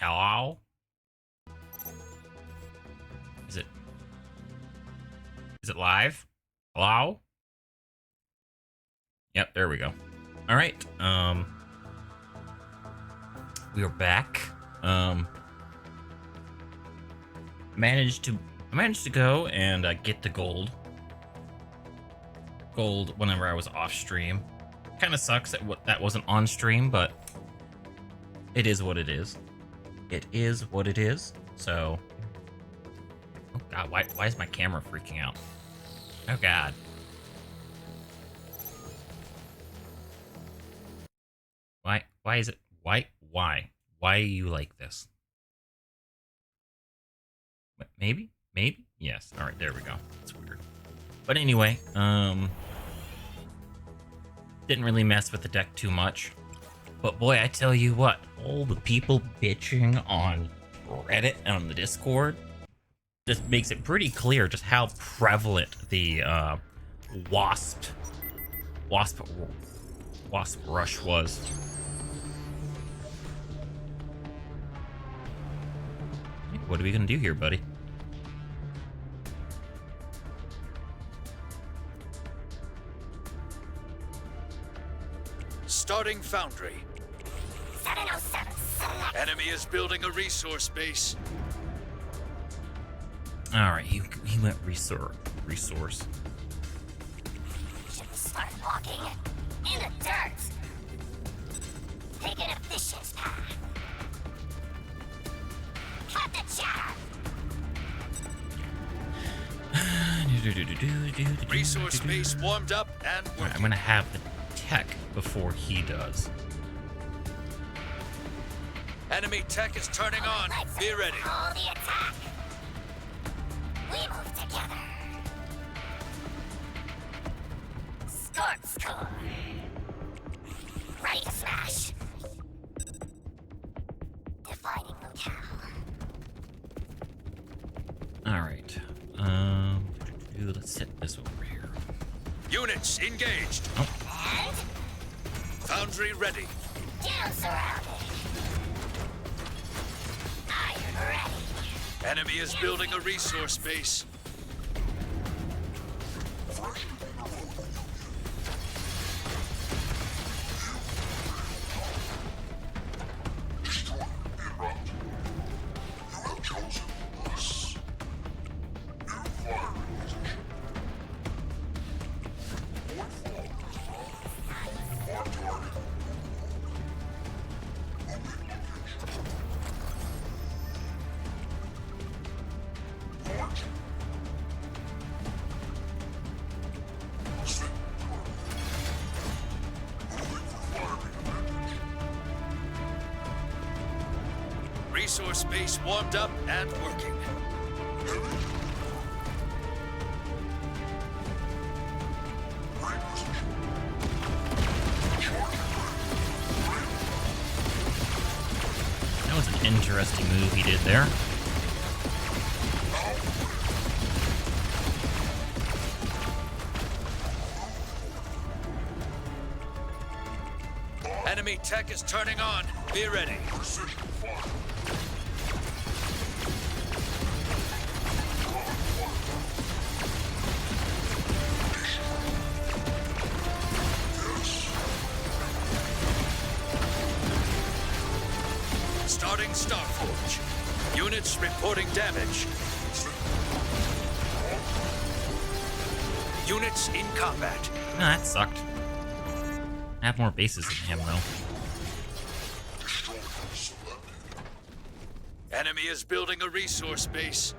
Hello? Is it live? Hello? Yep, there we go. All right. We are back. I managed to go and get the gold whenever I was off stream. Kind of sucks that wasn't on stream, but it is what it is. It is what it is. So, oh god, why is my camera freaking out? Oh god. Why is it why are you like this? Maybe yes. All right, there we go. That's weird. But anyway, didn't really mess with the deck too much. But boy, I tell you what, all the people bitching on Reddit and on the Discord just makes it pretty clear just how prevalent the wasp rush was. What are we gonna do here, buddy? Starting Foundry. 707 select. Enemy is building a resource base. All right, he went resource. Should start walking in the dirt. Take an efficient path. Cut the chatter. Resource base warmed up and All right, working. I'm gonna have the tech before he does. Enemy tech is turning on. Be ready. Call the attack. We move together. Score. Ready to smash. Defining locale. All right. Let's set this over here. Units engaged. And Foundry ready. down surrounded. Iron ready. Enemy is building a resource base. Resource base warmed up and working. That was an interesting move he did there. Enemy tech is turning on. Be ready. Starting Starforge. Units reporting damage. Units in combat. Nah, that sucked. I have more bases than him, though. Enemy is building a resource base.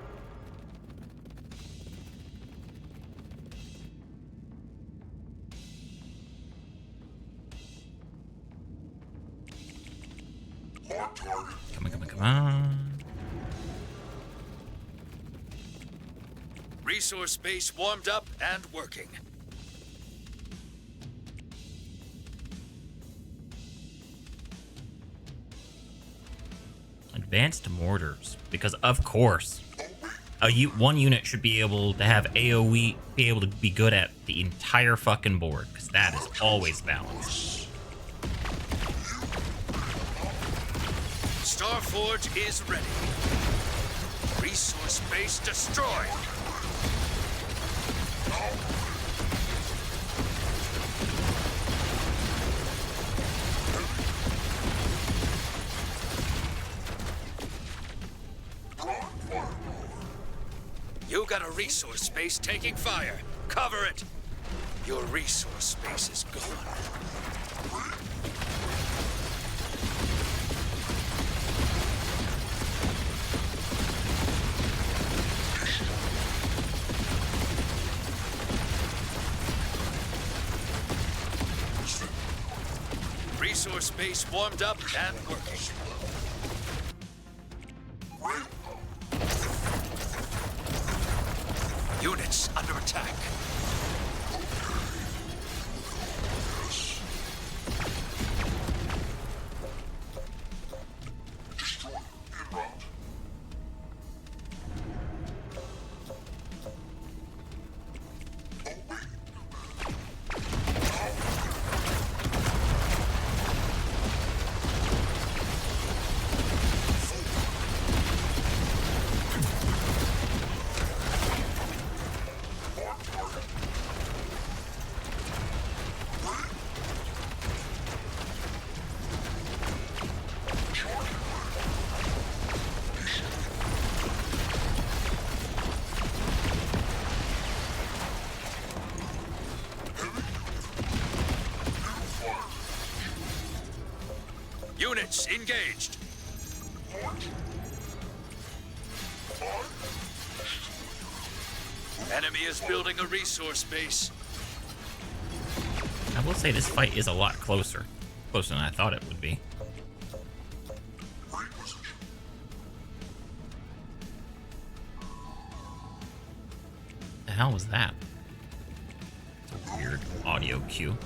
Come on. Resource base warmed up and working. Advanced mortars, because of course, one unit should be able to have AOE, be able to be good at the entire fucking board, because that is always balanced. Starforge is ready. Resource base destroyed. You got a resource space taking fire. Cover it. Your resource space is gone. Resource base warmed up and working. Units under attack. Units engaged. Enemy is building a resource base. I will say this fight is a lot closer. Closer than I thought it would be. The hell was that? It's a weird audio cue.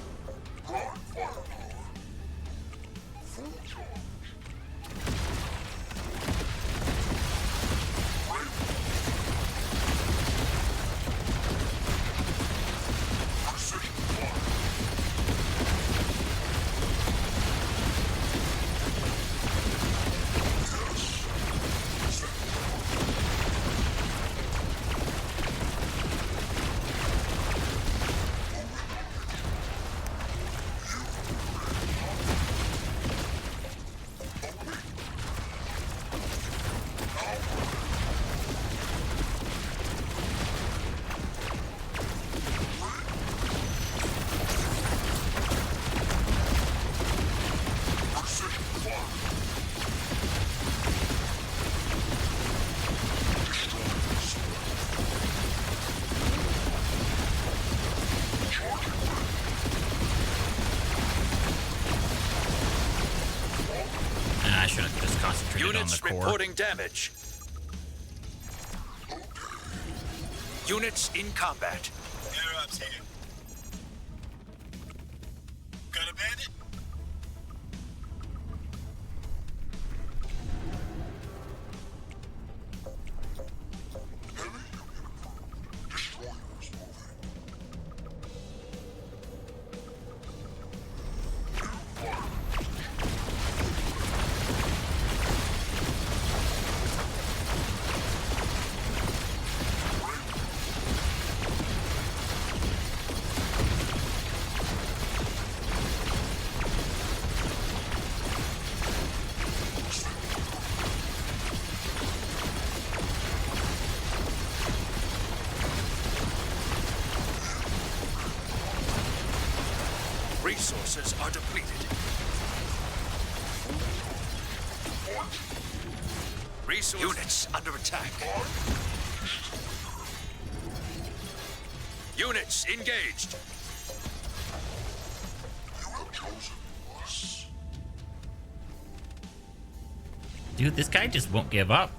I should have just concentrated Units on the core. reporting damage. Units in combat. Air ups here. Got a bandit? Resources are depleted. Resource units under attack. Units engaged. Dude, this guy just won't give up.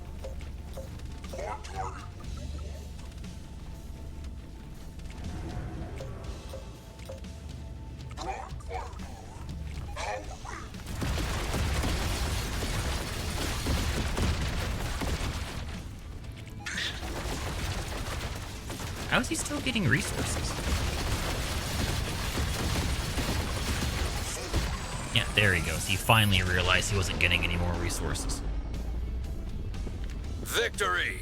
How is he still getting resources? Yeah, there he goes. He finally realized he wasn't getting any more resources. Victory!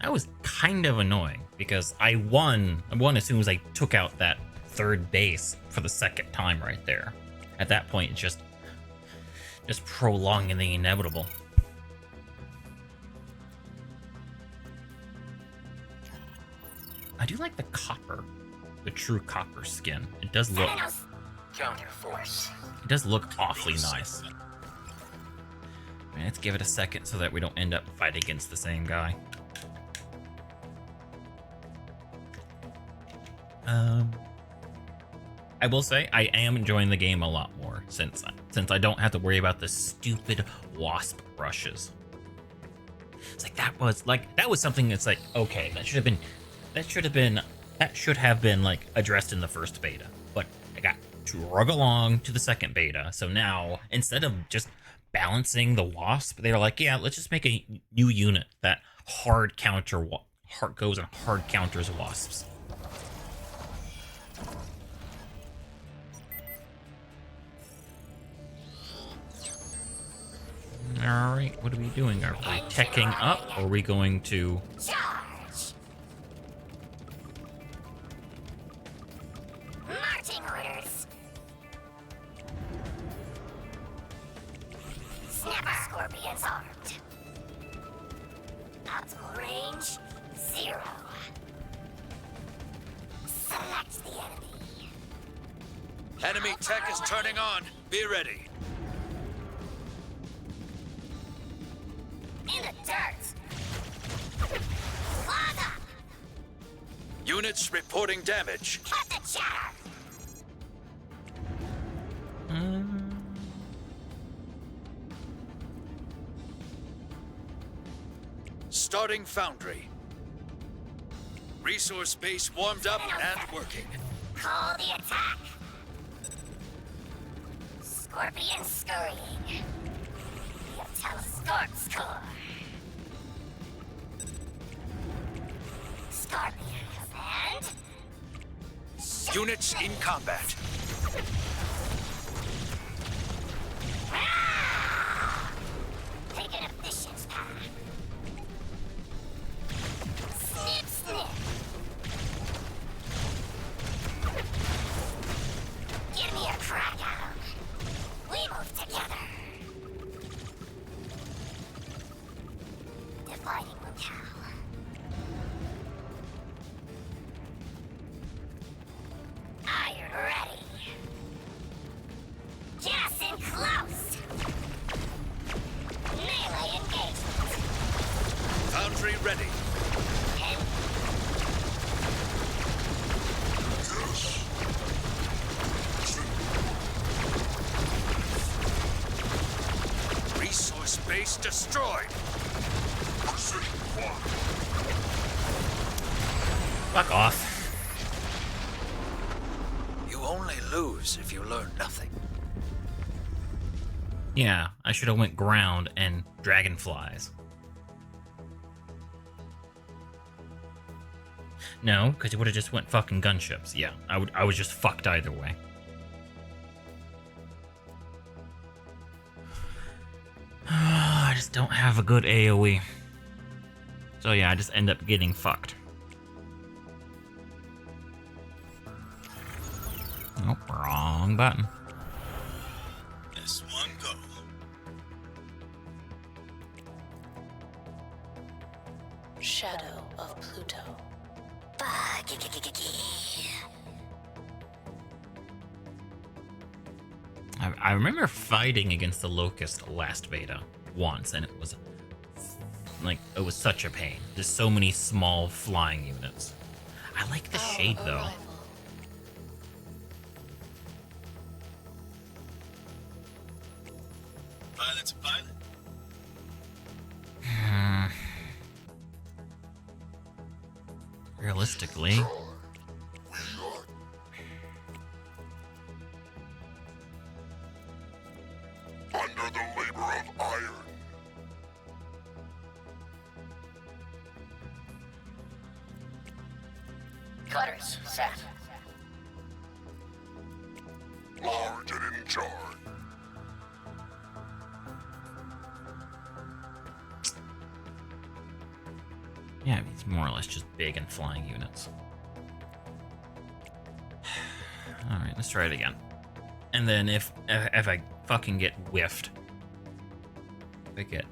That was kind of annoying because I won as soon as I took out that third base for the second time right there. At that point, it's just prolonging the inevitable. I do like the copper, the true copper skin. It does look Counter force. awfully nice. Let's give it a second so that we don't end up fighting against the same guy. I will say I am enjoying the game a lot more since I don't have to worry about the stupid wasp rushes. It's like that was something that's like, okay, that should have been like addressed in the first beta, but I got drug along to the second beta. So now instead of just balancing the wasp, they're like, yeah, let's just make a new unit that goes and hard counters wasps. Alright, what are we doing? Are we teching up, or are we going to... Charge! Marching orders! Snapper scorpions armed. Optimal range, 0. Select the enemy. Enemy tech is turning on. Be ready. In the dirt! Clog up! Units reporting damage. Cut the chatter! Starting foundry. Resource base warmed up and working. Call the attack! Scorpion scurrying. The telescorp's core. Scorpion command. Units in combat. Take an efficient path. Snip, snip. Give me a crack at 'em. We move together. Dividing locale. Iron ready. Gas in close. Melee engagement. Foundry ready. And Resource base destroyed. Fuck off. You only lose if you learn nothing. Yeah, I should have went ground and dragonflies. No, because it would have just went fucking gunships. Yeah, I was just fucked either way. I just don't have a good AoE. So yeah, I just end up getting fucked. Nope, wrong button. S1 go. Shadow of Pluto. I remember fighting against the Locust last beta once, and it was such a pain. There's so many small flying units. I like the shade though. Arrival. Pilot's a pilot. Realistically, Under the labor of iron. Cutters set. Large and in charge. Yeah, it's more or less just big and flying units. Alright, let's try it again. And then if I fucking get whiffed, if I get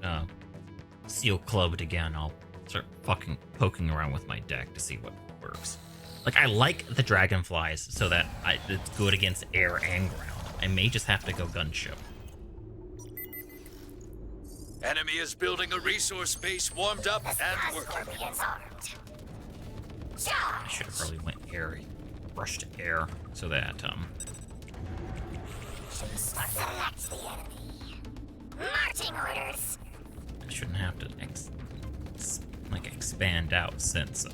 seal clubbed again, I'll start fucking poking around with my deck to see what works. Like, I like the dragonflies so that it's good against air and ground. I may just have to go gunship. Enemy is building a resource base warmed up and working. Scorpions armed. I should have probably went air, rushed air, so that Select the enemy. Marching orders. I shouldn't have to expand out since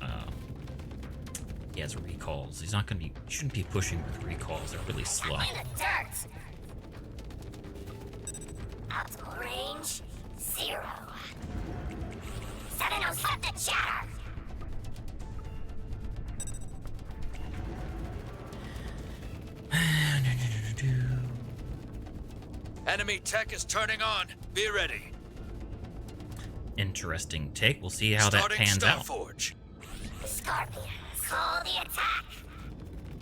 he has recalls. He's not gonna be. Shouldn't be pushing with recalls. They're really slow. In the dirt. Optimal range 0. 7 set the chatter. Enemy tech is turning on. Be ready. Interesting take. We'll see how that Starting pans out. Starforge. Scorpions, call the attack.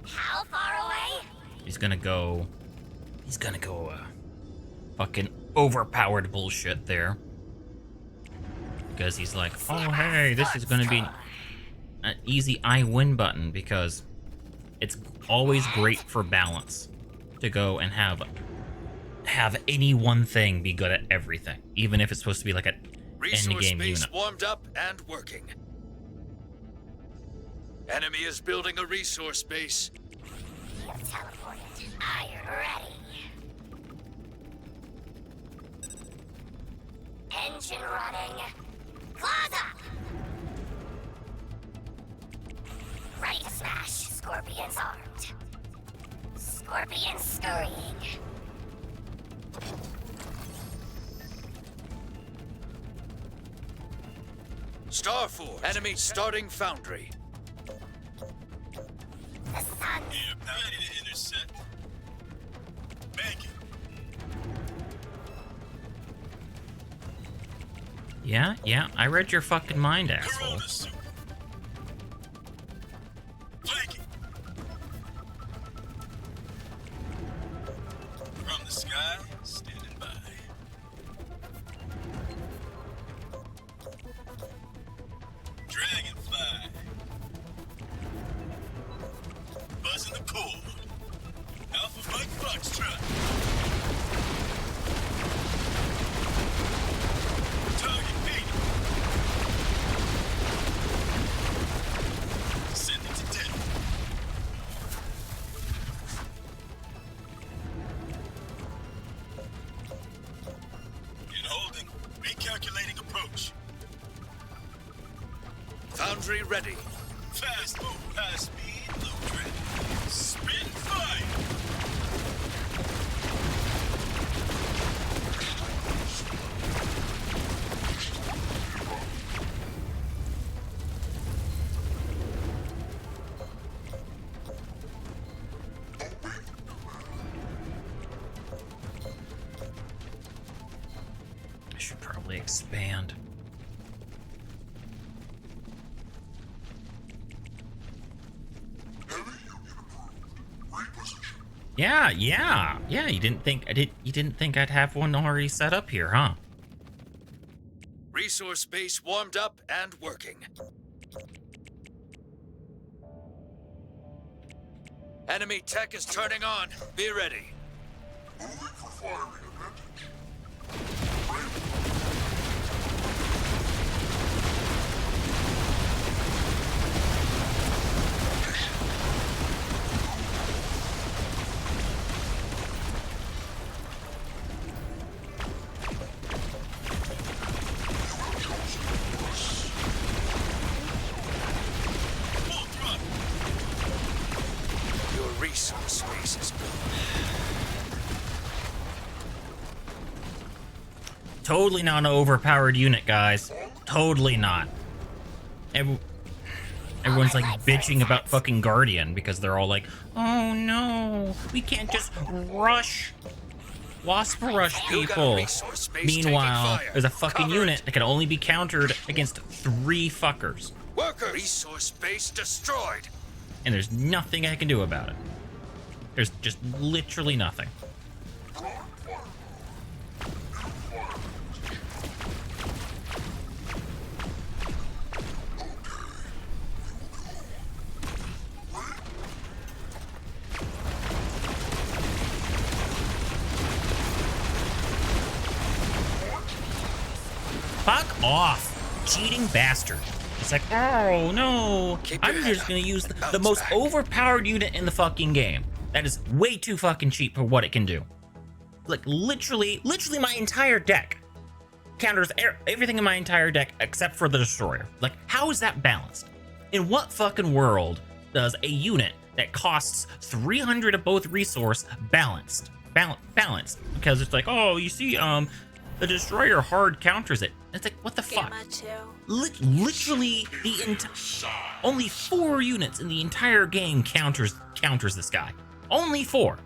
How far away? He's gonna go fucking overpowered bullshit there. Because he's like, oh hey, this is gonna be an easy I win button, because it's always great for balance to go and have any one thing be good at everything, even if it's supposed to be like an Resource endgame base unit. warmed up and working. Enemy is building a resource base. You have teleported. Iron ready. Engine running. Claws up. Ready to smash. Scorpions armed. Scorpions scurrying. Starforge. Enemy starting foundry. The sun. Yeah, ready to intercept. Make it. Yeah, I read your fucking mind, asshole. Corona suit. Flank it. From the sky, standing by. Dragonfly. Buzzing the cord. Alpha Mike Foxtrot. Target paid. Send it to death. In holding. Recalculating approach. Foundry ready. Fast move, high speed, low drag. Spin fire. I should probably expand. Yeah. You didn't think I'd have one already set up here, huh? Resource base warmed up and working. Enemy tech is turning on. Be ready. Moving for firing advantage. Full throttle. Your resource space is gone. Totally not an overpowered unit, guys. Totally not. Everyone's like bitching about fucking Guardian because they're all like, oh no, we can't just rush. Wasp rush You got a people. resource base taking Meanwhile, fire. there's a fucking Cover it. unit that can only be countered against 3 fuckers. Marker resource base destroyed. And there's nothing I can do about it. There's just literally nothing. Fuck off, cheating bastard. It's like, oh no, Keep your I'm head just up gonna use and the bounce most back. overpowered unit in the fucking game. That is way too fucking cheap for what it can do. Like literally my entire deck counters everything in my entire deck except for the destroyer. Like, how is that balanced? In what fucking world does a unit that costs 300 of both resource balanced? Because it's like, oh, you see, the destroyer hard counters it. It's like, what the fuck? Gamma 2. Literally only 4 units in the entire game counters this guy. Only 4.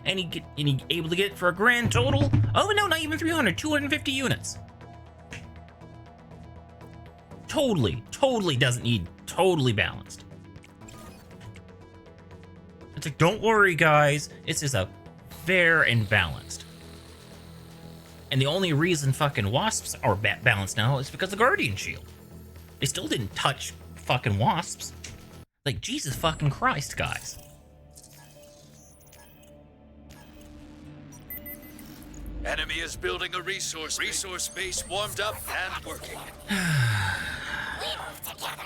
And he able to get it for a grand total? Oh no, not even 300, 250 units. Totally doesn't need totally balanced. It's like, don't worry guys, it's just a fair and balanced. And the only reason fucking wasps are balanced now is because of Guardian Shield. They still didn't touch fucking wasps. Like, Jesus fucking Christ, guys. Enemy is building a resource base warmed up and working. We move together.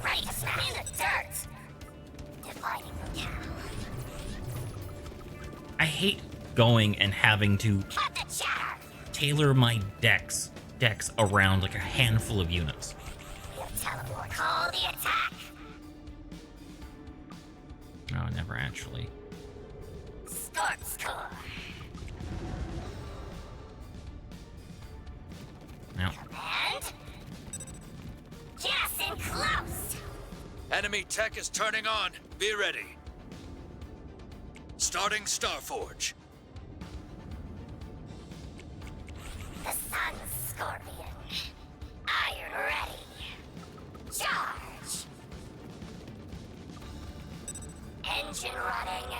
Ready to smash in the dirt. Dividing the cow. I hate going and having to Cut the chatter. tailor my decks around like a handful of units. We'll teleport. Call the attack. No, never actually. Scorch score. No. And gas in close. Enemy tech is turning on. Be ready. Starting Starforge. The sun's scorpion. Iron ready. Charge. Engine running.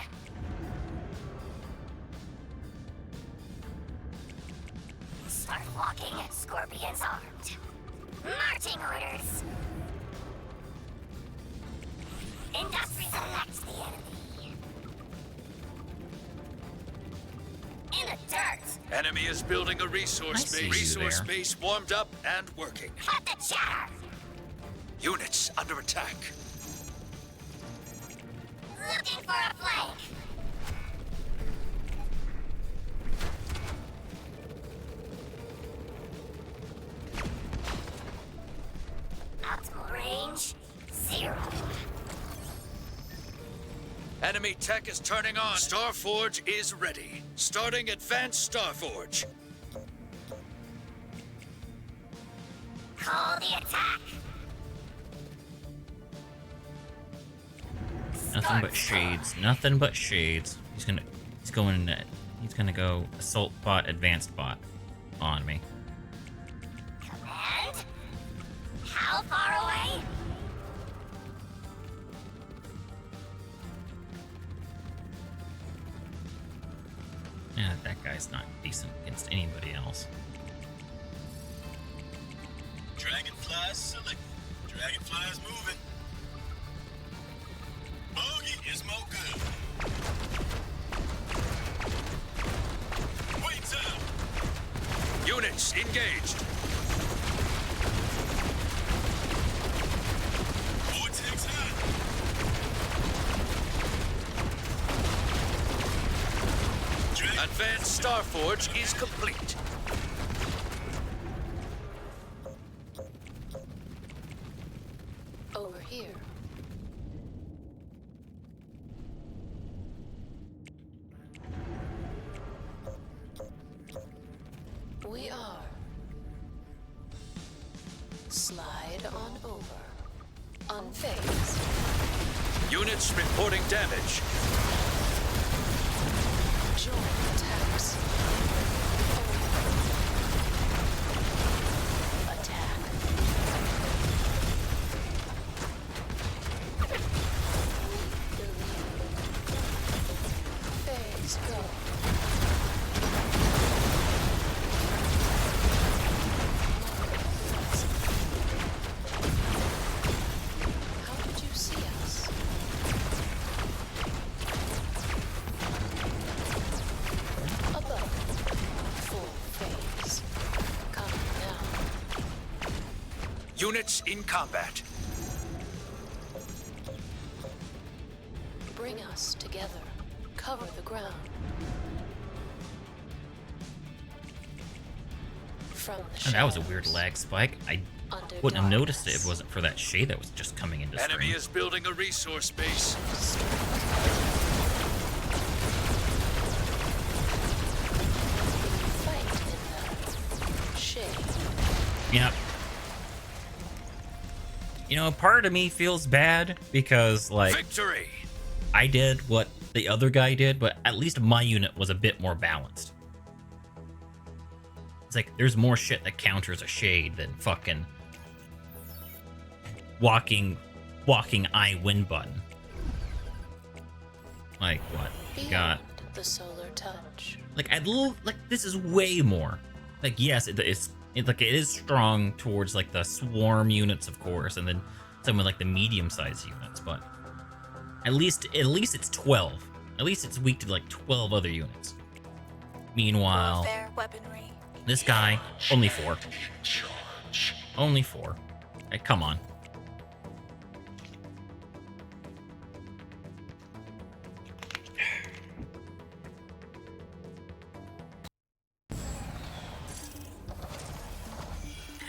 Start walking. Scorpions armed. Marching orders. Industry selects the enemy. In the dirt. Enemy is building a resource I see base. you Resource there. base warmed up and working. Cut the chatter. Units under attack. Looking for a flank. Optimal range, 0. Enemy tech is turning on. Starforge is ready. Starting Advanced Starforge. Call the attack. Nothing but shades. Nothing but shades. He's gonna go assault bot, advanced bot on me. Command? How far away? Yeah, that guy's not decent against anybody else. Dragonflies selected. Dragonflies moving. Bogey is more good. Wait up. Units engaged. Vortex hot. Advanced Starforge is complete. Over here. We are. Slide on over. Unfazed. Units reporting damage. Join attacks. Units in combat. Bring us together. Cover the ground. From the And that was a shadows, weird lag spike. I under wouldn't have noticed it if darkness, it wasn't for that shade that was just coming into Enemy stream. is building a resource base. Fight in the shade. Yep. You know, part of me feels bad because, like, Victory! I did what the other guy did, but at least my unit was a bit more balanced. It's like, there's more shit that counters a shade than fucking walking I win button. Like, what? You got, Beyond the solar touch. like, this is way more. Like, yes, it is strong towards, like, the swarm units, of course, and then some of, like, the medium-sized units, but at least it's 12. At least it's weak to, like, 12 other units. Meanwhile, Warfare weaponry. this guy, only 4. Only 4. Hey, come on.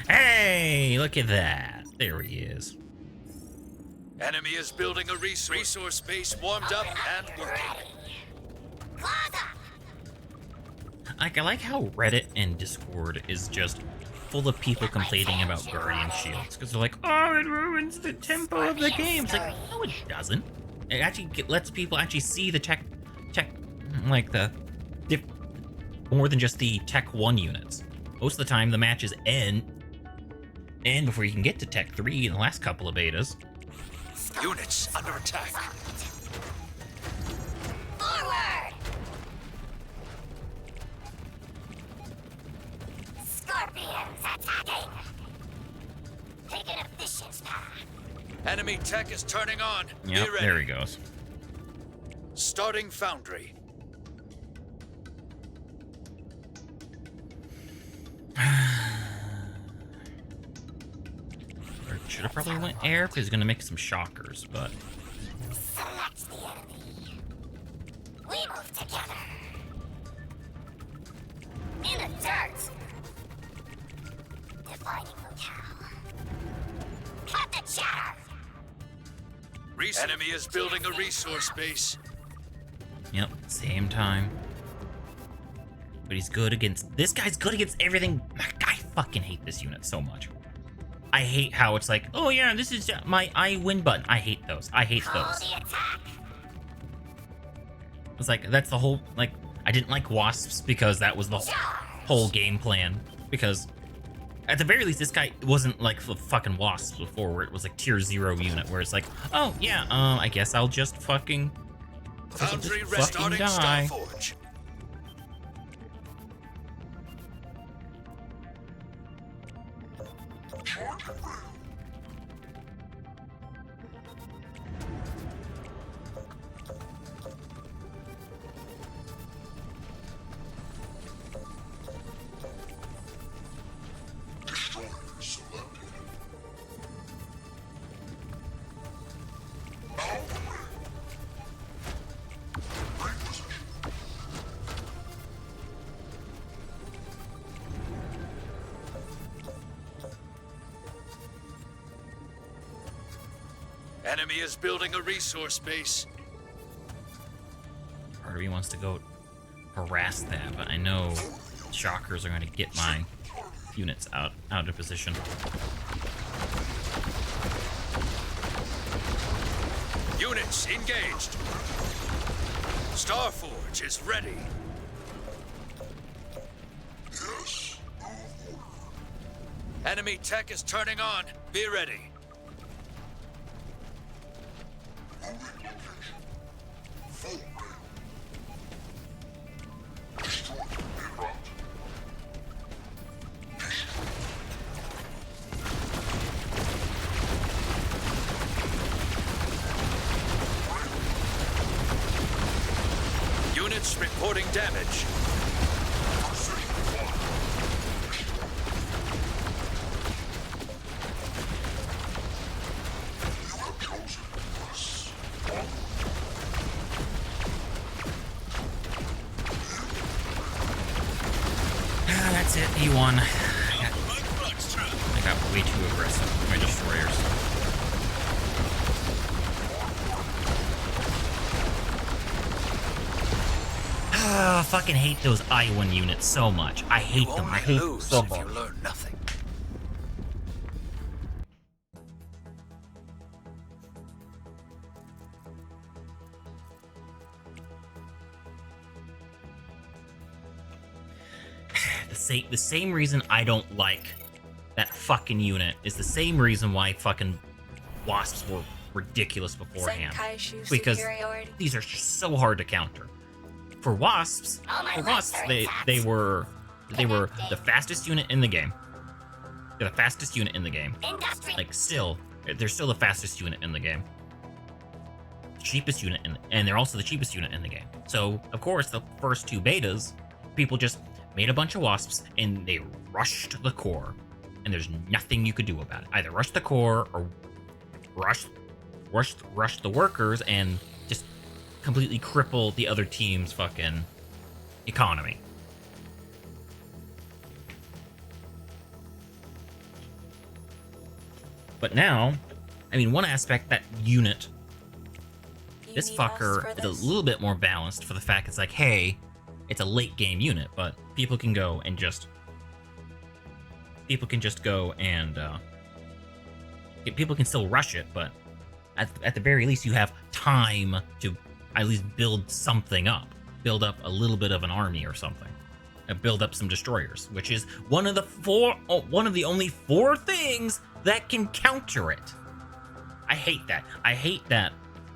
Hey, look at that. There he is. Enemy is building a resource base warmed up and working. Claws up! Like, I like how Reddit and Discord is just full of people complaining about Guardian Shields. Because they're like, oh, it ruins the tempo of the game. It's like, no, it doesn't. It actually lets people actually see the tech, like more than just the Tech 1 units. Most of the time, the matches end before you can get to Tech 3 in the last couple of betas. Units under attack. Forward! Scorpions attacking! Take an efficient path. Enemy tech is turning on. Yep, Be ready. there he goes. Starting foundry. Or should have probably went air because he's gonna make some shockers, but Select the enemy. We move together. In the dirt. Defining locale. Cut the chatter. Enemy is building a resource base. yep, same time. But he's good against this guy's good against everything. I fucking hate this unit so much. I hate how it's like, oh yeah, this is my I win button. I hate those. I hate Call those. the attack. It's like that's the whole like I didn't like wasps because that was the whole game plan. Because at the very least, this guy wasn't like the fucking wasps before, where it was like tier 0 unit, where it's like, oh yeah, I guess I'll just fucking Foundry fucking restarting die. Starforge. Destroyer selected. Reposition. Enemy is building a resource base. Part of me wants to go harass that, but I know shockers are going to get my units out of position. Units engaged. Starforge is ready. Yes. Enemy tech is turning on. Be ready. Moving location. Full rail. Destroyer erupt. Units reporting damage. Precision fire. That's it. He won. Bug truck. I got way too aggressive with my destroyers. I fucking hate those I-1 units so much. I hate You them. I only hate them lose so if you much. learn nothing. The same reason I don't like that fucking unit is the same reason why fucking wasps were ridiculous beforehand. Because these are just so hard to counter. For wasps, they were the fastest unit in the game. They're the fastest unit in the game. Like they're still the fastest unit in the game. Cheapest unit and they're also the cheapest unit in the game. So of course the first two betas, people just made a bunch of wasps and they rushed the core. And there's nothing you could do about it. Either rush the core or rush the workers and just completely cripple the other team's fucking economy. But now, I mean, one aspect, that unit, this fucker is a little bit more balanced for the fact it's like, hey, it's a late game unit, but people can go and just go and people can still rush it, but at the very least you have time to at least build something up, build up a little bit of an army or something, and build up some destroyers, which is one of the only 4 things that can counter it. I hate that. I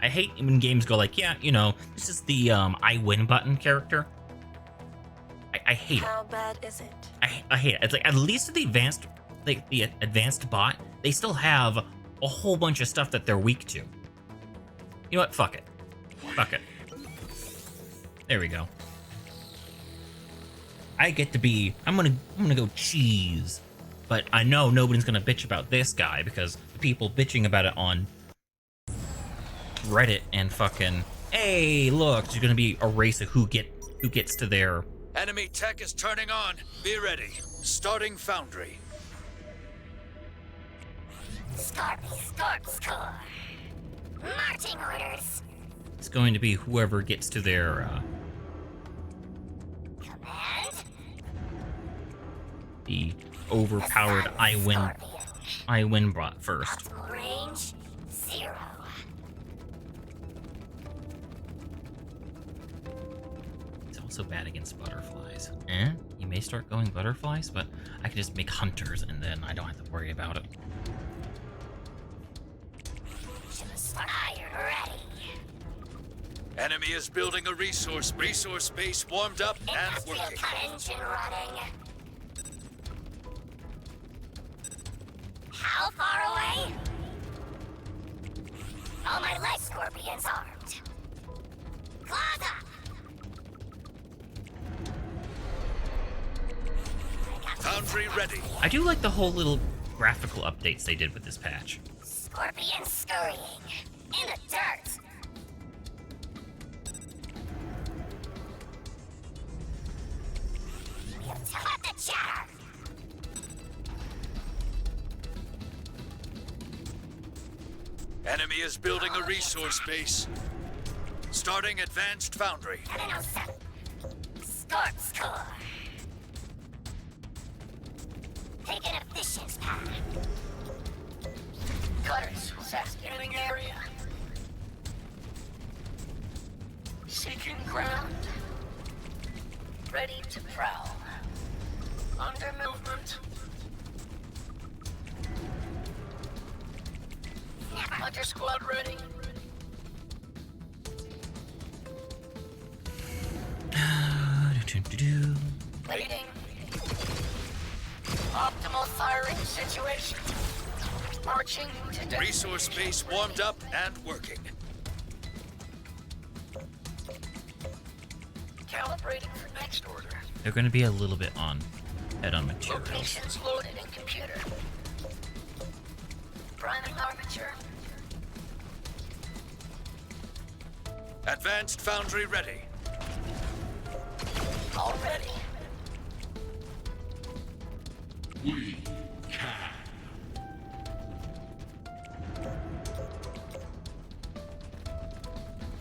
hate when games go like, yeah, you know, this is the I win button character. I hate it. How bad is it? I hate it. It's like, at least the advanced bot, they still have a whole bunch of stuff that they're weak to. You know what? Fuck it. Fuck it. There we go. I get to be. I'm gonna go cheese, but I know nobody's gonna bitch about this guy because the people bitching about it on Reddit and fucking, hey, look, there's gonna be a race of who gets to their. Enemy tech is turning on. Be ready. Starting foundry. Score. Marching orders. It's going to be whoever gets to their Command. the overpowered I win bot first. Optimal range 0. It's also bad against butterflies. You may start going butterflies, but I can just make hunters and then I don't have to worry about it. Iron ready. Enemy is building a resource base warmed up and Industrial working. cut engine running. How far away? All my light scorpions armed. Claws up. Foundry ready. I do like the whole little graphical updates they did with this patch. Scorpion scurrying in the dirt. Cut the chatter. Enemy is building a resource base. Starting advanced foundry. Scorp core. Take an efficient path. Cutters, scanning area. Seeking ground. Ready to prowl. Under movement. Hunter squad ready. Waiting. Optimal firing situation. Marching to Resource base warmed up and working. calibrating for next order. They're going to be a little bit on head on materials. Locations loaded in computer. Priming armature. Advanced foundry ready. All ready. We can.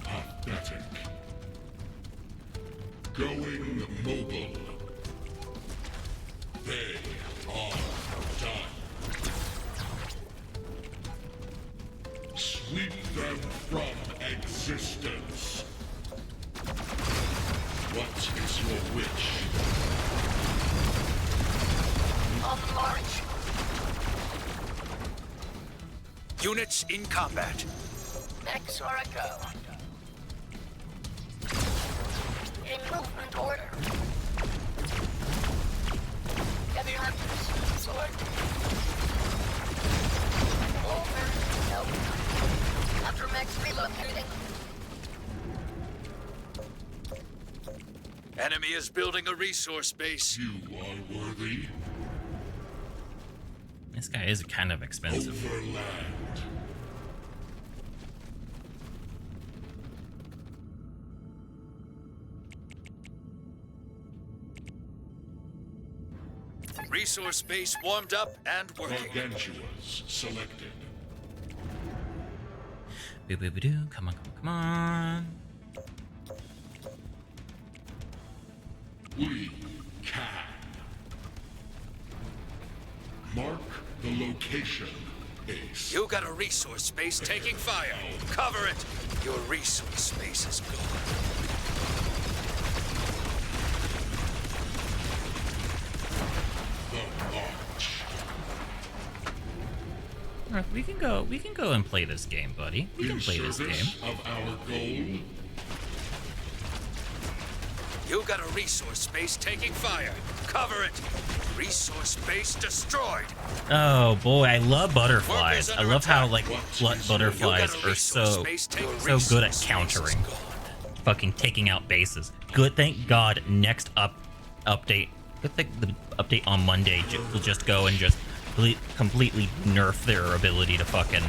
Pathetic. Going mobile. They are done. Sweep them from existence. What is your wish? On march. Units in combat. Next or a go. In movement order. Heavy hunters. Sword. Over. No. After max relocating. Enemy is building a resource base. You are worthy. This guy is kind of expensive. Overland. Resource base warmed up and working. Gargantuas selected. Boo boo boo doo. Come on, come on, come on. We can. Mark the location, Ace. You got a resource base taking fire. Cover it. Your resource base is gone. The march. Alright, we can go and play this game, buddy. We can In play this game. service of our goal. You got a resource base taking fire. Cover it. Resource base destroyed. Oh boy, I love butterflies. Workers I under love how attack. butterflies You got a are resource so base taking so good at resource base is countering, gone. fucking taking out bases. Good, thank God. Next update. Good thing the update on Monday will just go and just completely nerf their ability to fucking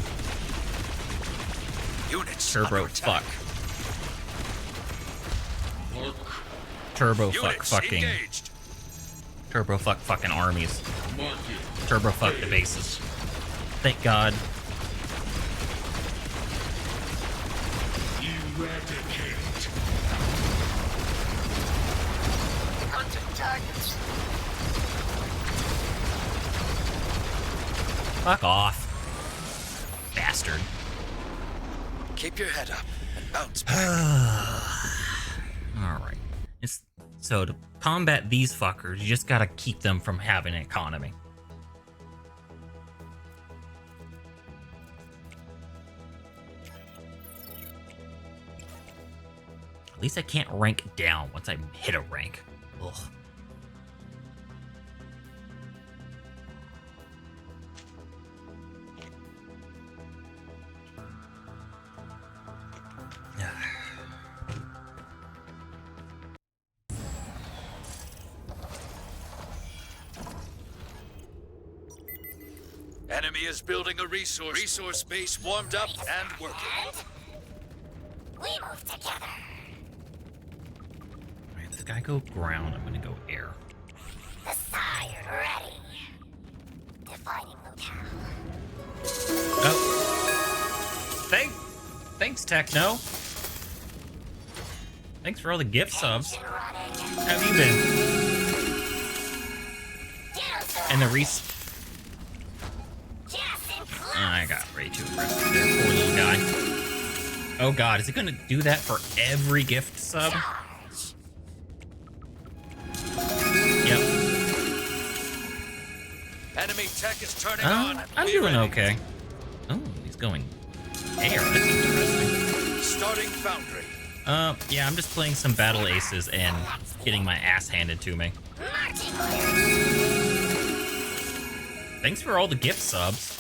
Units turbo under attack. fuck, Mark. turbo fuck Units fucking, engaged. turbo fuck fucking armies, Mark it. turbo fuck the bases. Thank God. Eradicate. Hunting targets. Fuck off, bastard. Keep your head up and bounce back. Alright. So to combat these fuckers, you just gotta keep them from having an economy. At least I can't rank down once I hit a rank. Ugh. Enemy is building a resource base warmed up and working. And we move together. Alright, this guy go ground, I'm gonna go air. The sire ready. Defining locale. Oh. Thanks, Techno. Thanks for all the gift subs. Engine running. How have you been? Down And the Just in close. I got way too aggressive there, poor little guy. Oh god, is it gonna do that for every gift sub? Charge. Yep. Enemy tech is turning on. I'm Be doing ready. okay. Oh, he's going air. That's interesting. Starting foundry. Yeah, I'm just playing some battle aces and getting my ass handed to me. Marching orders. Thanks for all the gift subs.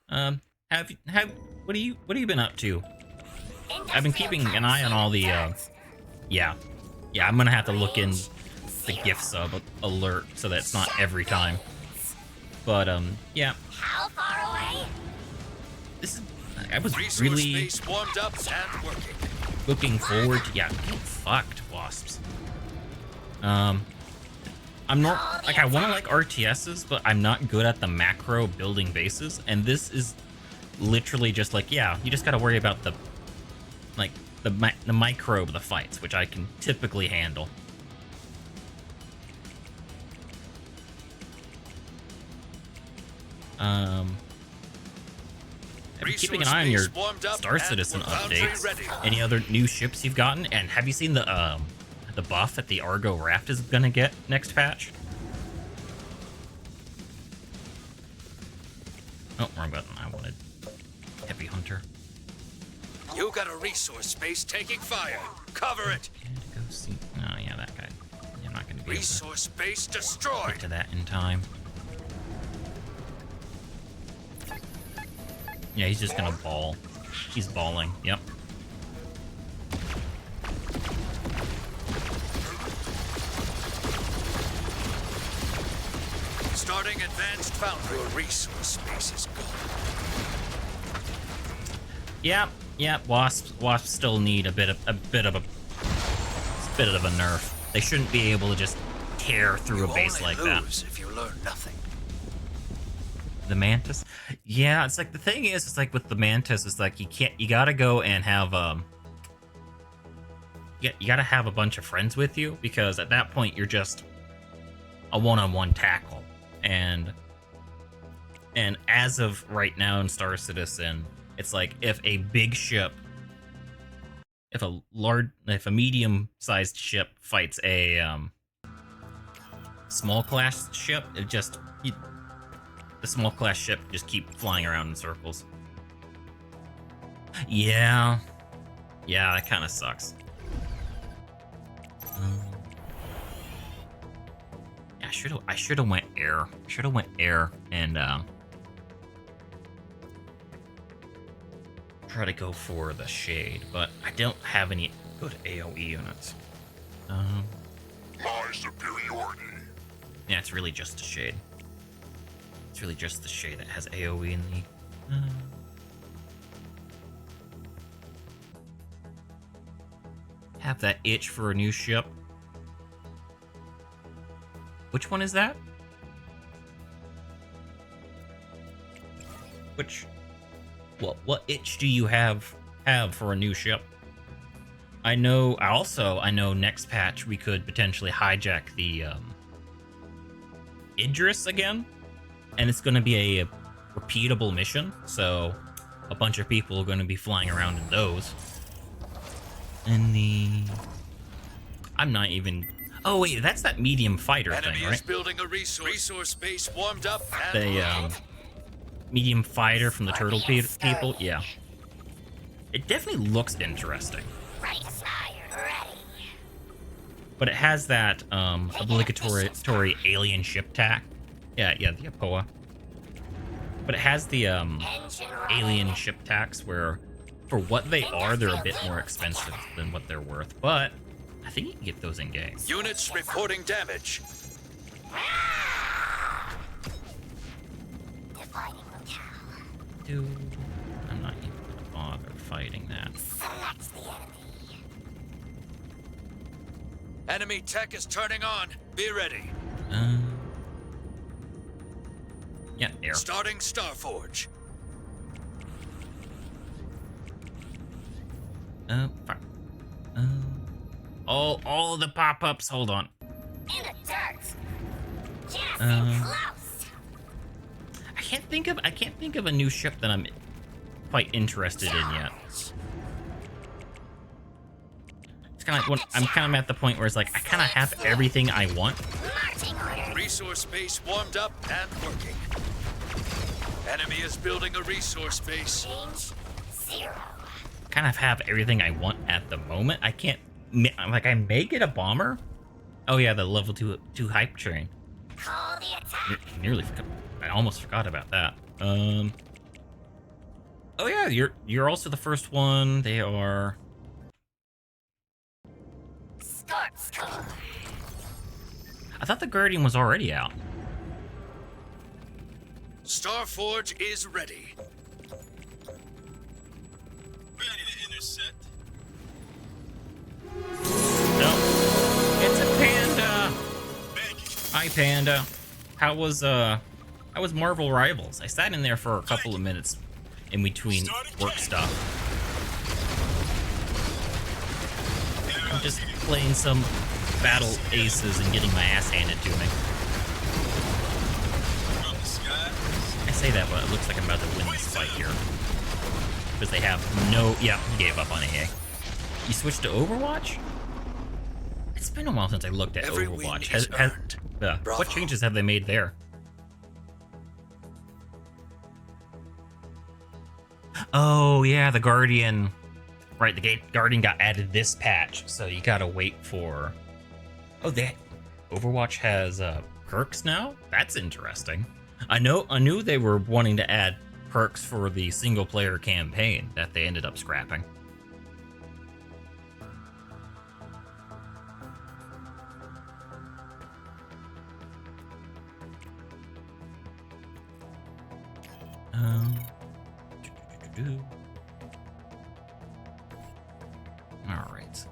What have you been up to? I've been keeping an eye on all the yeah, I'm gonna have to look in the gift sub alert so that it's not every time. But yeah, How far away? this is I was Resource really base warmed up and working. looking forward to getting fucked, wasps. I'm not like I want to like RTSs, but I'm not good at the macro building bases, and this is literally just like, yeah, you just got to worry about the like the micro of the fights, which I can typically handle. Keeping an eye on your Star Citizen updates. Any other new ships you've gotten? And have you seen the buff that the Argo Raft is gonna get next patch? Oh, wrong button. I wanted Heavy Hunter. You got a resource space taking fire. Cover it. And go see. Oh yeah, that guy. I'm not gonna be able Resource space to destroyed. get to that in time. Yeah, he's just gonna ball. He's balling. Yep. Starting advanced foundry. Your resource space is gone. Yeah. Wasps still need a bit of a nerf. They shouldn't be able to just tear through a base like that. If you learn nothing. The Mantis? Yeah, it's like the thing is, it's like with the Mantis, it's like you gotta go and have you gotta have a bunch of friends with you, because at that point you're just a one-on-one tackle. And as of right now in Star Citizen, it's like if a big ship, if a medium-sized ship fights a small class ship, the small class ship just keep flying around in circles. Yeah, that kind of sucks. Yeah, I should have went air. And try to go for the shade, but I don't have any good AoE units. My superiority. Yeah, it's really just a shade. It's really just the shade that has AoE in the... Have that itch for a new ship. Which one is that? What itch do you have for a new ship? I know next patch we could potentially hijack the Idris again. And it's going to be a repeatable mission, so a bunch of people are going to be flying around in those. And I'm not even... Oh wait, that's that medium fighter Enemy thing, right? is building a resource space warmed up and The medium fighter from the Turtle people? Yeah. It definitely looks interesting. Right side ready. But it has that obligatory alien ship tack. Yeah, the APOA. But it has the alien ship tax where, for what they are, they're a bit more expensive than what they're worth. But I think you can get those in game. units reporting damage. Defining locale. Dude, I'm not even gonna bother fighting that. Select the enemy. Enemy tech is turning on. Be ready. Yeah, air. Starting Starforge. Fuck. All of the pop-ups. Hold on. In the dirt. Just close. I can't think of a new ship that I'm quite interested in yet. It's kind of like I'm kind of at the point where it's like I kind of have everything I want. Marching order. Resource space warmed up and working. Enemy is building a resource base. Change 0. Kind of have everything I want at the moment. I can't, like, I may get a bomber. Oh yeah, the level 2 hype train. Call the attack. Nearly forgot. I almost forgot about that. Oh yeah, you're also the first one. They are. Scorp score. I thought the Guardian was already out. Starforge is ready. Ready to intercept. No, it's a panda. Thank you. I Panda. How was Marvel Rivals? I sat in there for a couple of minutes in between work stuff. I'm just playing some Battle Aces and getting my ass handed to me. From the sky. I say that, but it looks like I'm about to win this fight here. Because they have no... Yeah, he gave up on AA. You switched to Overwatch? It's been a while since I looked at Every win Overwatch. is earned. What Bravo. changes have they made there? Oh, yeah, the Guardian. Right, the Guardian got added this patch, so you gotta wait for... Oh, Overwatch has perks now? That's interesting. I knew they were wanting to add perks for the single-player campaign that they ended up scrapping. All right.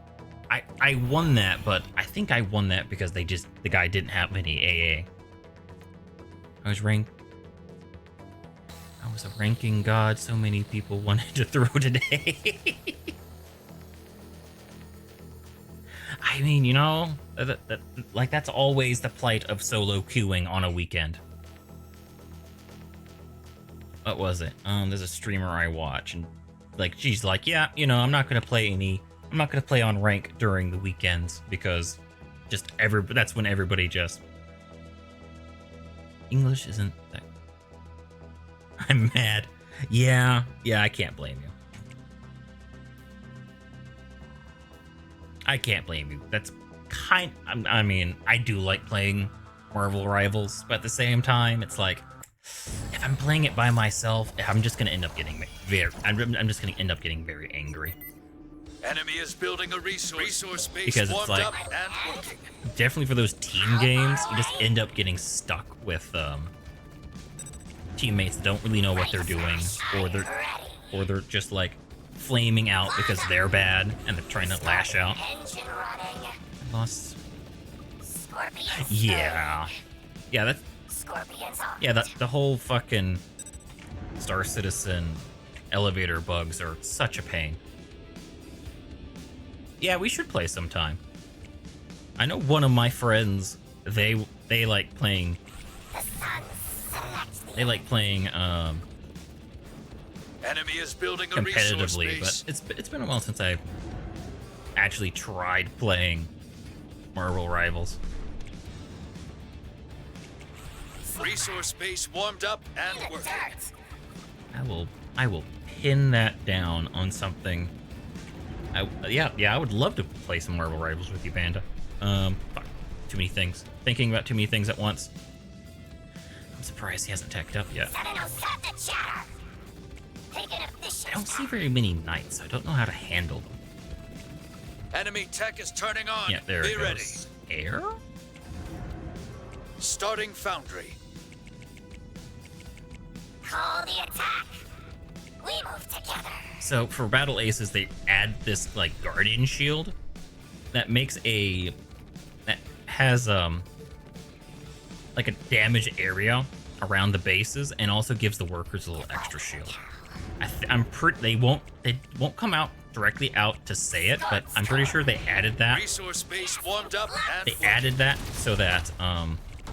I won that, but I think I won that because the guy didn't have any AA. I was a ranking god. So many people wanted to throw today. I mean, you know, that's always the plight of solo queuing on a weekend. What was it? There's a streamer I watch, and like she's like, yeah, you know, I'm not gonna play on rank during the weekends because that's when everybody just English isn't that. I'm mad. Yeah, I can't blame you. I can't blame you. That's I mean, I do like playing Marvel Rivals, but at the same time, it's like if I'm playing it by myself, I'm just gonna end up getting I'm just gonna end up getting very angry. Enemy is building a resource base Because it's warmed like- up and working. Definitely for those team games, you just end up getting stuck with teammates that don't really know what they're doing, or they're just like flaming out because they're bad and they're trying to lash out. Engine running. Lost. Scorpions. Yeah, that's Scorpions on. yeah. The whole fucking Star Citizen elevator bugs are such a pain. Yeah, we should play sometime. I know one of my friends, they like playing. They like playing Enemy is building a resource competitively, base. but it's been a while since I actually tried playing Marvel Rivals. Resource base warmed up and In the working. dirt. I will pin that down on something. I would love to play some Marvel Rivals with you, Panda. Fuck. Too many things. Thinking about too many things at once. I'm surprised he hasn't teched up yet. 707 the chatter. Taking efficient. I don't see very many knights, so I don't know how to handle them. Enemy tech is turning on. Yeah, there Be it ready. goes. Air? Starting foundry. Call the attack. We move together. So for Battle Aces, they add this like Guardian Shield that has like a damage area around the bases and also gives the workers a little extra shield. They won't come out directly out to say it, but I'm pretty sure they added that. Resource base warmed up and They working. added that so that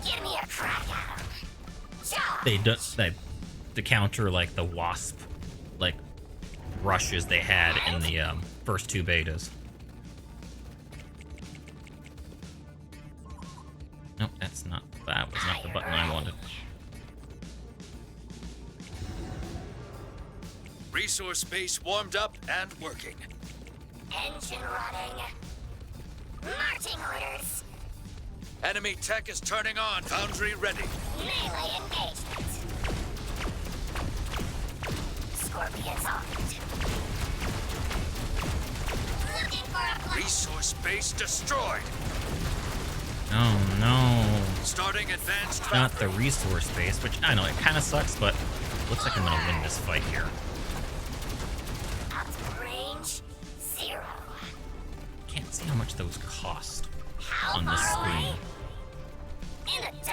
Give me a crack at 'em. Jump. they do that to counter like the Wasp like rushes they had in the first two betas. Nope, that was not the button I wanted. Resource base warmed up and working. Engine running. Marching orders. Enemy tech is turning on. Foundry ready. Melee engagement. Scorpions armed. Looking for a place. Resource base destroyed. Oh no, Starting advanced not the foundry. resource base, which I know it kind of sucks, but looks like I'm gonna win this fight here. Up to range 0. Can't see how much those cost How on the far screen. away? In the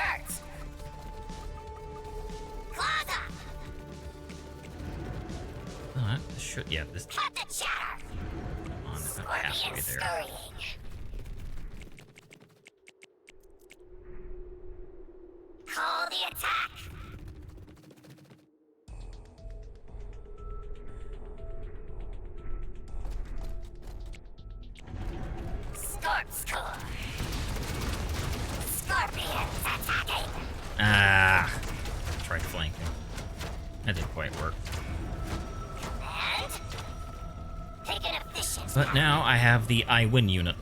should, yeah, this Cut the chatter! on is about halfway Scorpion there. scurrying. Call the attack! Scorp score! Scorpions attacking! Ah, tried flanking. That didn't quite work. And take an efficient But now I have the I win unit.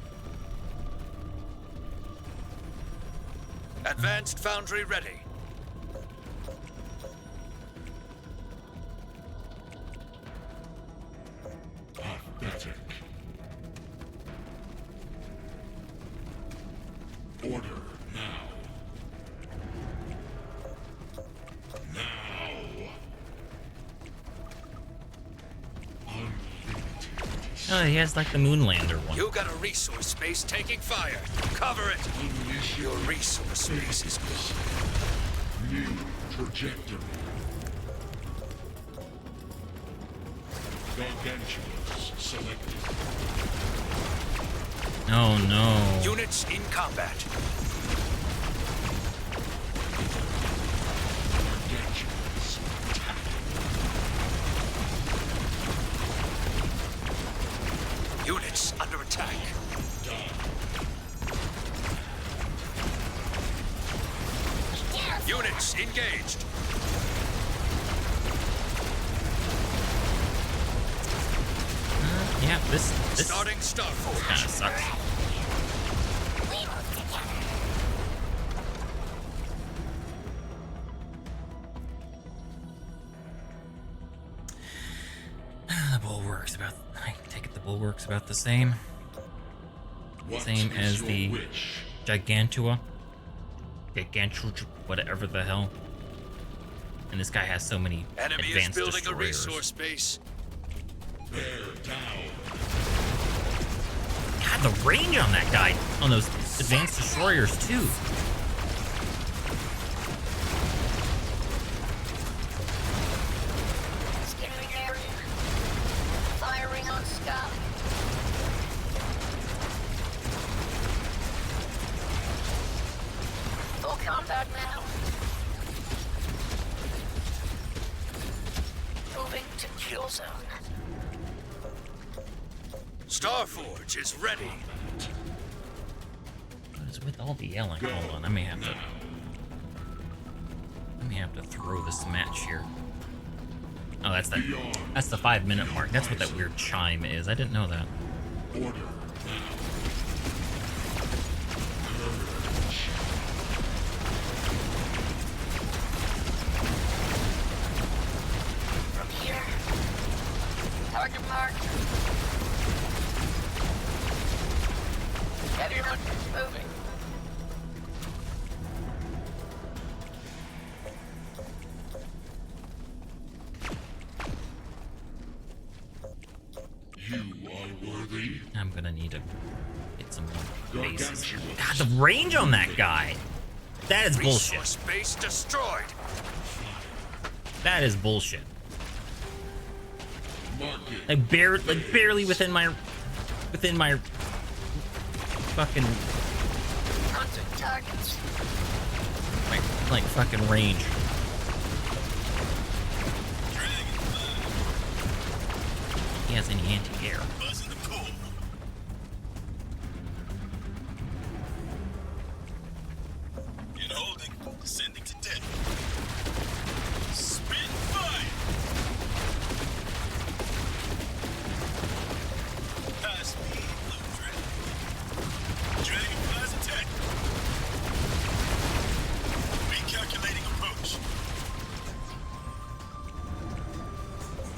Advanced foundry ready. Pathetic. Order now. Now. Oh, he has like the Moonlander one. You got a resource space taking fire. Cover it. Unleash Your resource space is gone. new trajectory. Gargantuans selected. Oh no. Units in combat. Gargantuans attack. Units under attack. Units engaged. Yeah, this Starting Star kind Forge. of sucks. We move together. The bulwark's about. I take it the bulwark's about the same. What Same is as your the wish? Gigantua. Whatever the hell. And this guy has so many Enemy is advanced building a destroyers. resource base. Bear down. God, the range on that guy, on those advanced destroyers too. Scanning area. Firing on sky. Full combat now. Moving to kill zone. Starforge is ready. What is with all the yelling? Hold on, I may have to throw this match here. Oh, that's the 5-minute mark. That's what that weird chime is. I didn't know that. Order From here. Target marked. Everyone is moving. you are worthy. I'm gonna need to get some more bases. Gargantuans. God, the range on that guy. That is bullshit. Resource base destroyed. That is bullshit. Mark it. Like barely within my fucking Hunting targets. like fucking range. He has any anti-air. Buzzing the core. In holding. Descending to death. Spin fire. High speed, low dragon. Dragonflies attack. Recalculating approach.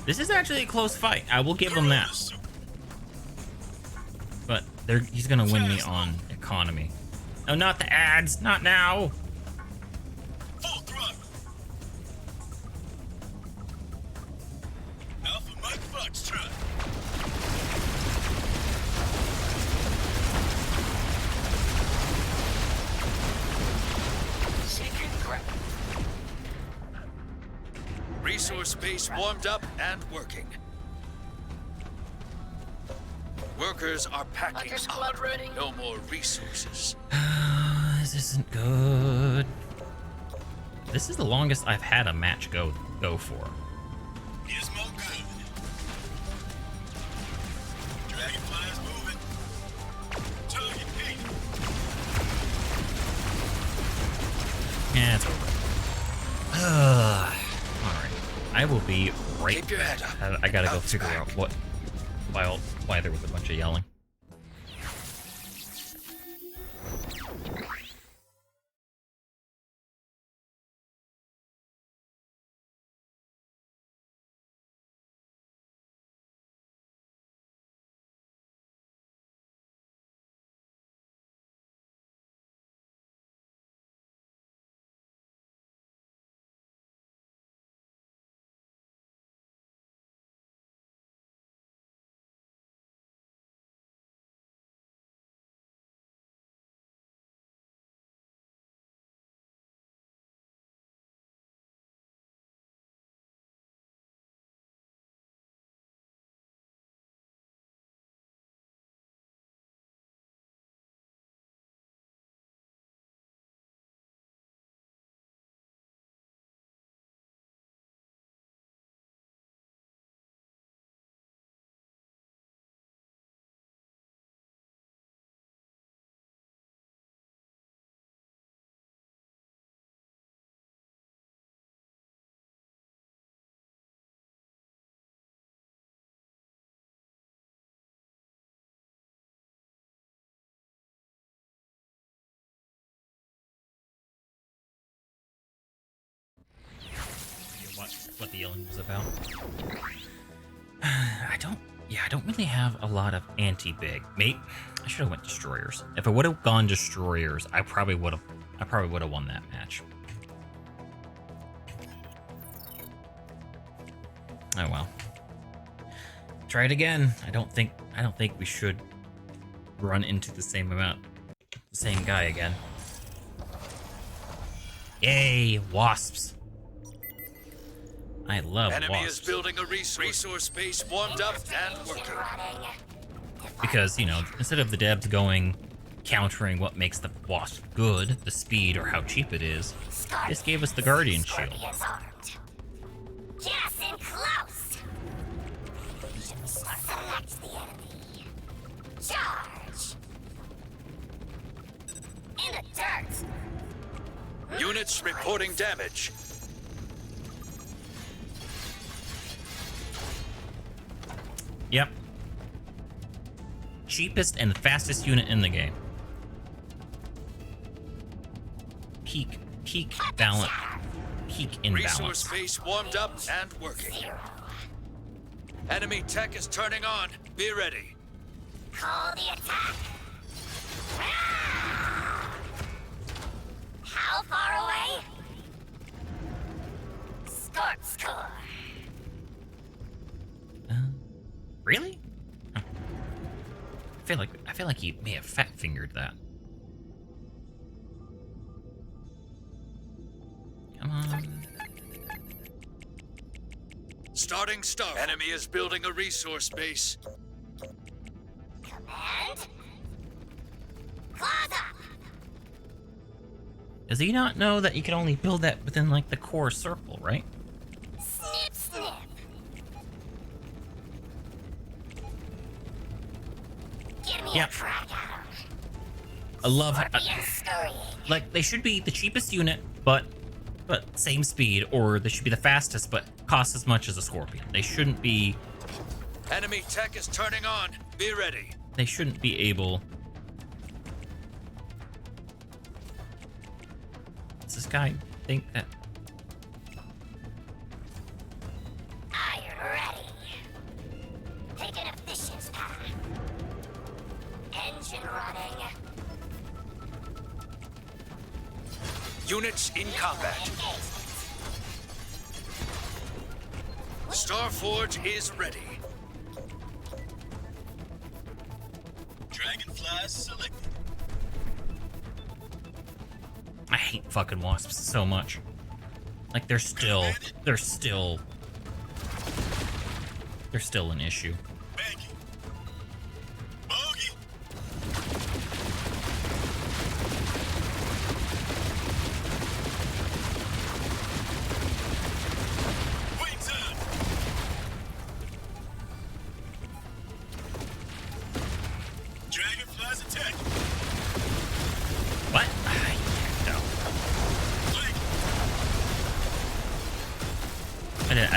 This is actually a close fight. I will give him that. But he's gonna win me on economy. Oh, not the ads. Not now. Full throttle. Alpha Mike Foxtrot. Seeking ground. Resource base warmed up and working. Workers are packing Your squad up. ready? No more resources. This isn't good. This is the longest I've had a match go for. Gizmo good. Dragonfly's moving. Target hit. Yeah, it's over. Alright. I will be right Keep your back. head up. I gotta go Bounce figure back. out why there was a bunch of yelling. What the yelling was about. I don't really have a lot of anti-big. Mate, I should have went destroyers. If I would have gone destroyers, I probably would have won that match. Oh well. Try it again. I don't think we should run into the same guy again. Yay, wasps. I love Enemy wasps. is building a resource base warmed up and working. Because, you know, instead of the devs going countering what makes the wasp good, the speed or how cheap it is, this gave us the Guardian Shield. Get us in close. Select the enemy. Charge. In the dirt. Units reporting damage. Yep. Cheapest and fastest unit in the game. Peak balance. Peak Resource imbalance. base warmed up and working. Enemy tech is turning on. Be ready. Call the attack. How far away? Scorp score. Really? Huh. I feel like he may have fat fingered that. Come on. Starting star. Enemy is building a resource base. Command. Claws up. Does he not know that you can only build that within like the core circle, right? Snip, snip. Give me Yep. a crack at him. I love how, Scorpion scurrying. like they should be the cheapest unit, but same speed, or they should be the fastest, but cost as much as a Scorpion. They shouldn't be. Enemy tech is turning on. Be ready. They shouldn't be able. Does this guy think that? Iron ready. Take an efficient path. Engine running. Units in combat. Engagement. Starforge is ready. Dragonfly selected. I hate fucking wasps so much. Like they're still an issue. Banking.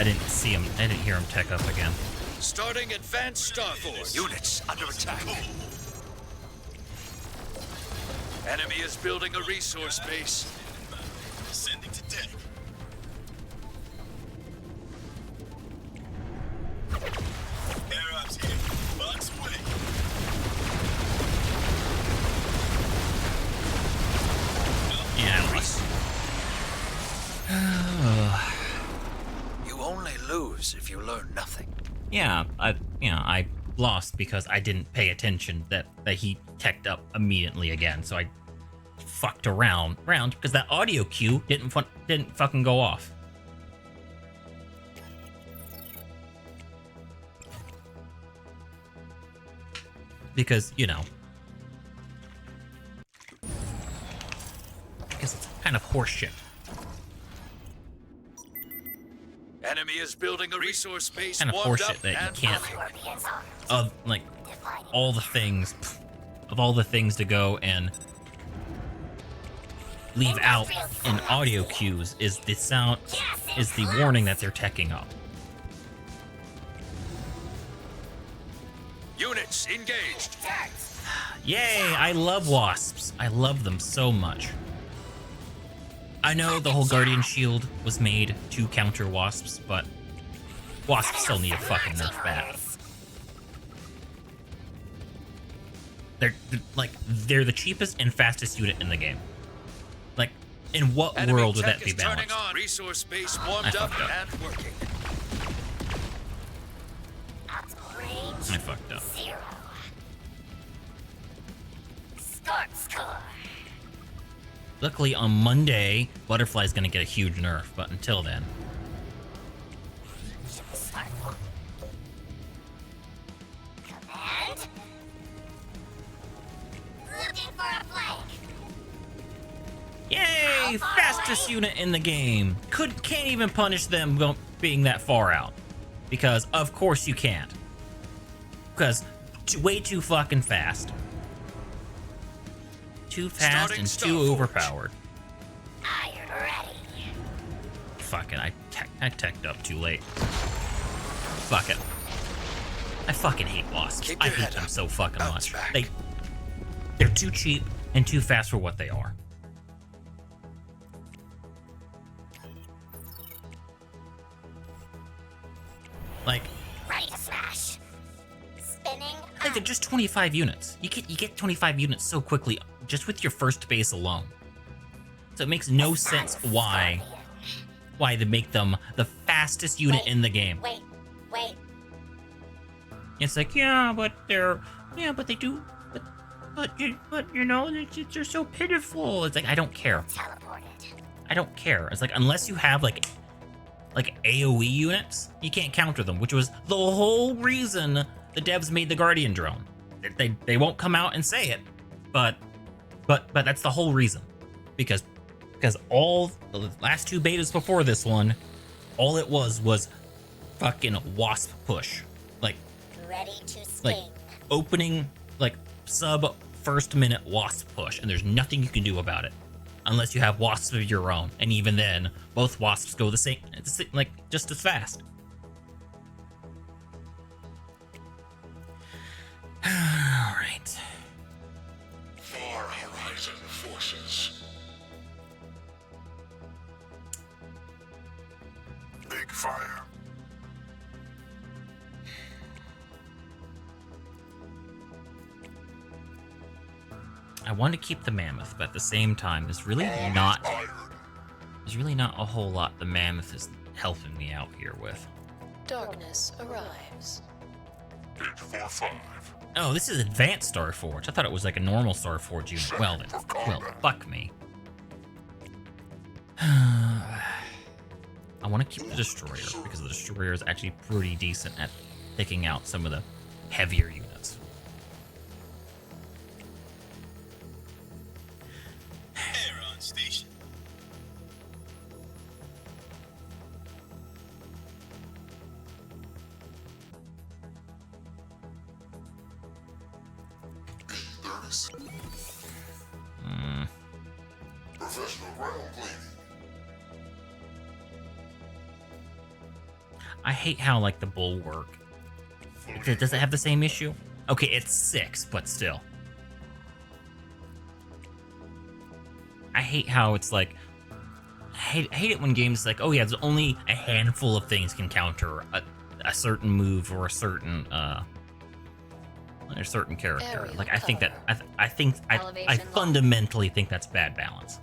I didn't see him. I didn't hear him tech up again. Starting advanced Star Force. Units under attack. Enemy is building a resource base. Descending to deck. Air ops here. Box away. Yeah. You only lose if you learn nothing. Yeah, I lost because I didn't pay attention that he teched up immediately again. So I fucked around because that audio cue didn't fucking go off. Because, you know, because it's kind of horseshit. Enemy is building a resource base. Kind of warmed horseshit up that you and can't, Scorpion's arms of like dividing. all the things to go and leave out in audio cues is the sound, is the warning that they're teching up. Units engaged. Turns. Yay, I love wasps. I love them so much. I know the whole Guardian Shield was made to counter wasps, but wasps still need a fucking nerf back. They're the cheapest and fastest unit in the game. Like, in what Enemy world would tech that be is turning balanced? on. Resource base I warmed up fucked up. and working. Optimal range. I fucked up. 0. Scorp score. Luckily, on Monday, Butterfly's gonna get a huge nerf, but until then. Start. Command. Looking for a flank. Yay! Fastest unit in the game. Can't even punish them being that far out. Because, of course, you can't. Because, way too fucking fast. Too fast Starting and Star too Forge. overpowered. Iron ready. Fucking, I teched up too late. Fuck it. I fucking hate wasps. Keep I your hate head them up. so fucking Bounce much. back. They're too cheap and too fast for what they are. Like, Ready to smash. Spinning. they're just 25 units. You get 25 units so quickly just with your first base alone. So it makes no sense why they make them the fastest unit in the game. Wait. It's like, but they do, but you know, they're so pitiful. It's like, I don't care. Teleported. I don't care. It's like, unless you have like AoE units, you can't counter them, which was the whole reason the devs made the Guardian drone. They won't come out and say it, but that's the whole reason. Because all the last two betas before this one, all it was fucking wasp push. Ready to Like sting. opening, like sub first minute wasp push, and there's nothing you can do about it unless you have wasps of your own, and even then both wasps go the same, like just as fast. All right. Far Horizon forces. Big fire. I want to keep the mammoth, but at the same time, there's really not a whole lot the mammoth is helping me out here with. Darkness arrives. Hit 4-5. Oh, this is advanced Starforge. I thought it was like a normal Starforge unit. Well then, fuck me. I want to keep the destroyer because the destroyer is actually pretty decent at picking out some of the heavier units. Air on station. Professional ground cleaning. I hate how, like, the bulwark... Does it have the same issue? Okay, it's 6, but still. I hate how it's like... I hate it when games like, oh yeah, there's only a handful of things can counter a certain move or a certain character. Aerial Like, I think that... cover. I Elevation fundamentally think that's bad balance.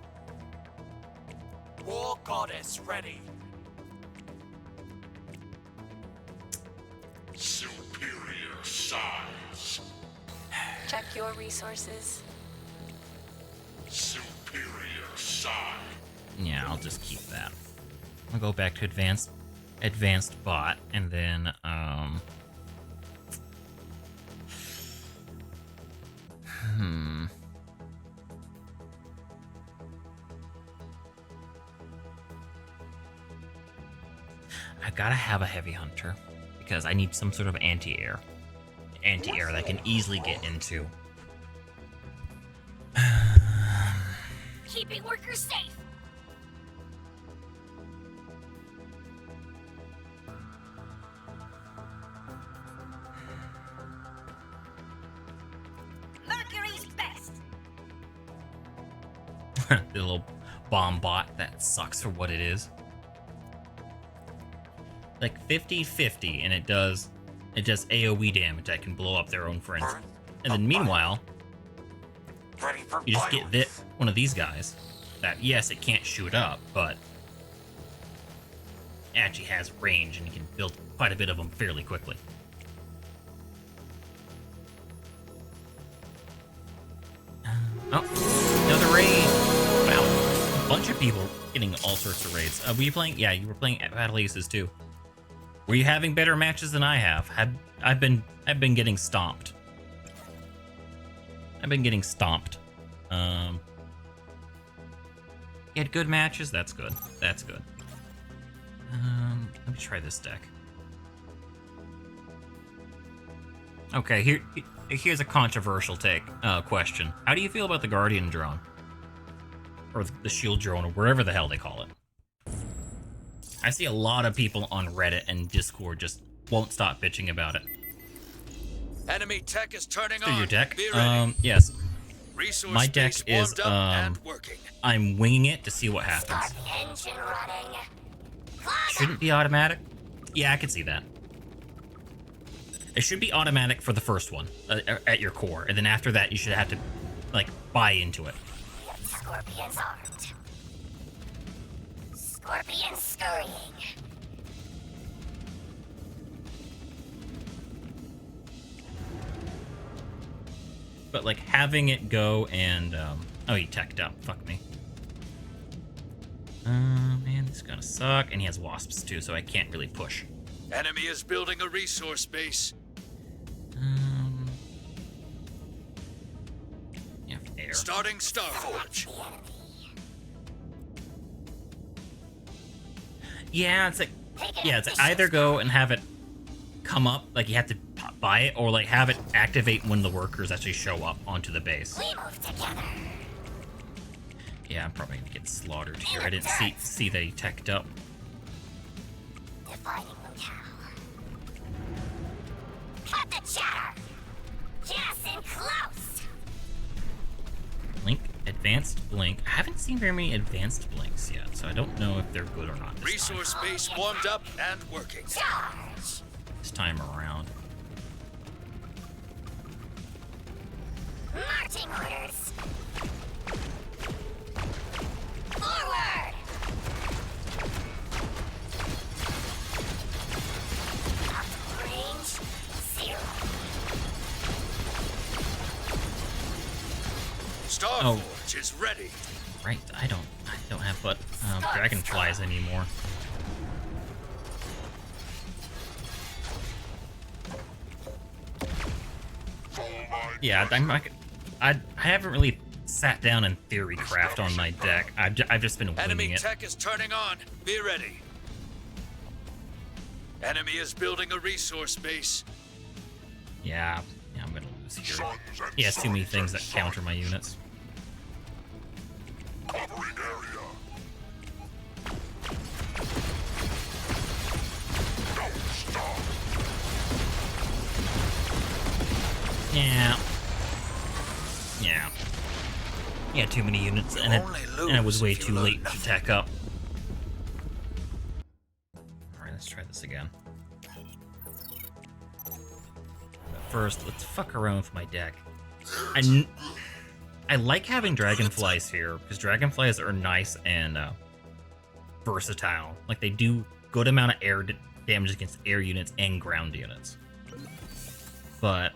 War goddess ready. Superior size. Check your resources. Superior size. Yeah, I'll just keep that. I'll go back to advanced bot, and then I gotta have a heavy hunter because I need some sort of anti-air that I can easily get into. Keeping workers safe. Mercury's best. The little bomb bot that sucks for what it is. Like 50-50, and it does AoE damage that can blow up their own friends. And then meanwhile, Ready for you just get one of these guys that, yes, it can't shoot up, but actually has range and you can build quite a bit of them fairly quickly. Oh, another raid! Wow, a bunch of people getting all sorts of raids. Were you playing? Yeah, you were playing at Battle Aces too. Were you having better matches than I have? I've been getting stomped. I've been getting stomped. You had good matches? That's good. That's good. Let me try this deck. Okay, here's a controversial question. How do you feel about the Guardian drone? Or the Shield drone, or wherever the hell they call it. I see a lot of people on Reddit and Discord just won't stop bitching about it. Enemy tech is turning So on. your deck? Be ready. Yes. Resource My deck space is, warmed up and working. I'm winging it to see what happens. Start the engine running. Shouldn't be automatic? Yeah, I can see that. It should be automatic for the first one, at your core, and then after that you should have to, like, buy into it. Scorpions armed. Scorpion scurrying. But, like, having it go and, oh, he teched up. Fuck me. Man, this is gonna suck. And he has wasps, too, so I can't really push. Enemy is building a resource base. Yeah, air. Starting Starforge. The enemy. Yeah, it's like, Take yeah, it's like either go and have it come up, like you have to buy it, or like have it activate when the workers actually show up onto the base. We move together. Yeah, I'm probably gonna get slaughtered here. I didn't see that he teched up. Defining locale. Cut the chatter. Get us in close. Blink, advanced blink. I haven't seen very many advanced blinks yet, so I don't know if they're good or not Resource base warmed up and working. Charge. this time around. Marching orders. Forward. Optimal range 0. Starforge is ready. Right, I don't have dragonflies anymore. Yeah, I haven't really sat down and theory craft on my deck. I've just been winging Enemy it. tech is turning on. Be ready. Enemy is building a resource base. Yeah, I'm gonna lose here. He has too many things that counter my units. Covering area. Yeah. Yeah. Yeah, too many units, and it was way too late to attack up. Alright, let's try this again. But first, let's fuck around with my deck. I like having dragonflies here, because dragonflies are nice and versatile. Like, they do good amount of air damage against air units and ground units. But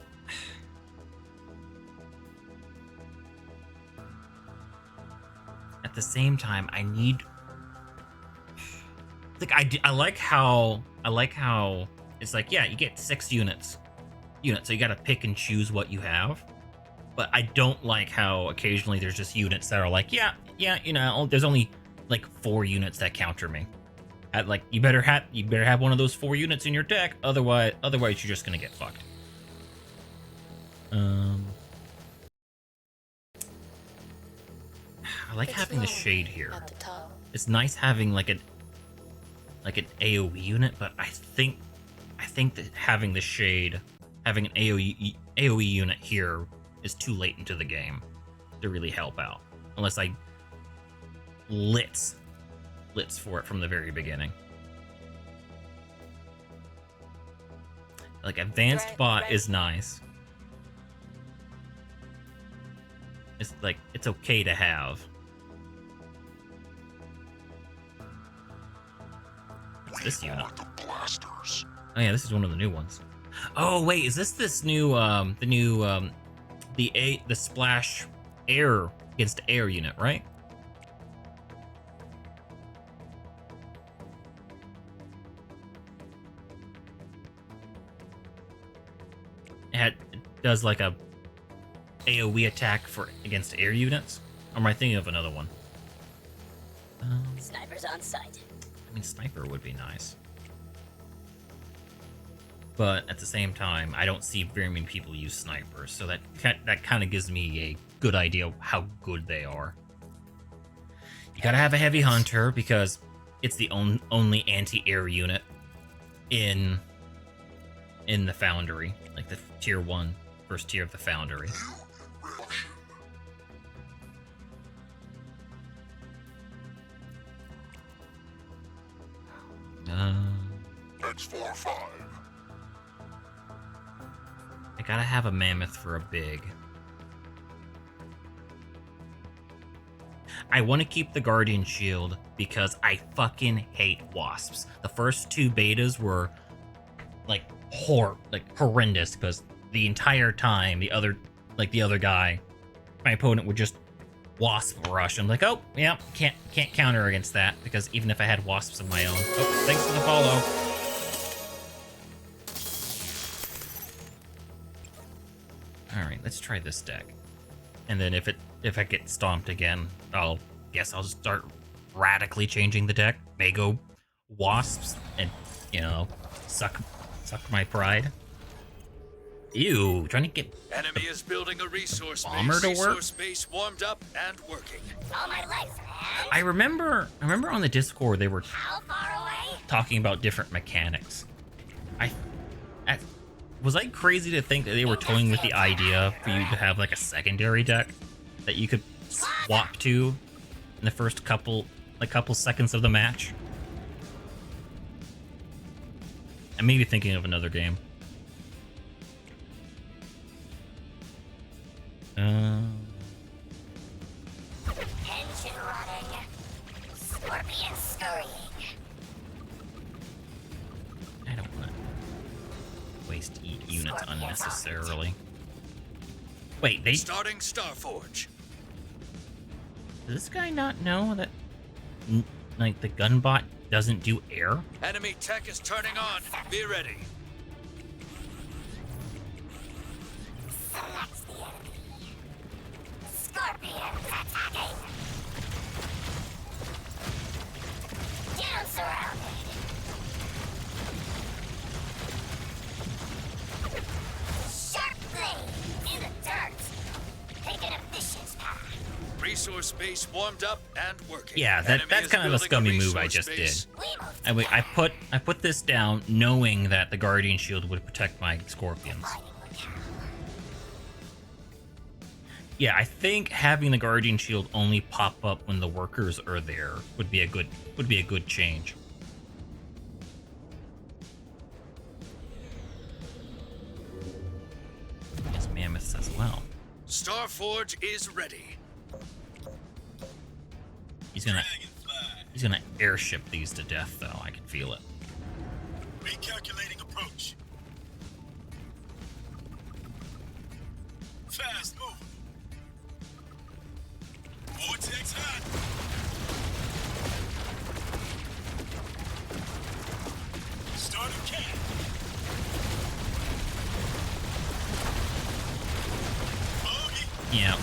at the same time, I need, like, I like how it's like, yeah, you get 6 units, so you gotta pick and choose what you have. But I don't like how occasionally there's just units that are like, yeah, you know, there's only like 4 units that counter me. Like, you better have one of those 4 units in your deck, otherwise you're just gonna get fucked. I like having the shade here. At the top. It's nice having like an AoE unit, but I think that having the shade, having an AoE unit here is too late into the game to really help out, unless I blitz for it from the very beginning. Like, advanced bot is nice. It's like, it's okay to have. What's this unit? Oh yeah, this is one of the new ones. Oh wait, is this new the splash air against air unit, right? It does like a AoE attack against air units. Or am I thinking of another one? Snipers on site. I mean, sniper would be nice. But at the same time, I don't see very many people use snipers, so that kind of gives me a good idea of how good they are. You gotta have a heavy hunter because it's the only anti-air unit in the Foundry, like the tier 1, first tier of the Foundry. That's 4-5. I gotta have a mammoth for a big. I want to keep the Guardian Shield because I fucking hate wasps. The first 2 betas were like horrendous because the entire time the other guy, my opponent, would just wasp rush. I'm like, oh yeah, can't counter against that because even if I had wasps of my own. Oh, thanks for the follow. All right, let's try this deck, and then if I get stomped again, I'll start radically changing the deck. May go wasps and, you know, suck my pride. Ew, trying to get Enemy is building a resource bomber base. to work? Resource base warmed up and working. All my life, man. I remember on the Discord they were How far away? talking about different mechanics. Was I crazy to think that they were toying with the idea for you to have like a secondary deck that you could swap to in the first couple seconds of the match? I may be thinking of another game. Engine running. Scorpion scurrying. I don't want to waste units unnecessarily. Wait, Starting Starforge. does this guy not know that like the gunbot doesn't do air? Enemy tech is turning on. Be ready. Selects the enemy. Scorpions attacking. Down surrounded. Sharp blade in the dirt. Take an efficient path. Resource base warmed up and working. Yeah, Enemy that's is kind of a building scummy move resource I just base. did. We move I put this down knowing that the Guardian Shield would protect my Scorpions. fighting locale. Yeah, I think having the Guardian Shield only pop up when the workers are there would be a good change. Yes, mammoths as well. Starforge is ready. He's gonna Dragonfly. airship these to death, though. I can feel it. Recalculating approach. Fast move. Vortex hot. Start a cat. Bogey. Yeah.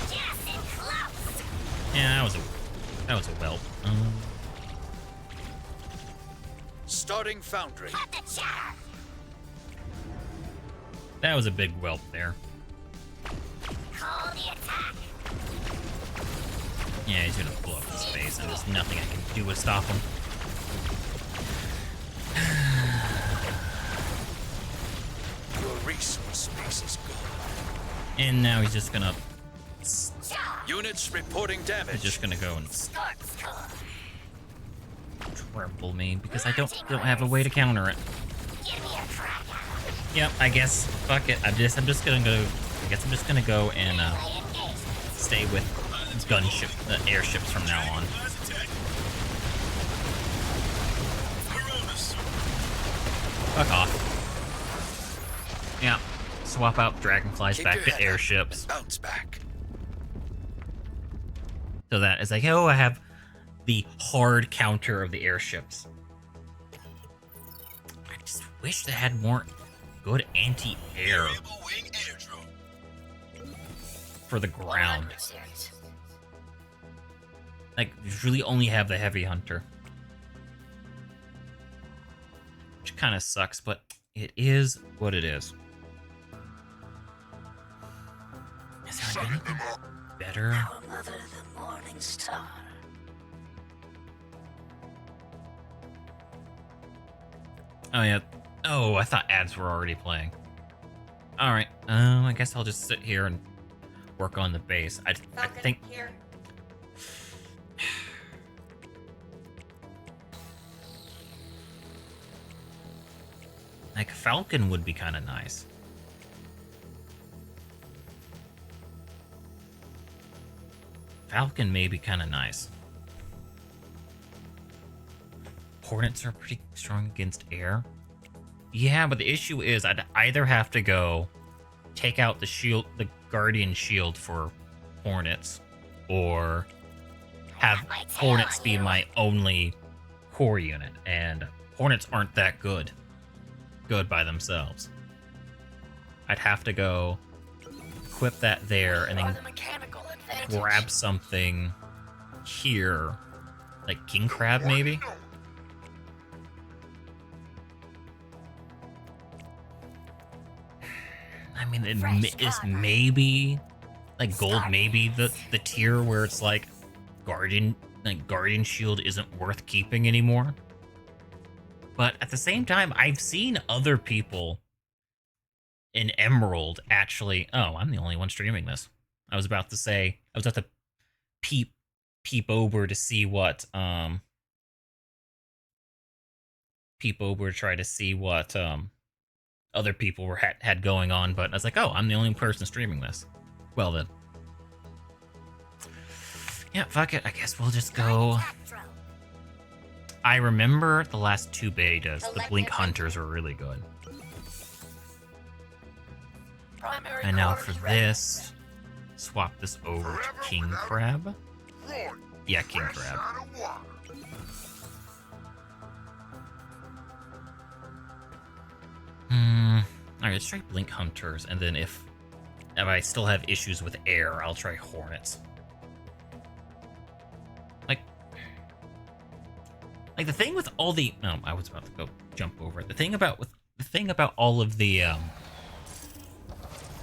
Just in close. Yeah, that was a whelp. Starting Foundry. Cut the chatter. That was a big whelp there. Call the attack. Yeah, he's gonna blow up his face, and there's nothing I can do to stop him. Your resource space is gone. And now he's just gonna Units reporting damage. he's just gonna go and Scorp score. trample me because I don't have a way to counter it. Give me a crack at it. Yep, I guess fuck it. I'm just gonna go. I guess I'm just gonna go and Melee engagement. stay with airships from now on. Flies attack. Coronas. Fuck off. Yeah, swap out dragonflies Keep back your to head up airships. and bounce back. So that is like, oh, I have the hard counter of the airships. I just wish they had more good anti-air Variable wing airdrome. for the ground. 100%. Like, you really only have the heavy hunter. Which kind of sucks, but it is what it is. Is there anything better? Our mother, the morning star. Oh, yeah. Oh, I thought ads were already playing. Alright, I guess I'll just sit here and work on the base. I think... Here. Like, Falcon would be kind of nice. Falcon may be kind of nice. Hornets are pretty strong against air. Yeah, but the issue is I'd either have to go take out the shield, the Guardian shield for Hornets, or have Hornets be my only core unit, and Hornets aren't that good by themselves. I'd have to go equip that there and Or then the mechanical advantage. grab something here, like King Crab maybe. I mean, it's maybe like gold, maybe the tier where it's like Guardian Shield isn't worth keeping anymore. But at the same time, I've seen other people in Emerald actually. Oh, I'm the only one streaming this. I was about to peep over to see what peep over to try to see what other people had going on, but I was like, oh, I'm the only person streaming this. Well then. Yeah, fuck it. I guess we'll just go. I remember the last two betas. The Blink Hunters were really good. Primary And now core for is ready. this, swap this over to King Crab. Yeah, King Crab. Alright, let's try Blink Hunters, and then if I still have issues with air, I'll try Hornets. Like the thing with all the I was about to go jump over it. The thing about all of the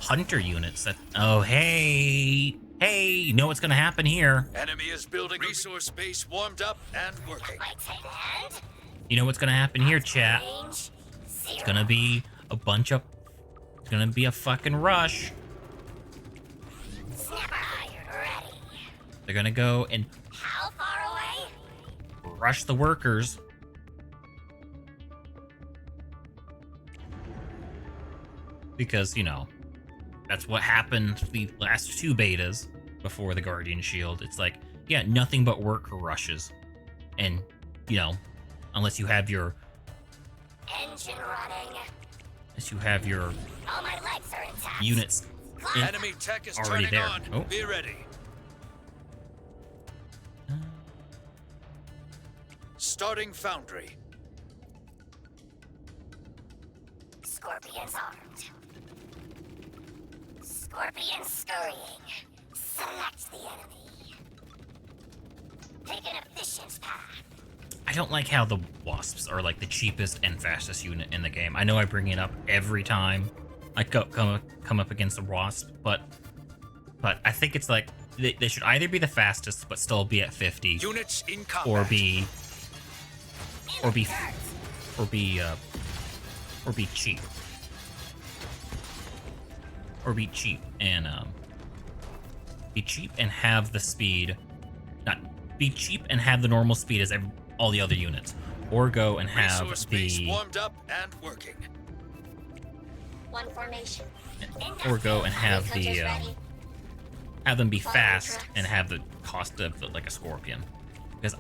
hunter units that hey, you know what's gonna happen here. Enemy is building resource base warmed up and working. My tin hand. You know what's gonna happen here, chat? Range, zero. It's gonna be a bunch of... It's gonna be a fucking rush. Snapper hired ready. They're gonna go and How far away? rush the workers. Because, you know, that's what happened the last two betas before the Guardian Shield. It's like, yeah, nothing but worker rushes. And, you know, unless you have your... Engine running. Unless you have your All my legs are intact. units in, Enemy tech is already turning there. on. Oh. Be ready. Starting foundry. Scorpions armed. Scorpions scurrying. Select the enemy. Take an efficient path. I don't like how the Wasps are like the cheapest and fastest unit in the game. I know I bring it up every time I come up against a Wasp, but I think it's like they should either be the fastest but still be at 50, Units in combat. or be cheap, or be cheap and have the speed, not be cheap and have the normal speed as all the other units, or go and have Resource base the warmed up and working. One formation. or go and have Coach is the ready. have them be Follow fast tracks. and have the cost of like a Scorpion, because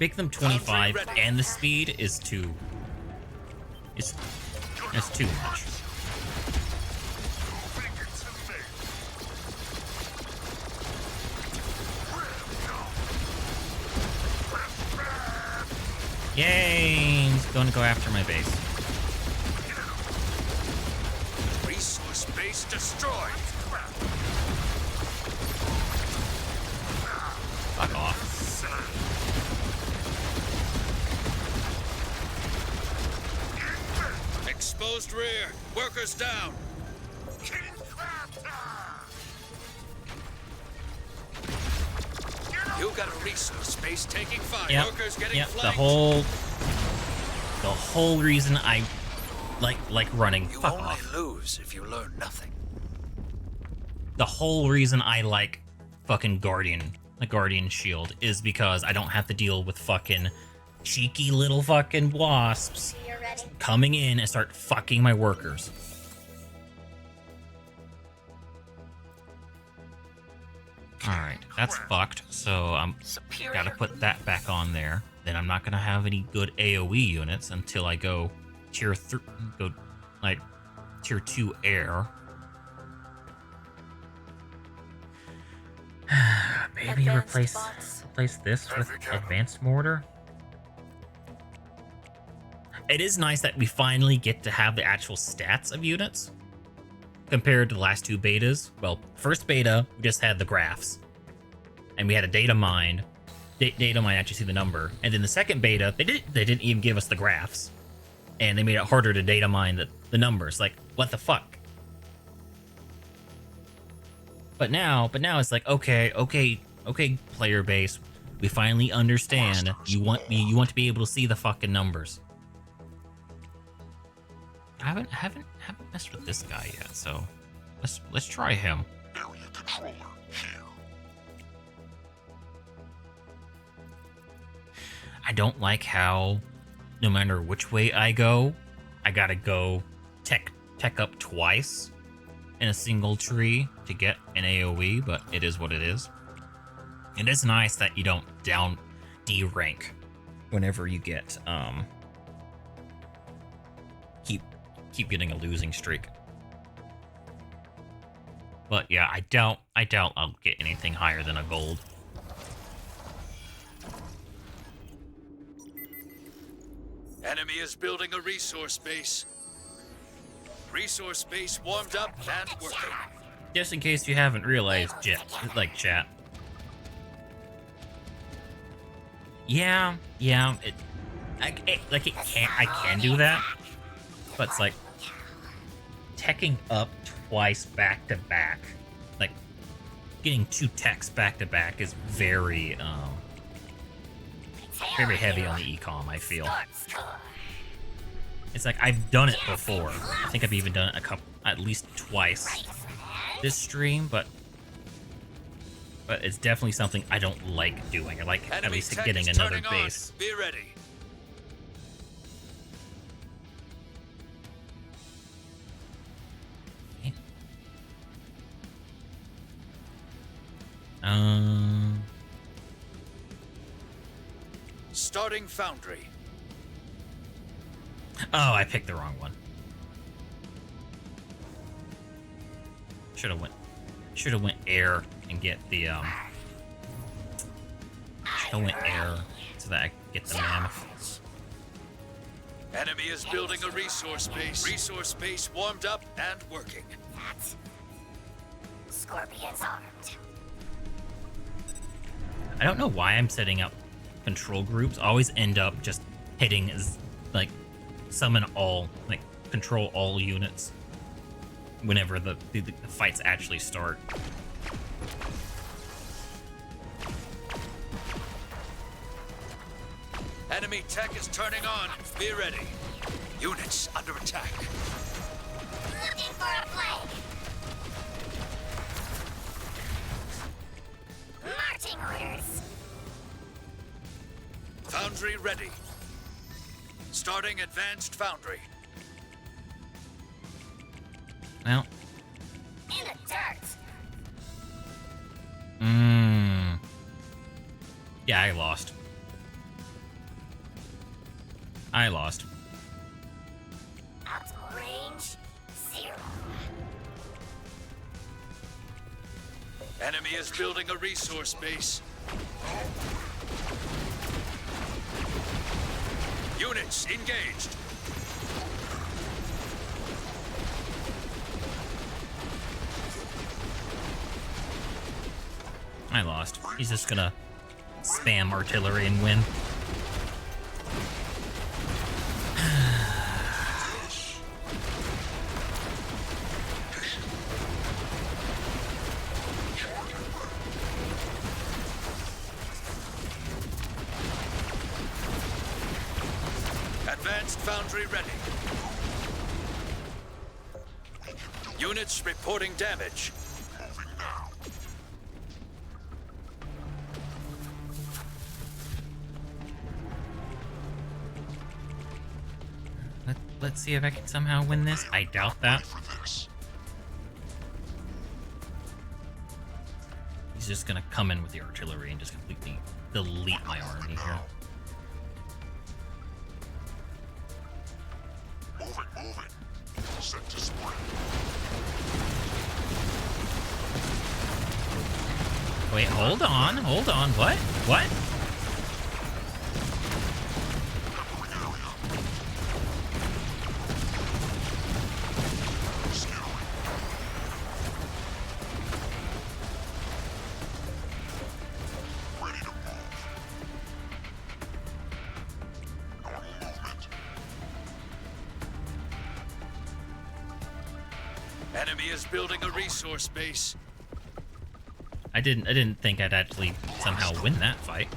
make them 25 ready. and the speed is too it's too much. Yay! He's going to go after my base. Resource base destroyed. Fuck off. Exposed rear. Workers down. You got a resource base taking fire. Yep. Workers getting Yep. flanked. The whole reason I like running. You Fuck only off. lose if you learn nothing. The whole reason I like fucking the Guardian Shield, is because I don't have to deal with fucking cheeky little fucking wasps You're ready. coming in and start fucking my workers. Alright, that's fucked, so I'm gotta put that back on there. Then I'm not gonna have any good AoE units until I go tier 2 air. Maybe Advanced bots. replace this with advanced mortar. It is nice that we finally get to have the actual stats of units compared to the last two betas. Well, first beta, we just had the graphs, and we had a data mine. Data mine actually see the number, and then the second beta, they didn't even give us the graphs, and they made it harder to data mine the numbers. Like, what the fuck? But now it's like, okay, player base, we finally understand. You want to be able to see the fucking numbers. I haven't messed with this guy yet, so let's try him. Area controller here. I don't like how no matter which way I go, I gotta go tech up twice in a single tree to get an AoE, but it is what it is. It is nice that you don't down D rank whenever you get keep getting a losing streak. But yeah, I doubt I'll get anything higher than a gold. Enemy is building a resource base. Resource base warmed up and working. Just in case you haven't realized, chat. Yeah, I can do that, but it's like teching up twice back to back, like getting two techs back to back is very Take very heavy on the ecom, I feel. Start score. It's like I've done it before. I think I've even done it at least twice Right hand. this stream, but it's definitely something I don't like doing. I like at Enemy least tech getting is another turning on. base. Be ready. Starting foundry. Oh, I picked the wrong one. Should have went air and get the should have went air so that I could get the mammoth. Enemy is building a resource base. Resource base warmed up and working. That. Scorpion's armed. I don't know why I'm setting up control groups. I always end up just hitting like summon all, like control all units whenever the fights actually start. Enemy tech is turning on. Be ready. Units under attack. Looking for a flag. Marching orders. Foundry ready. Starting advanced foundry. Well, In the dirt. yeah, I lost. Optimal range 0. Enemy is building a resource base. Units engaged. I lost. He's just gonna spam artillery and win. Advanced foundry ready. Units reporting damage. Moving now. Let's see if I can somehow win this. I doubt that. For this. He's just gonna come in with the artillery and just completely delete my army here. Moving. Set to sprint. Wait, hold on. What? What? Ready to move. Normal movement. Enemy is building a resource base. I didn't think I'd actually somehow win that fight.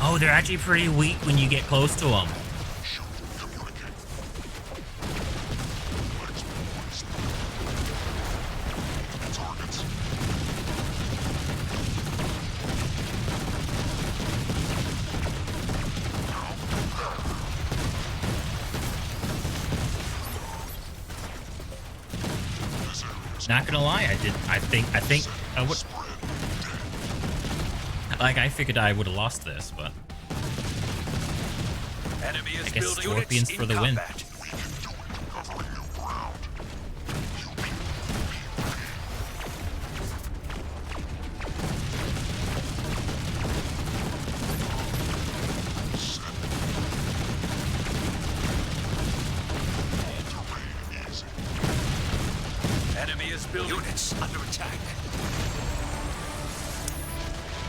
Oh, they're actually pretty weak when you get close to them. Shoot. Communicate. Let's poised. Targets. This area is Not gonna lie, I think I would. Like, I figured I would have lost this, but Enemy is I guess building Scorpions units for in the win. combat. we can do it. Covering new ground. Terrain easy. Enemy is building units under attack.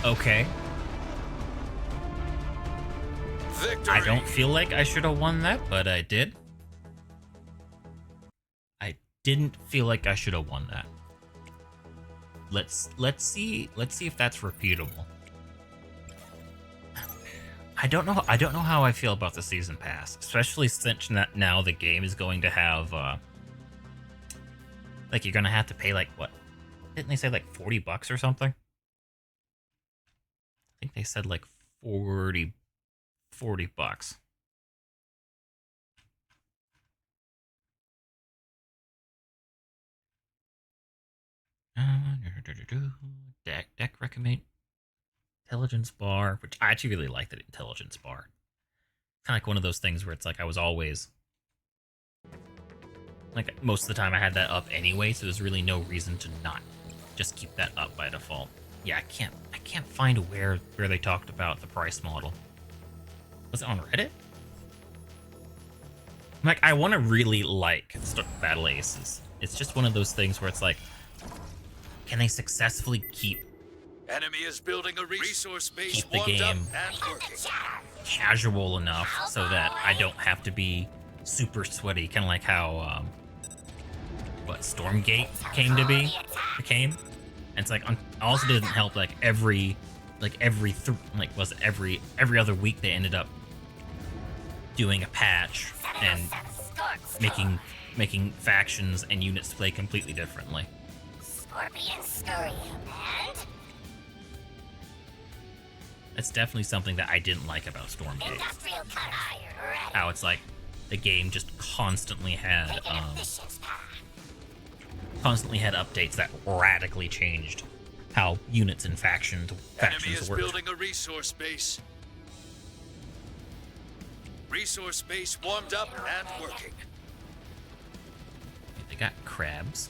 okay. Victory. I don't feel like I should have won that, but I did. I didn't feel like I should have won that. Let's see if that's repeatable. I don't know how I feel about the season pass, especially since now the game is going to have like you're gonna have to pay like what? Didn't they say like $40 or something? I think they said like 40 bucks. Deck recommend intelligence bar, which I actually really like the intelligence bar. Kind of like one of those things where it's like I was always like most of the time I had that up anyway, so there's really no reason to not just keep that up by default. Yeah, I can't find where they talked about the price model. Was it on Reddit? Like, I want to really like Battle Aces. It's just one of those things where it's like, can they successfully keep Enemy is building a resource base keep the warmed up game and working. casual enough so that I don't have to be super sweaty, kind of like how what Stormgate became. And it's like also didn't help like every other week they ended up doing a patch and making factions and units play completely differently. Scorpion Scurry, and That's definitely something that I didn't like about Stormgate. industrial cut iron ready. How it's like the game just constantly had Taking efficiency path. updates that radically changed how units and Enemy factions is work. building a resource base. Resource base warmed up and working. They got crabs.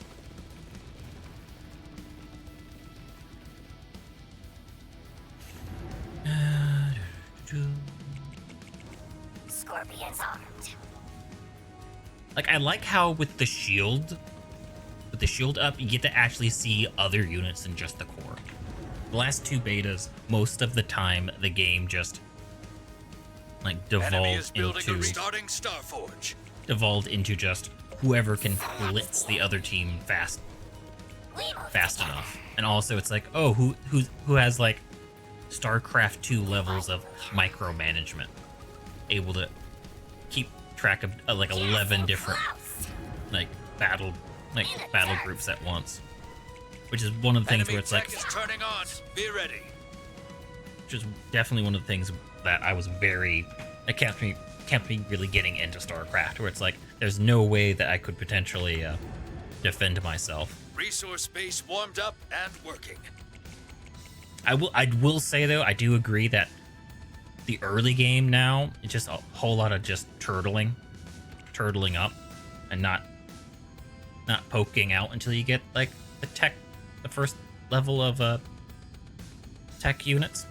Scorpions armed. Like, I like how with the shield up, you get to actually see other units than just the core. The last two betas, most of the time, the game just like Enemy is devolved building a restarting Starforge. into just whoever can blitz the other team fast We move enough. And also, it's like, oh, who has like StarCraft 2 levels of micromanagement, able to keep track of like 11 different like battle groups at once, which is one of the things Enemy where it's like, tech is turning on. Be ready. which is definitely one of the things that I was that kept me really getting into StarCraft, where it's like, there's no way that I could potentially defend myself. Resource base warmed up and working. I will say though, I do agree that the early game now, it's just a whole lot of just turtling up, and not poking out until you get like the first level of tech units.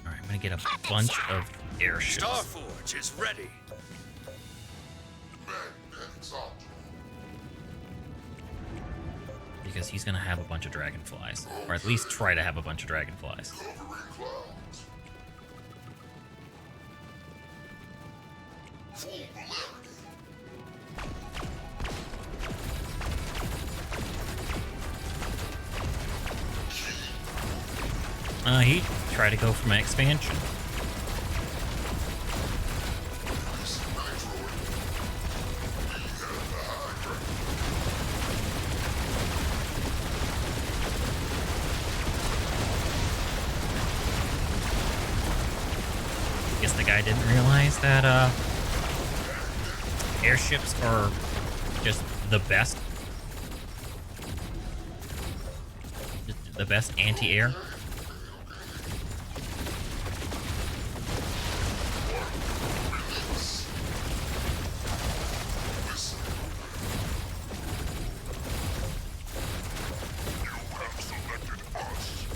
All right, I'm gonna get a bunch of airships Starforge is ready. because he's gonna have a bunch of dragonflies, or at least try to have a bunch of dragonflies. He tried to go for my expansion. Guess the guy didn't realize that airships are just the best anti-air.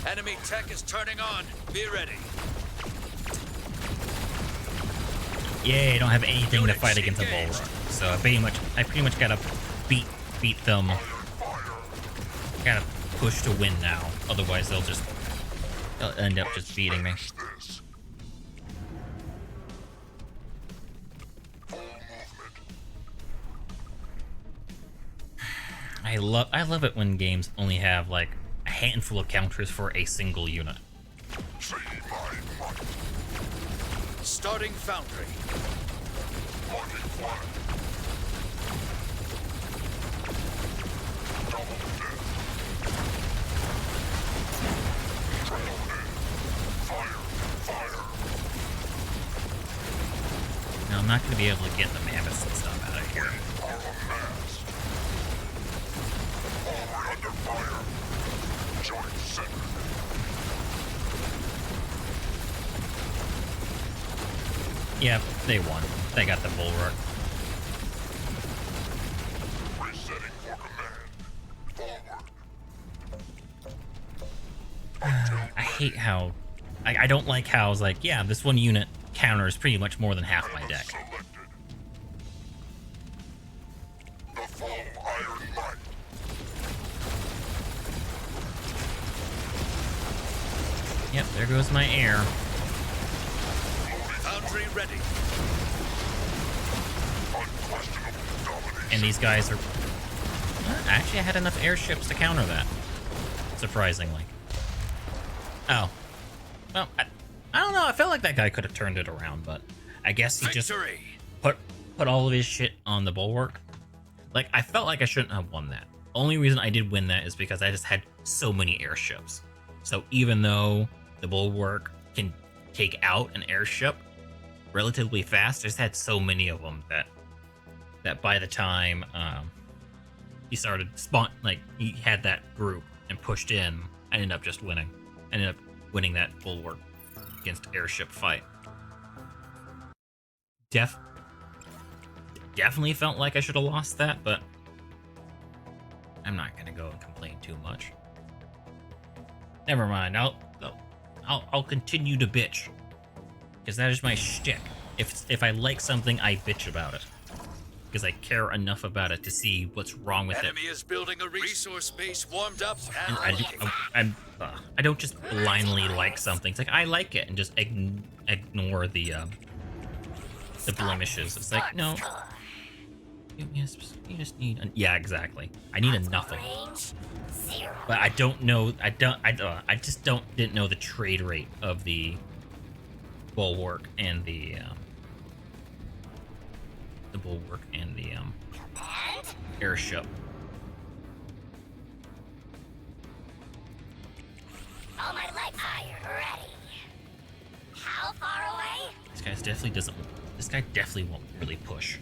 Enemy tech is turning on. Be ready. Yay, I don't have anything to fight against a bull run. So I pretty much gotta beat them. Gotta push to win now. Otherwise they'll end up just beating me. I love it when games only have like a handful of counters for a single unit. See my Starting foundry. Marking flag. Double dead. Trail in. Fire. Fire. Now, I'm not going to be able to get the mammoths and stuff out of here. Are amassed. Forward under fire. Joint centered. Yeah, they won. They got the bulwark. Resetting for command. Forward. I hate how... I don't like how it's like, yeah, this one unit counters pretty much more than half my deck. Selected. The full iron might. Yep, there goes my air. Foundry ready. Unquestionable domination. And these guys are... Actually, I had enough airships to counter that. Surprisingly. Oh. Well, I don't know. I felt like that guy could have turned it around, but I guess he just Victory. put all of his shit on the bulwark. Like, I felt like I shouldn't have won that. Only reason I did win that is because I just had so many airships. So even though the bulwark can take out an airship relatively fast, I just had so many of them that by the time he started he had that group and pushed in, I ended up just winning. I ended up winning that bulwark against airship fight. Definitely felt like I should have lost that, but I'm not gonna go and complain too much. Never mind. I'll continue to bitch, because that is my shtick. If I like something, I bitch about it, because I care enough about it to see what's wrong with it. Enemy is building a resource base warmed up And and I don't just blindly like something. It's like I like it and just ignore the blemishes. It's like, no, you just need. Yeah, exactly. I need enough of it. Range 0. But I don't know. I just didn't know the trade rate of the bulwark and the Command. airship. All my light fire ready. How far away? This guy definitely won't really push.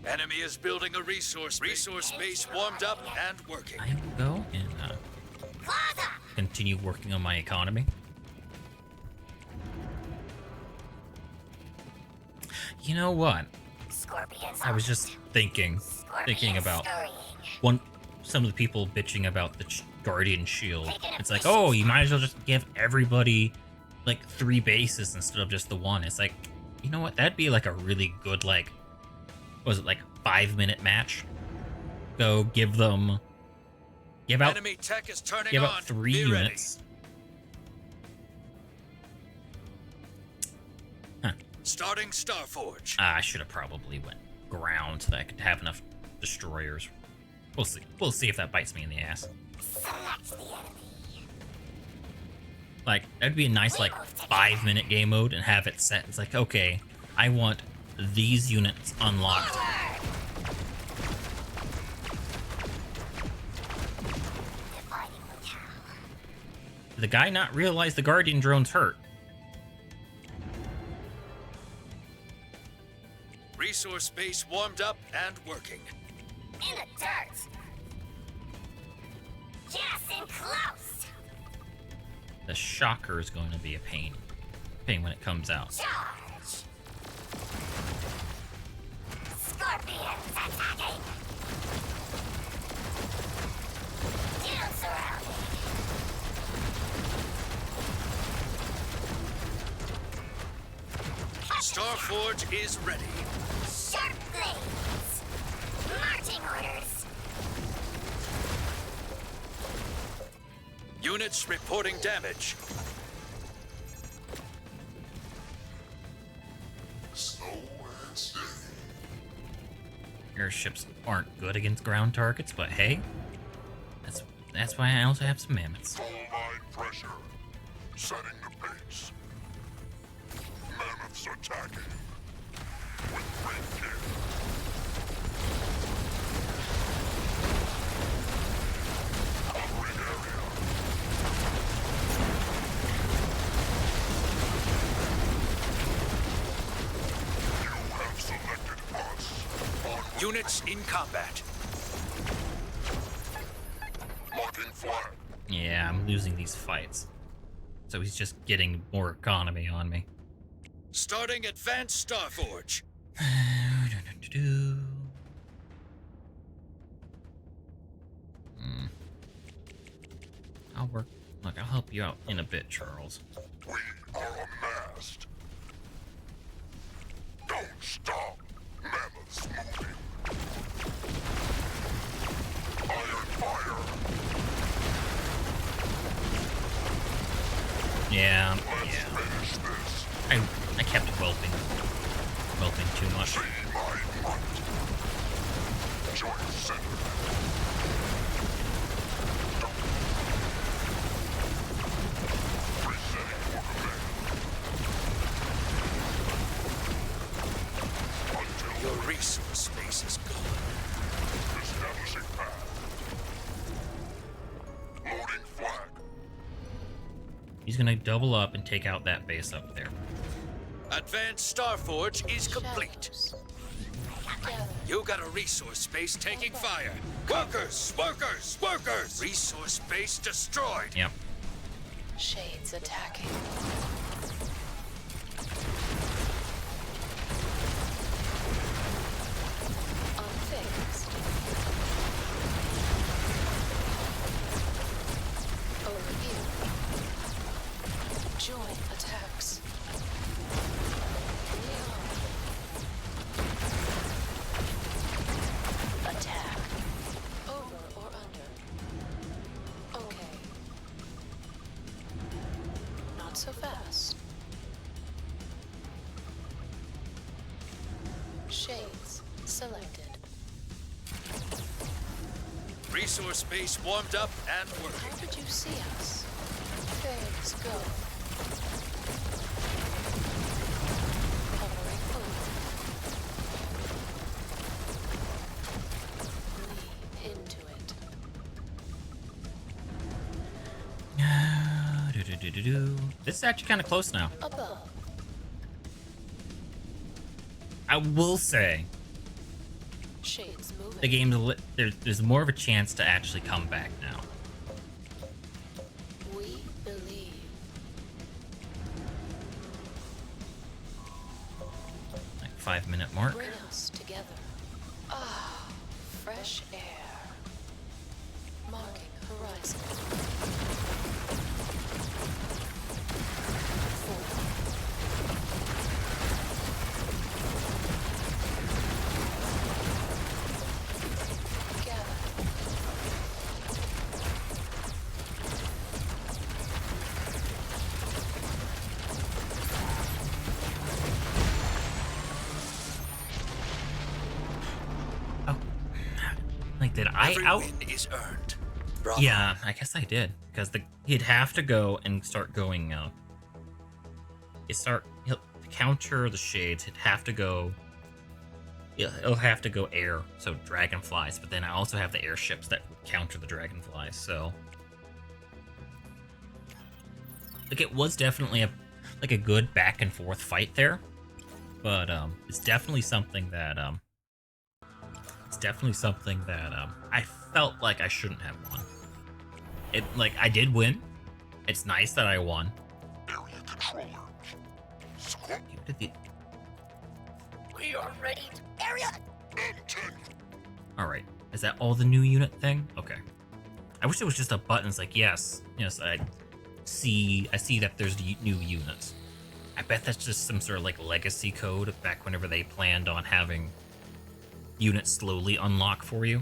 enemy is building a resource base warmed up and working. I will go and Claws up. continue working on my economy. You know what? Scorpions. I was just thinking about some of the people bitching about the Guardian Shield. It's like, oh, you might as well just give everybody like 3 bases instead of just the one. It's like, you know what? That'd be like a really good, like, what was it, like 5-minute match? Go give out Enemy tech is turning on. 3 Be ready. units. Huh. Starting Starforge. I should have probably went ground so that I could have enough destroyers. We'll see. We'll see if that bites me in the ass. Select the enemy. Like, that'd be a nice, like, 5-minute game mode and have it set. It's like, okay, I want these units unlocked. Defining locale. Did the guy not realize the Guardian drone's hurt? Resource base warmed up and working. In the dirt. Gas in close. The shocker is going to be a pain when it comes out. Charge. Scorpions attacking. Down surrounded. Starforge is ready. Sharp blades. Marching orders. Units reporting damage. Slow and steady. Airships aren't good against ground targets, but hey, that's why I also have some mammoths. Full line pressure. Setting the pace. Mammoths attacking. With great care. Covering area. You have selected us. Units in combat. Locking flag. Yeah, I'm losing these fights. So he's just getting more economy on me. Starting Advanced Starforge. I'll work. Look, I'll help you out in a bit, Charles. We are amassed. Don't stop. Mammoths moving. Iron fire. Yeah, Let's yeah. finish this. I kept whelping too much. See my might. Joint center. Resetting for command. Until Your resource space is gone. establishing path. Loading flag. He's gonna double up and take out that base up there. Advanced Starforge is complete. Shadows. Gather. You got a resource space taking fire. Workers! Workers! Workers! Resource space destroyed. Yep. Shades attacking. Unfazed. Overview. Joint attacks. Leon. Attack. Over or under. Okay. Not so fast. Shades selected. Resource space warmed up and How working. did you see us? Phase go. Covering food. Lean into it. This is actually kind of close now. Above. I will say Shades moving. the game's there's more of a chance to actually come back now. We believe. Like 5-minute mark. Bring us together. Ah, fresh air. Marking horizon. 4. Gather. Oh, like did I Every out? win is earned. Bravo. Yeah, I guess I did because he'd have to go and start going. He'll counter the shades. He'd have to go. He'll have to go air, so dragonflies. But then I also have the airships that counter the dragonflies. So, like, it was definitely a good back and forth fight there. But it's definitely something that I felt like I shouldn't have won. I did win. It's nice that I won. Area controller. Squad We are ready to area. M10. All right. Is that all the new unit thing? Okay. I wish it was just a button. It's like, yes, I see that there's new units. I bet that's just some sort of like legacy code back whenever they planned on having units slowly unlock for you.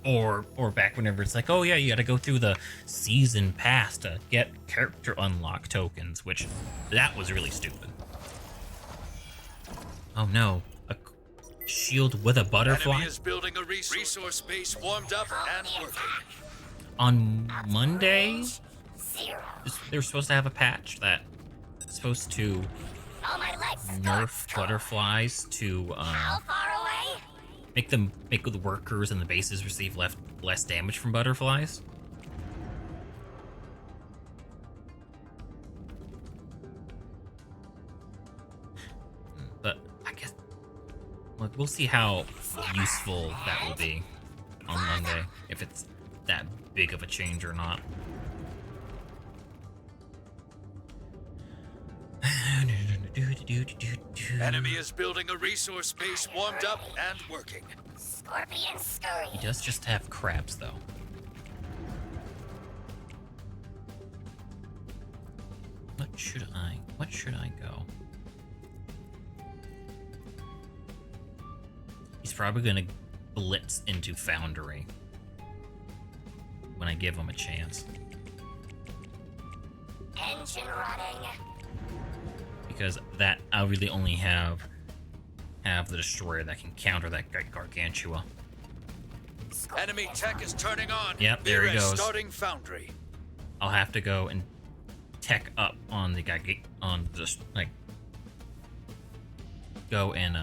Or back whenever it's like, oh yeah, you gotta go through the season pass to get character unlock tokens, which that was really stupid. Oh no, a shield with a butterfly? Enemy is building a resource space warmed up and working. On Monday, 0. they were supposed to have a patch that supposed to All my legs nerf butterflies to How far away? make the workers and the bases receive less damage from butterflies. But I guess we'll see how useful that will be on Monday, if it's that big of a change or not. Enemy is building a resource base warmed up and working. Scorpion scurry. He does just have crabs, though. What should I go? He's probably gonna blitz into Foundry when I give him a chance. Engine running. Because that I really only have the destroyer that can counter that Gargantua. Enemy tech is turning on. Yep, there he Mira goes. Starting Foundry. I'll have to go and tech up on the guy on just like go and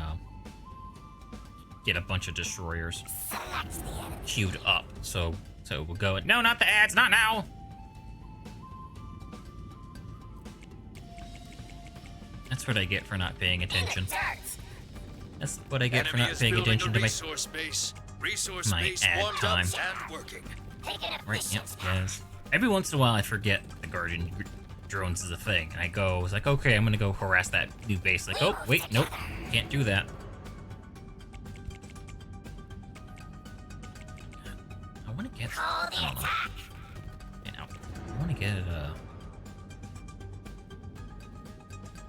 get a bunch of destroyers Select the enemy. queued up. So we'll go. No, not the ads, not now. That's what I get for not paying attention. Dirt. That's what I get for Enemy not is paying building attention a to my resource base. Resource my base ad warmed time. up and working. Taking a right. Yep, yes. Every once in a while, I forget the Guardian drones is a thing, and I go, it's like, okay, I'm gonna go harass that new base. Like, oh wait, nope, can't do that. I want to get. Call the I don't know. attack. You know, I want to get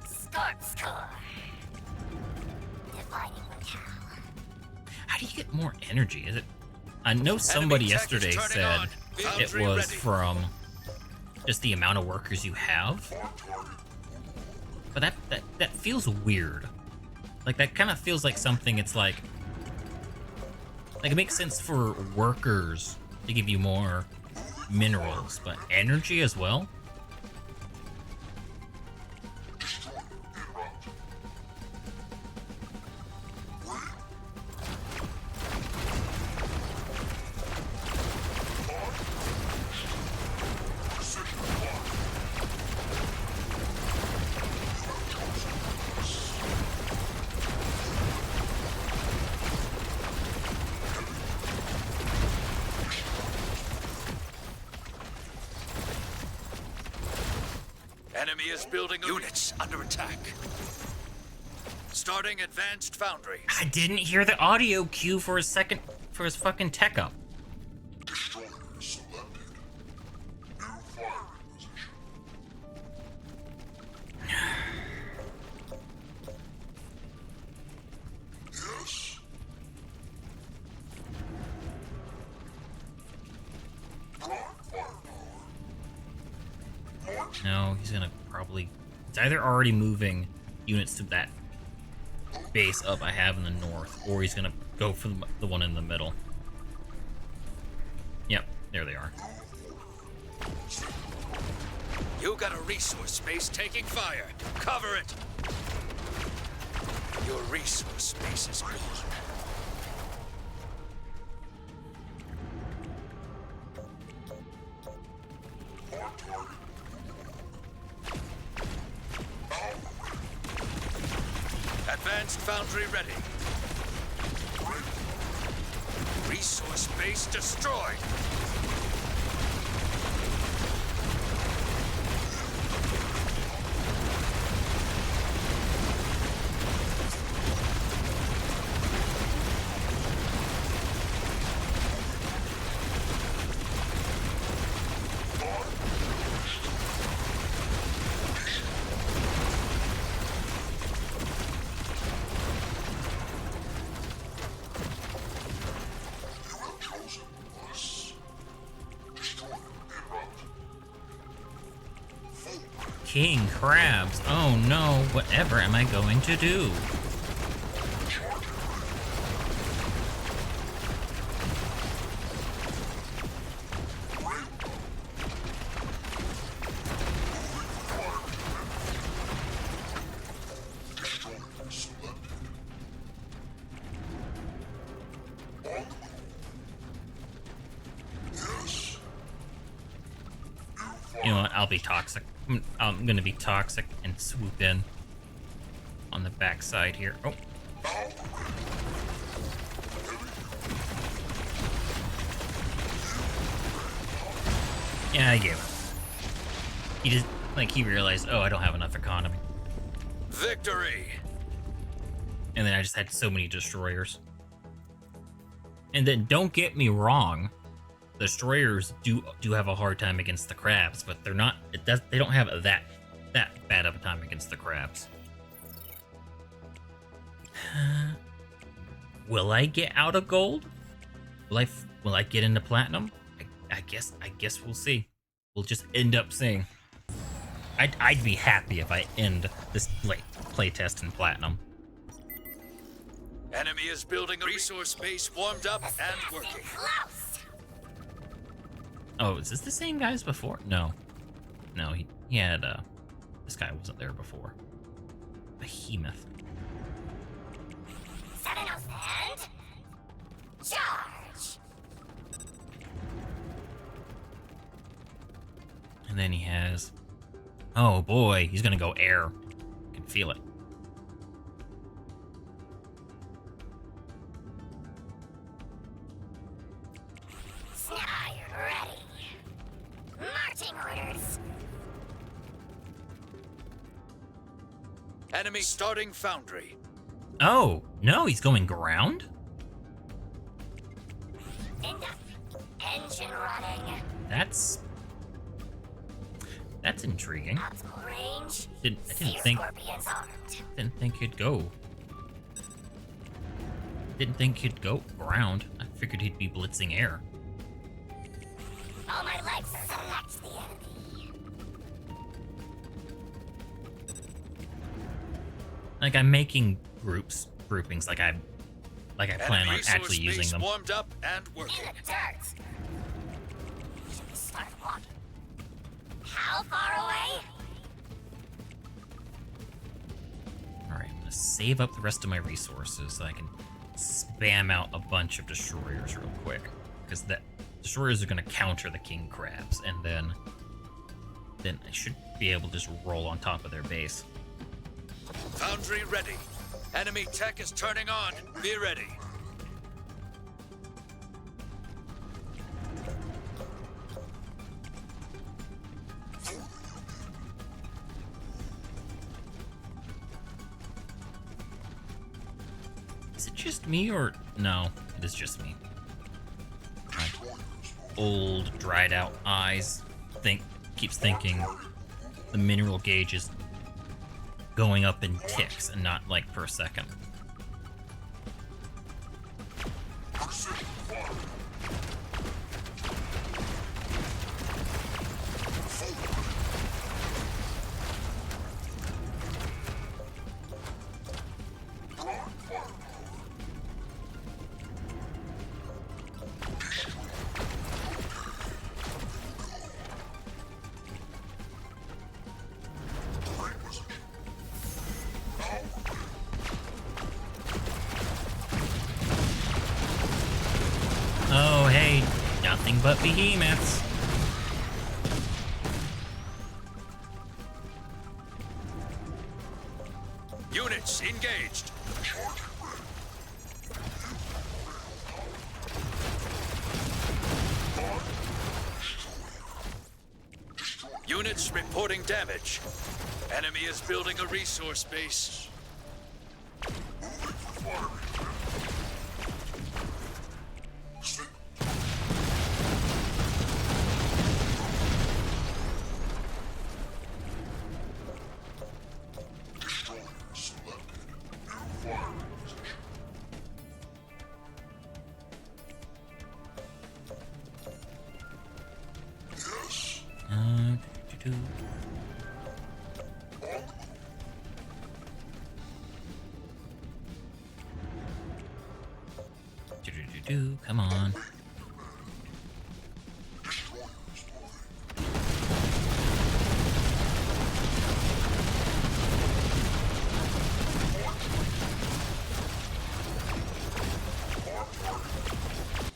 Scorp score. Defining locale. How do you get more energy? Is it? I know somebody tech is yesterday turning said on. it Foundry was ready. from just the amount of workers you have. But that feels weird. Like that kind of feels like something. It's like it makes sense for workers to give you more minerals, but energy as well. Enemy is building units under attack. Starting advanced Foundry. I didn't hear the audio cue for his fucking tech up. Destroyer selected. New firing position. Yes. Prime firepower. No, he's gonna probably. It's either already moving units to that base up I have in the north, or he's gonna go for the one in the middle. Yep, there they are. You got a resource space taking fire. Cover it. Your resource space is gone. On target. Advanced Foundry ready. Resource base destroyed. You have chosen us. Destroyer en route. Full King crabs. Oh no, whatever am I going to do? I'll be toxic. I'm gonna be toxic and swoop in on the backside here. Oh. Yeah, I gave up. He just, like, he realized, oh, I don't have enough economy. Victory! And then I just had so many destroyers. And then, don't get me wrong, destroyers do have a hard time against the crabs, but they're not. They don't have that bad of a time against the crabs. Will I get out of gold? Will I get into platinum? I guess we'll see. We'll just end up seeing. I'd be happy if I end this playtest in platinum. Enemy is building a resource base warmed up and working. Close! Oh, is this the same guy as before? No, he had this guy wasn't there before. Behemoth. Serenos and... charge! And then he has, oh boy, he's gonna go air. I can feel it. Snide ready. Marching orders. Enemy starting foundry. Oh, no, he's going ground? Enough. Engine running. That's intriguing. Optimal range. I Scorpions armed. didn't think he'd go. Didn't think he'd go ground. I figured he'd be blitzing air. All my life select the enemy. Like, I'm making groupings like I plan on actually using them. Warmed up and In working. the dirt. Should we start walking? How far away? Alright, I'm gonna save up the rest of my resources so I can spam out a bunch of destroyers real quick. Because the destroyers are gonna counter the king crabs, and then I should be able to just roll on top of their base. Foundry ready. Enemy tech is turning on. Be ready. Is it just me, or no? It is just me. My old, dried out eyes keeps thinking the mineral gauge is going up in ticks and not like per second. Oh, hey, nothing but behemoths. Units engaged. Units reporting damage. Enemy is building a resource base. Do-do-do. Do-do-do-do. Come on.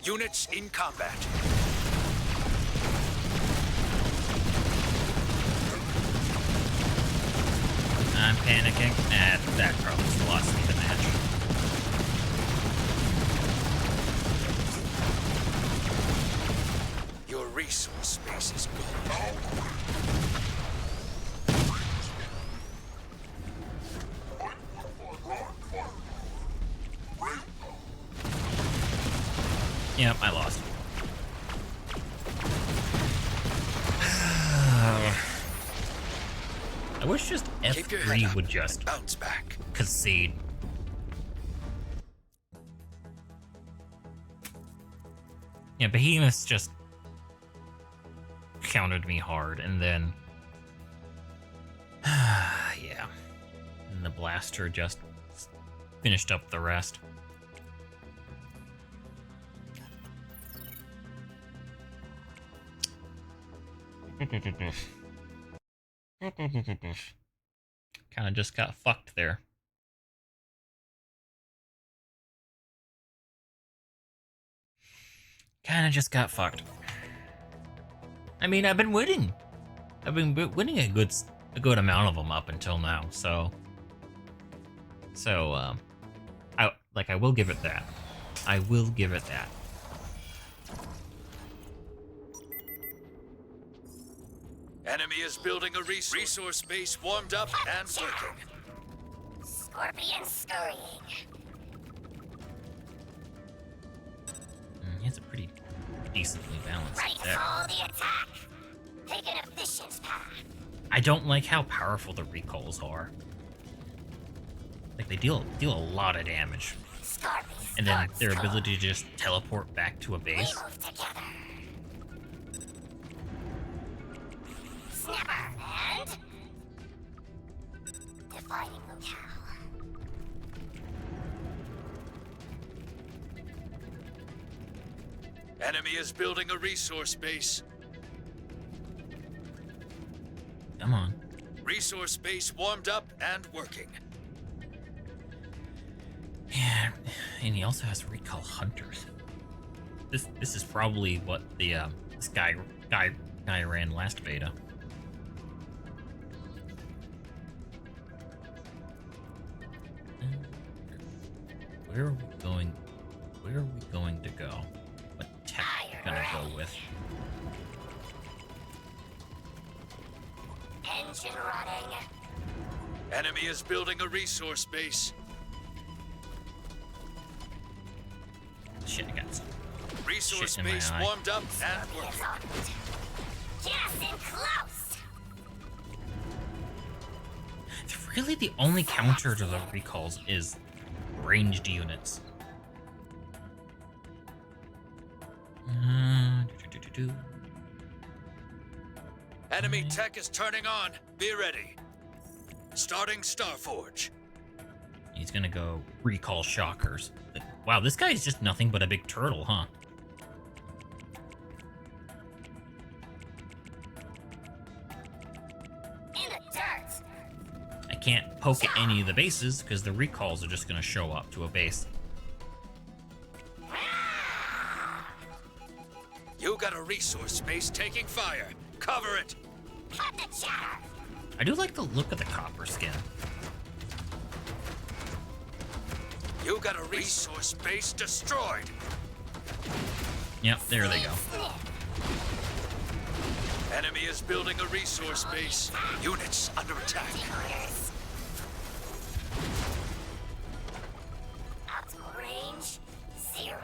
Units in combat. I'm panicking. That probably lost me the match. Your resource space is gone. Yep, I lost. I wish just Keep your head F3 up would just and bounce back. concede. Yeah, Behemoth's just countered me hard, and then... yeah. And the Blaster just finished up the rest. Kind of just got fucked there. Kind of just got fucked. I mean, I've been winning. I've been winning a good amount of them up until now. So I will give it that. I will give it that. Enemy is building a resource base warmed up and working. Scorpion scurrying. He has a pretty decently balanced Ready deck. for all the attack. Take an efficient path. I don't like how powerful the recalls are. Like they deal a lot of damage, Scorpion. and then their ability to just teleport back to a We base. move together. Snapper and dividing locale. Enemy is building a resource base. Come on. Resource base warmed up and working. Yeah, and he also has recall hunters. This is probably what the this guy ran last beta. Where are we going? Where are we going to go? What tech are we gonna go with? Engine running. Enemy is building a resource base. Shit, I got some Resource shit in my base eye. warmed up and Is working. on it. Just in close. Really, the only counter to the recalls is ranged units. Do-do-do-do-do. Enemy tech is turning on. Be ready. Starting Starforge. He's gonna go recall shockers. Wow, this guy is just nothing but a big turtle, huh? In the dirt. I can't poke at any of the bases because the recalls are just gonna show up to a base. You got a resource space taking fire. Cover it. Cut the chatter. I do like the look of the copper skin. You got a resource base destroyed. Yep, there they go. Snip. Enemy is building a resource base. Units under attack. Orders. Optimal range, 0.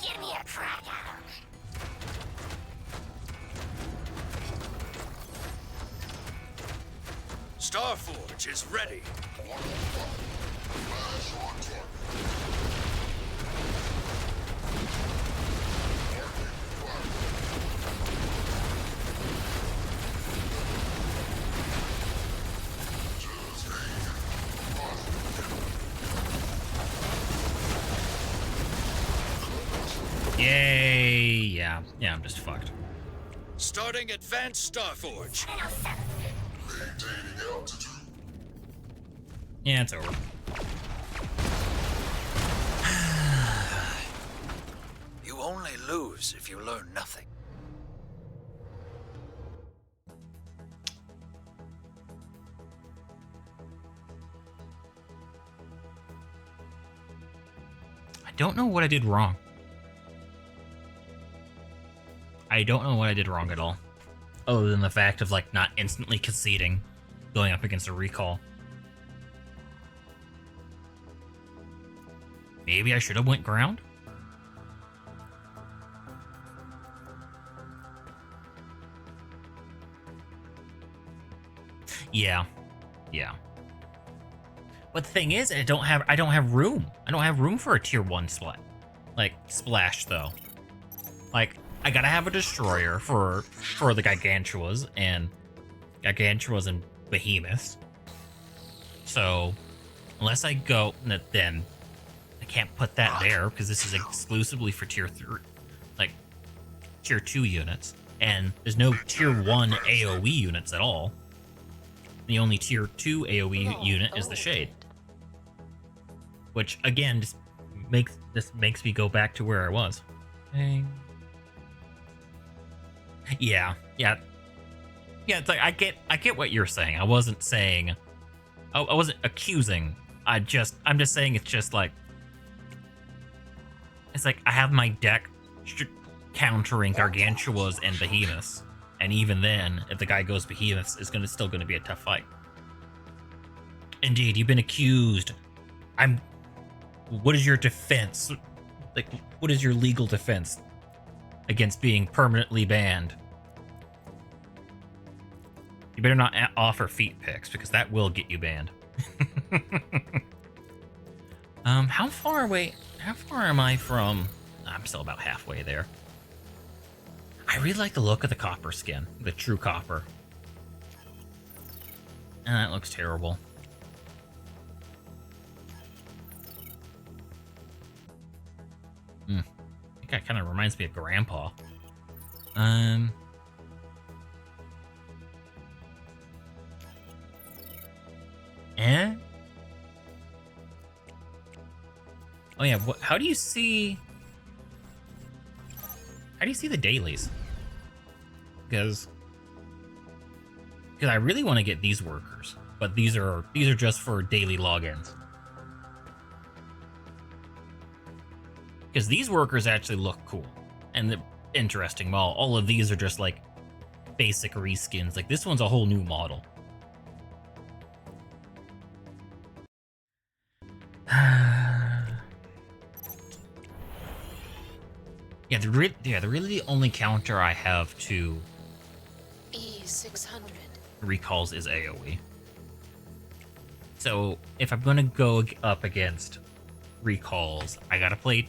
Give me a crack at 'em. Starforge is ready. Yay! Yeah, I'm just fucked. Starting Advanced Starforge. 1007. Maintaining altitude. Yeah, it's over. You only lose if you learn nothing. don't know what I did wrong. I don't know what I did wrong at all. Other than the fact of, like, not instantly conceding going up against a recall. Maybe I should have went ground? Yeah. Yeah. But the thing is, I don't have room. I don't have room for a tier 1 splat. Like, splash, though. Like, I gotta have a destroyer for the Gargantuas and Behemoths. So, unless I go, then I can't put that there because this is exclusively for tier 3, like tier 2 units, and there's no tier 1 AOE units at all. The only tier 2 AOE unit is the Shade, which again just makes me go back to where I was. Dang. Yeah. It's like I get what you're saying. I wasn't saying, I wasn't accusing. I'm just saying it's just like, it's like I have my deck countering Gargantuas and Behemoths, and even then, if the guy goes Behemoths, it's still gonna be a tough fight. Indeed, you've been accused. What is your defense? Like, what is your legal defense against being permanently banned? You better not offer feet pics, because that will get you banned. How far am I from... I'm still about halfway there. I really like the look of the copper skin, the true copper. And that looks terrible. I think that kind of reminds me of Grandpa. Oh yeah, how do you see the dailies? Because I really want to get these workers, but these are just for daily logins. Because these workers actually look cool and they're interesting. While all of these are just like basic reskins. Like this one's a whole new model. The really the only counter I have to E600 recalls is AoE. So if I'm gonna go up against recalls, I gotta play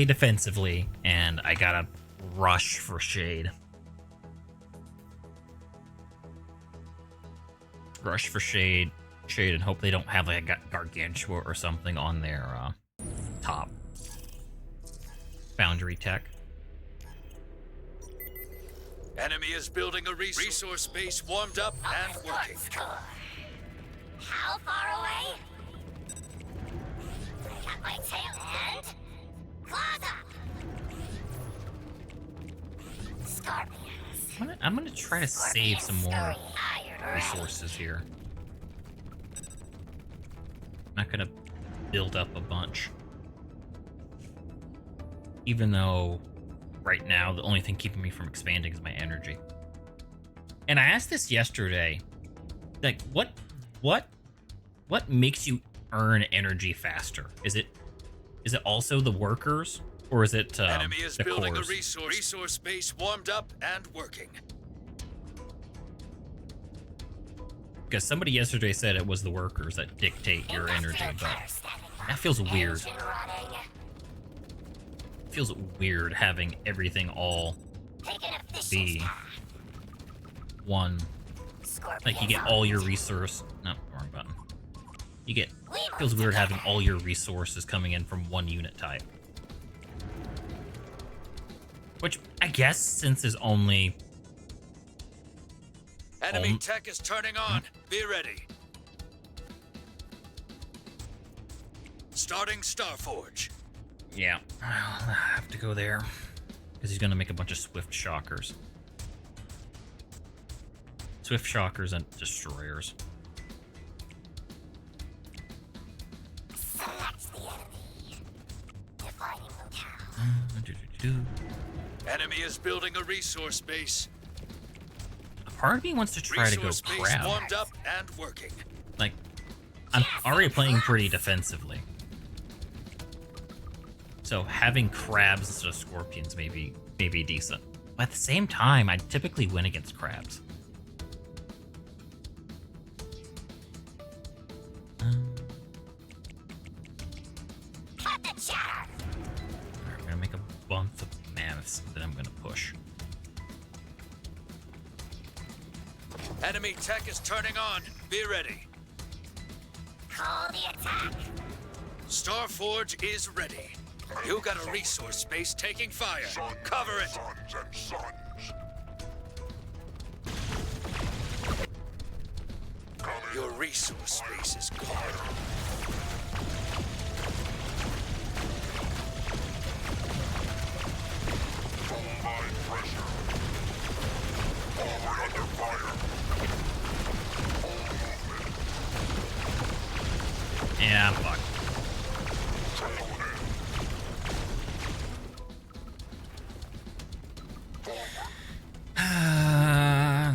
defensively, and I gotta rush for Shade. Rush for Shade, and hope they don't have like a Gargantua or something on their top. Foundry tech. Enemy is building a resource base warmed up and working. How far away? I got my tail end. Claws up. Scorpions. I'm gonna try to save some more resources here. I'm not gonna build up a bunch. Even though right now the only thing keeping me from expanding is my energy. And I asked this yesterday, like what makes you earn energy faster? Is it also the workers, or is it Enemy is the building cores? a resource base warmed up and working. Because somebody yesterday said it was the workers that dictate your energy, but that feels weird. Feels weird having everything all be one. Like you get all your resource. No, wrong button. Feels weird having all your resources coming in from one unit type. Which I guess since is only. Enemy tech is turning on. Be ready. Starting Starforge. Yeah, I'll have to go there because he's gonna make a bunch of Swift Shockers. Swift Shockers and Destroyers. Select the enemy. Enemy is building a resource base. A part of me wants to try to go Resource base crab. warmed up and working. Like, I'm already playing pretty defensively. So having crabs instead of scorpions may be decent. But at the same time, I typically win against crabs. Cut the chatter. Alright, I'm gonna make a bunch of mammoths that I'm gonna push. Enemy tech is turning on. Be ready. Call the attack. Starforge is ready. You got a resource space taking fire. Cover it. Sons and sons. Your resource space is gone. Full line pressure. Forward under fire. All movement. Yeah, I'm fucked. Trail in.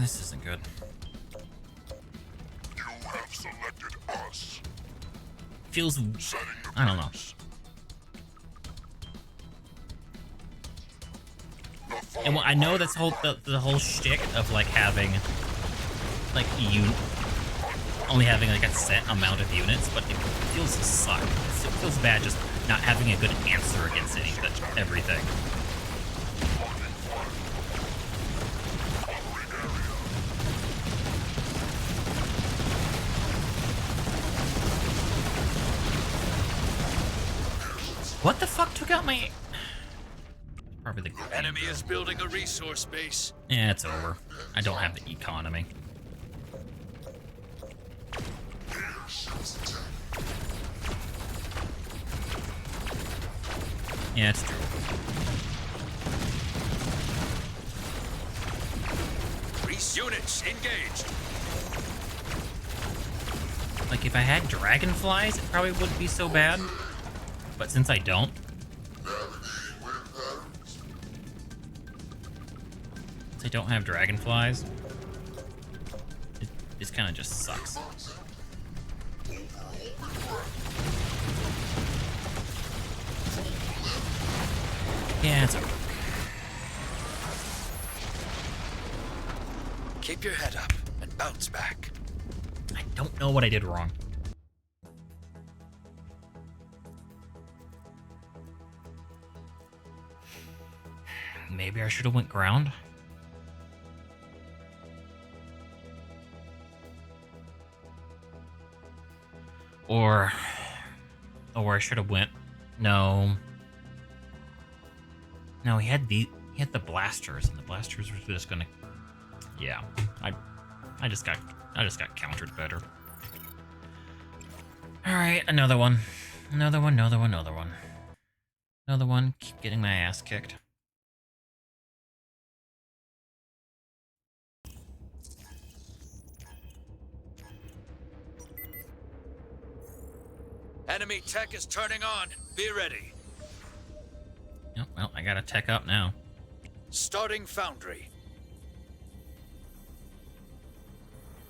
This isn't good. You have selected us. Feels, Setting the I don't know. pace. The And I know that's the whole shtick of like having like only having like a set amount of units, but it feels to suck. It feels bad just not having a good answer against everything. What the fuck took out my... Probably the... Enemy is building a resource base. Yeah, it's over. I don't have the economy. Yeah, it's true. Units engaged. Like, if I had dragonflies, it probably wouldn't be so bad. But since I don't... Since I don't have dragonflies, this kind of just sucks. Yeah, it's over. Keep your head up and bounce back. I don't know what I did wrong. Maybe I should have went ground. Or I should have went. No. No, he had the blasters, and the blasters were just gonna. Yeah, I just got countered better. All right, another one. Keep getting my ass kicked. Enemy tech is turning on. Be ready. Oh, well, I gotta tech up now. Starting foundry.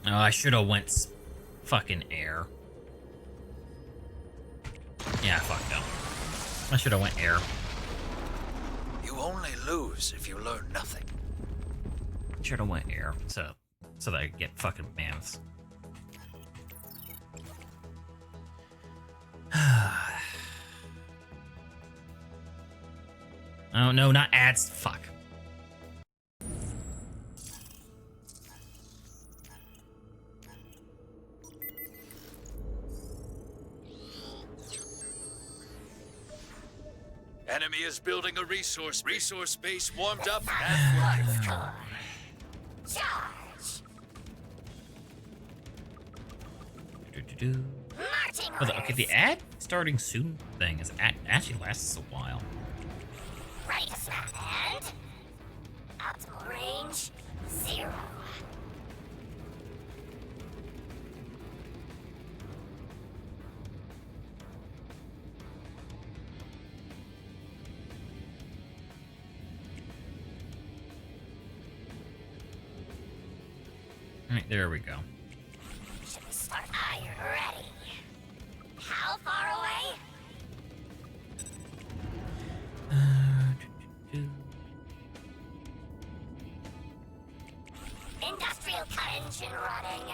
Oh, I should have went fucking air. Yeah, I fucked up. I should have went air. You only lose if you learn nothing. Should have went air, so that I could get fucking mammoths. Oh no, not ads. Fuck. Enemy is building a resource base warmed up and working. Charge. Do-do-do. Marching Oh, okay, the orders. ad starting soon thing is actually lasts a while. Ready to snap and optimal range 0. Alright, there we go. Should start. Are you ready? How far away? Industrial cut engine running.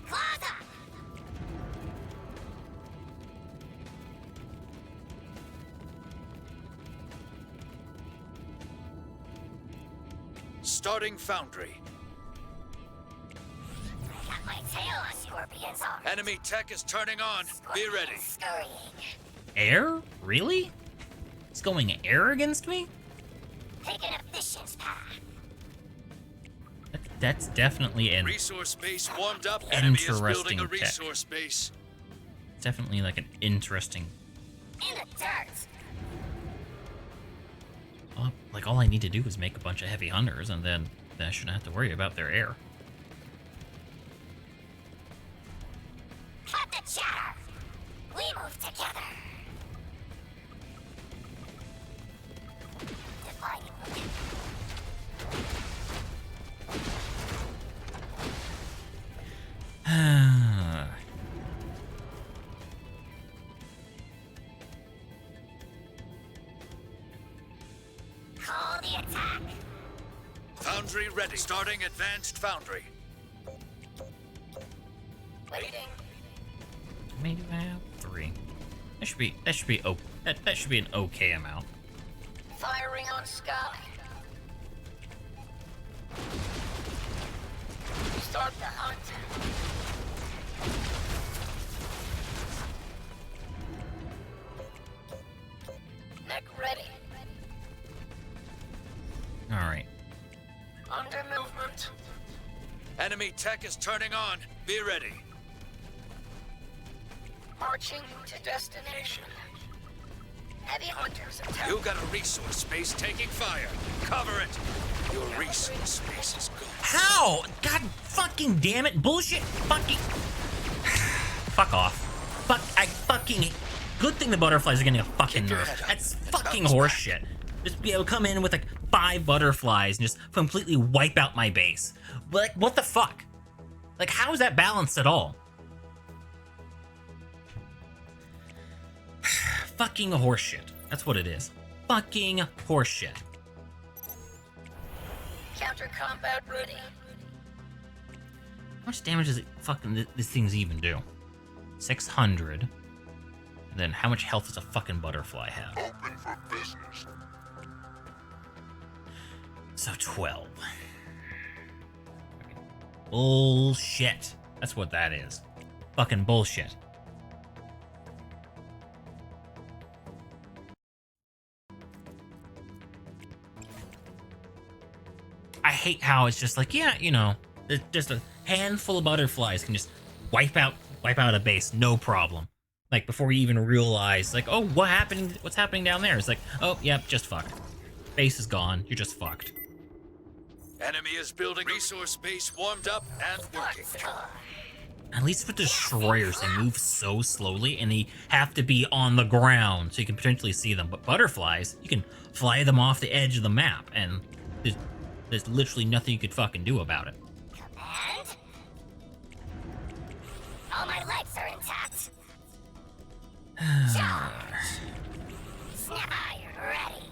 Close up. Starting foundry. Got my tail on Scorpion's arm. Enemy tech is turning on. Be ready. Scurrying. Air? Really? It's going air against me? Take an efficient path. That's definitely an Resource base warmed up. Enemy is building Interesting a tech. resource base. definitely like an interesting. In the dirt. Like all I need to do is make a bunch of heavy hunters, and then I shouldn't have to worry about their air. Cut the chatter. We move together. Defining Call the attack. Foundry ready. Starting advanced foundry. Waiting. Maybe I have 3. That should be that should be an okay amount. Firing on sky. Start the hunt. Neck ready. All right. Under movement. Enemy tech is turning on. Be ready. Marching to destination. Heavy hunters attack. You got a resource space taking fire. Cover it. Your resource space is gone. How? God fucking damn it! Bullshit! Fucking. Fuck off. I fucking. Good thing the butterflies are getting a fucking Keep your nerf. head up. That's fucking Bounce back. horseshit. Just be able to come in with like 5 butterflies and just completely wipe out my base. Like, what the fuck? Like, how is that balanced at all? Fucking horseshit. That's what it is. Fucking horseshit. Counter combat ready. How much damage does it fucking these things even do? 600. Then how much health does a fucking butterfly have? Open for business. So 12. Bullshit. That's what that is. Fucking bullshit. I hate how it's just like, yeah, you know, just a handful of butterflies can just wipe out a base, no problem. Like before you even realize, like, oh, what's happening down there? It's like, oh, yep, just fucked. Base is gone. You're just fucked. Enemy is building resource base warmed up and working. At least with destroyers, they move so slowly and they have to be on the ground so you can potentially see them. But butterflies, you can fly them off the edge of the map and there's literally nothing you could fucking do about it. Command. All my legs are intact. Charge. Snap iron ready.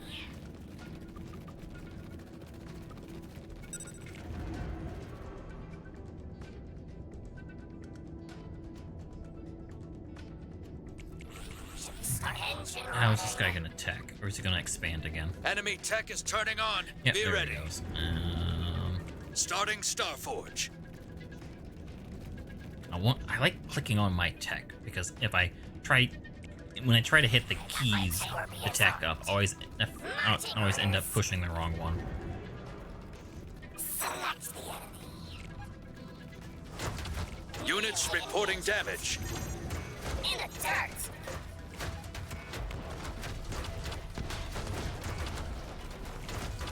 Engine How is this guy gonna tech? Or is he gonna expand again? Enemy tech is turning on. Yep, Be there ready. he goes. Starting Starforge. I like clicking on my tech because when I try to hit the keys to tech up, I always end up pushing the wrong one. Select the enemy. Units reporting damage. In the dirt.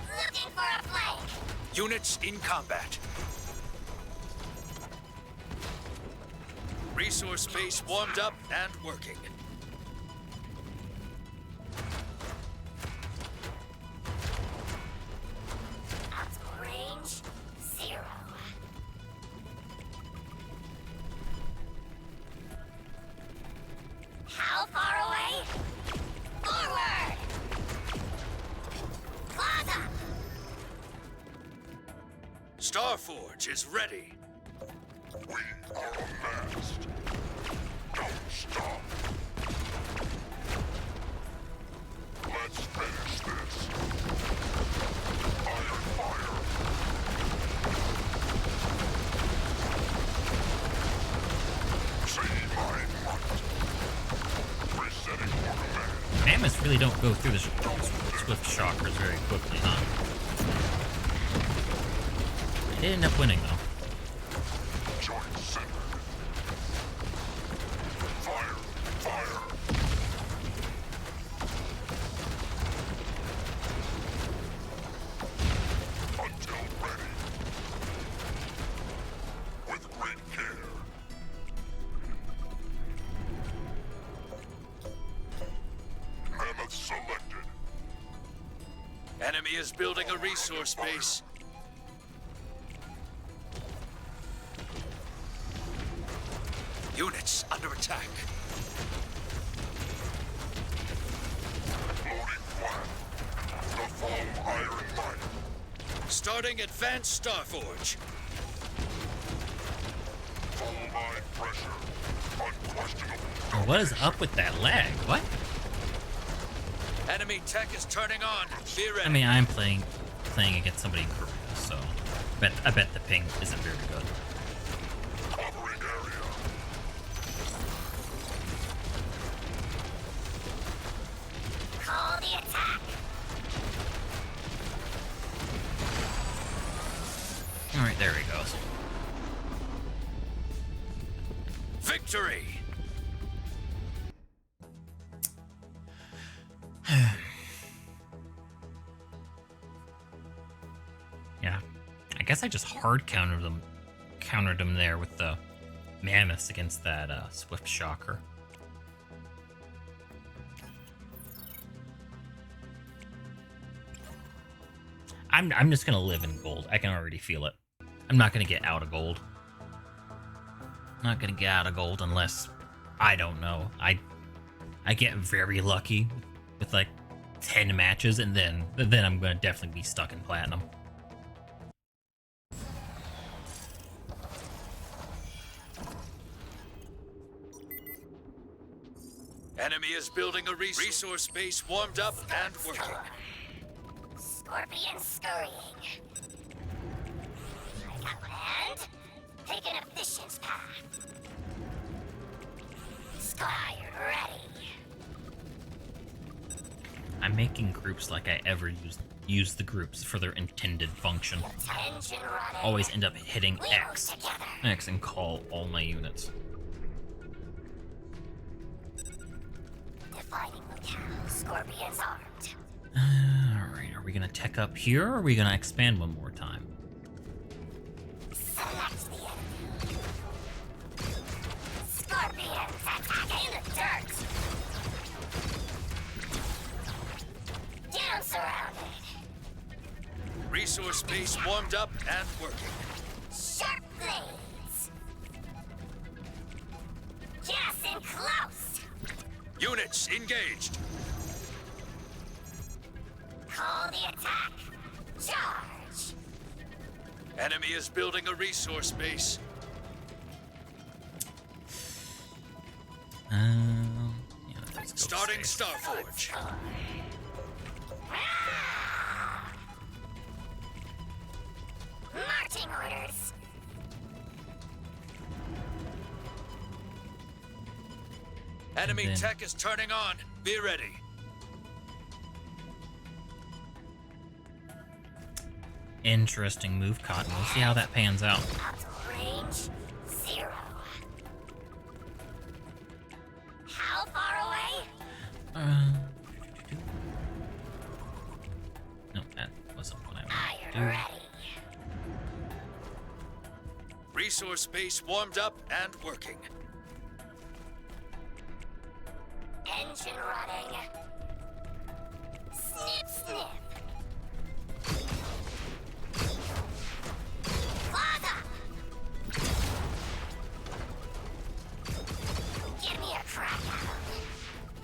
Looking for a flank. Units in combat. Resource base warmed up and working. Optimal range 0. Starforge is ready. We are amassed. Don't stop. Let's finish this. Iron fire. See my might. Resetting for command. Mammoths really don't go through the Swift Shockers very quickly, huh? They end up winning, though. Joint centered. Fire. Fire. Until ready. With great care. Mammoth selected. Enemy is building a resource base. Units under attack. Loading flat. The foam iron might. Starting advanced Starforge. Full line pressure. Unquestionable. What is up with that lag? What? Enemy tech is turning on. Be ready. I mean, I'm playing against somebody in Korea, so I bet the ping isn't very good. Covering area. Call the attack. All right, there he goes. Victory. Yeah, I guess I just hard countered them there with the mammoths against that Swift Shocker. I'm just gonna live in gold. I can already feel it. I'm not gonna get out of gold. Not gonna get out of gold unless I don't know. I get very lucky with like 10 matches, and then I'm gonna definitely be stuck in platinum. Enemy is building a resource base warmed up and working. Scorpion scurrying. And take an efficient path. Sky ready. I'm making groups like I ever use the groups for their intended function. Engine running. Always end up hitting We X. move together. X and call all my units. Defining locale. Scorpions armed. Alright, are we gonna tech up here, or are we gonna expand one more time? Select the enemy. Scorpions attack in the dirt. Down surrounded. Resource base warmed up and working. Sharp blades. Get us in close. Units engaged. Call the attack. Charge. Enemy is building a resource base. Yeah, let's go Starting safe. Starforge. Marching orders. Enemy then- tech is turning on. Be ready. Interesting move, Cotton. We'll see how that pans out. Optimal range 0. How far away? No, that wasn't what I Iron wanted to ready. Resource base warmed up and working. Engine running. Snip, snip. Claws up. Give me a crack at 'em.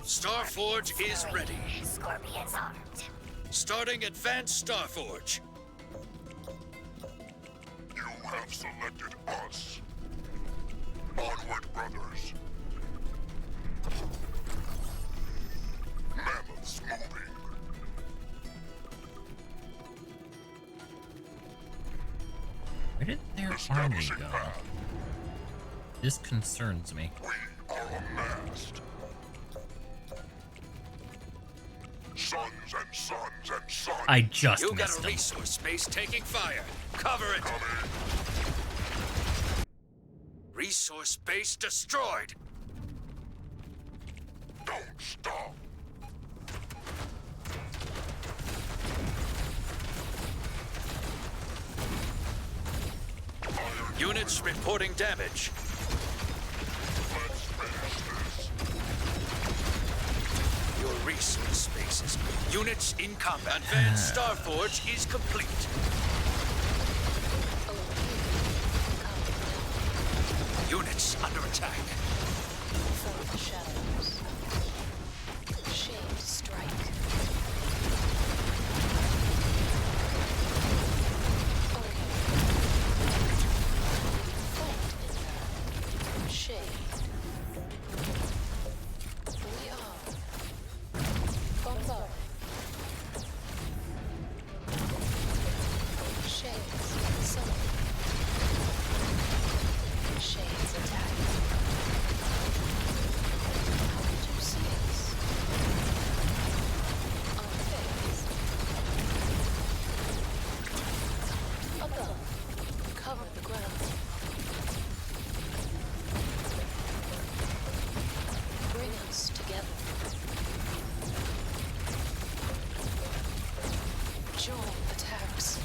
Starforge is ready. Scorpions armed. Starting advanced Starforge. have selected us. Onward, brothers. Mammoths moving. Where did their army Establishing go? path. This concerns me. We are amassed. Sons and sons and sons. I just You got missed a them. resource space taking fire. Cover it. Coming. Resource space destroyed. Don't stop. Units reporting damage. Let's finish this. Your resource space is units in combat. Advanced Starforge is complete. Over here. Calm down. Units under attack. From the shadows. Shade strike. Over here. Fight in there. Shade. We are bombarding. Shades summon. Shades attack. How did you see us? On phase. Above. Cover the ground. Bring us together. Join attacks.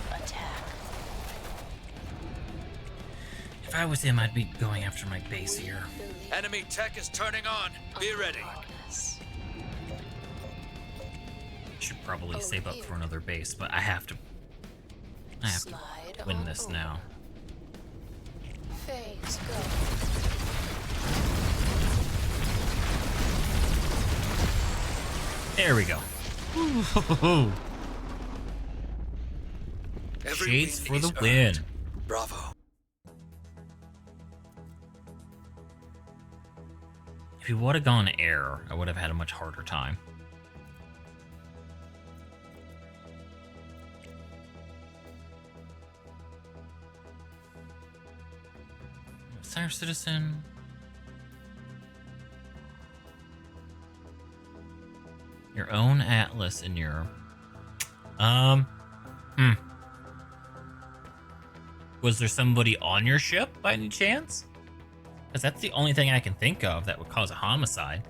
Attack. If I was him, I'd be going after my base here. Believe Enemy tech is turning on. Be ready. darkness. Should probably save up for another base, but I have to Slide win on this over. now. Phase go. There we go. Every Shades win for is the win. earned. Bravo. If he would have gone air, I would have had a much harder time. Sire Citizen. Your own Atlas in your... Was there somebody on your ship by any chance? Because that's the only thing I can think of that would cause a homicide.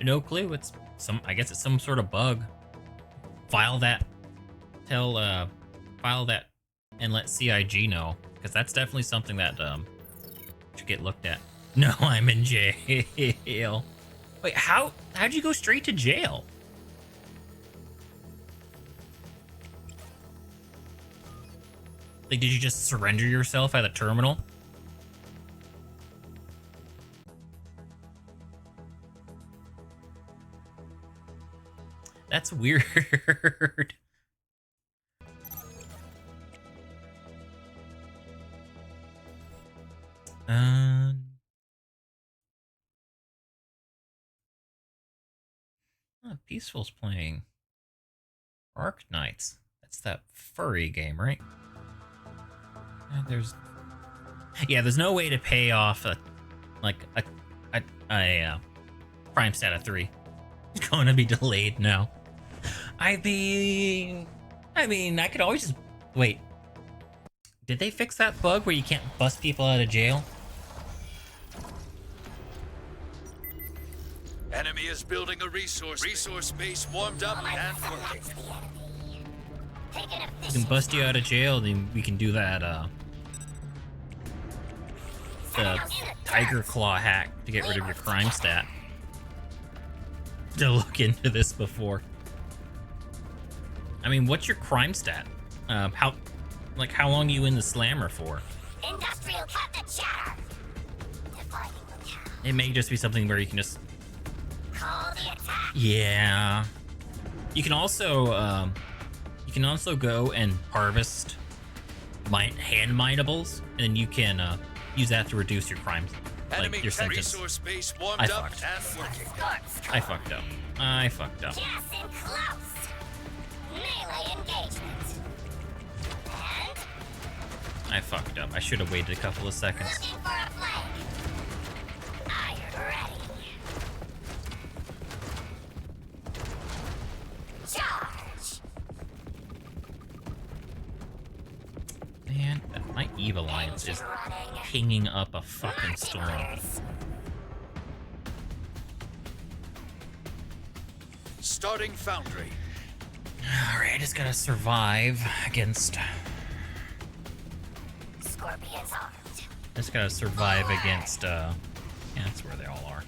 No clue. It's some... I guess it's some sort of bug. File that and let CIG know. Because that's definitely something that should get looked at. No, I'm in jail. Wait, how'd you go straight to jail? Like, did you just surrender yourself at a terminal? That's weird. Peaceful's playing Arc Knights. That's that furry game, right? There's no way to pay off a Prime Stat of 3. It's going to be delayed now. I mean, I could always just wait. Did they fix that bug where you can't bust people out of jail? Enemy is building a resource base warmed up and working. We can bust you out of jail, then we can do that, the Tiger Claw hack to get rid of your crime stat. To look into this before. I mean, what's your crime stat? How long are you in the slammer for? Industrial cut the chatter. Dividing the town. It may just be something where you can just... Call the attack. Yeah. You can also go and harvest hand minables, and you can use that to reduce your crimes, Enemy like your sentence. resource base warmed I up fucked. and working. I fucked up. I fucked up. Gas in close. Melee engagement. And I fucked up. I should have waited a couple of seconds. looking for a flank. Iron ready. Charge. Man, my Eve Alliance is pinging up a fucking storm. Orders. Starting foundry. Alright, I just gotta survive against. Scorpions armed. Just gotta survive against. Yeah, that's where they all are.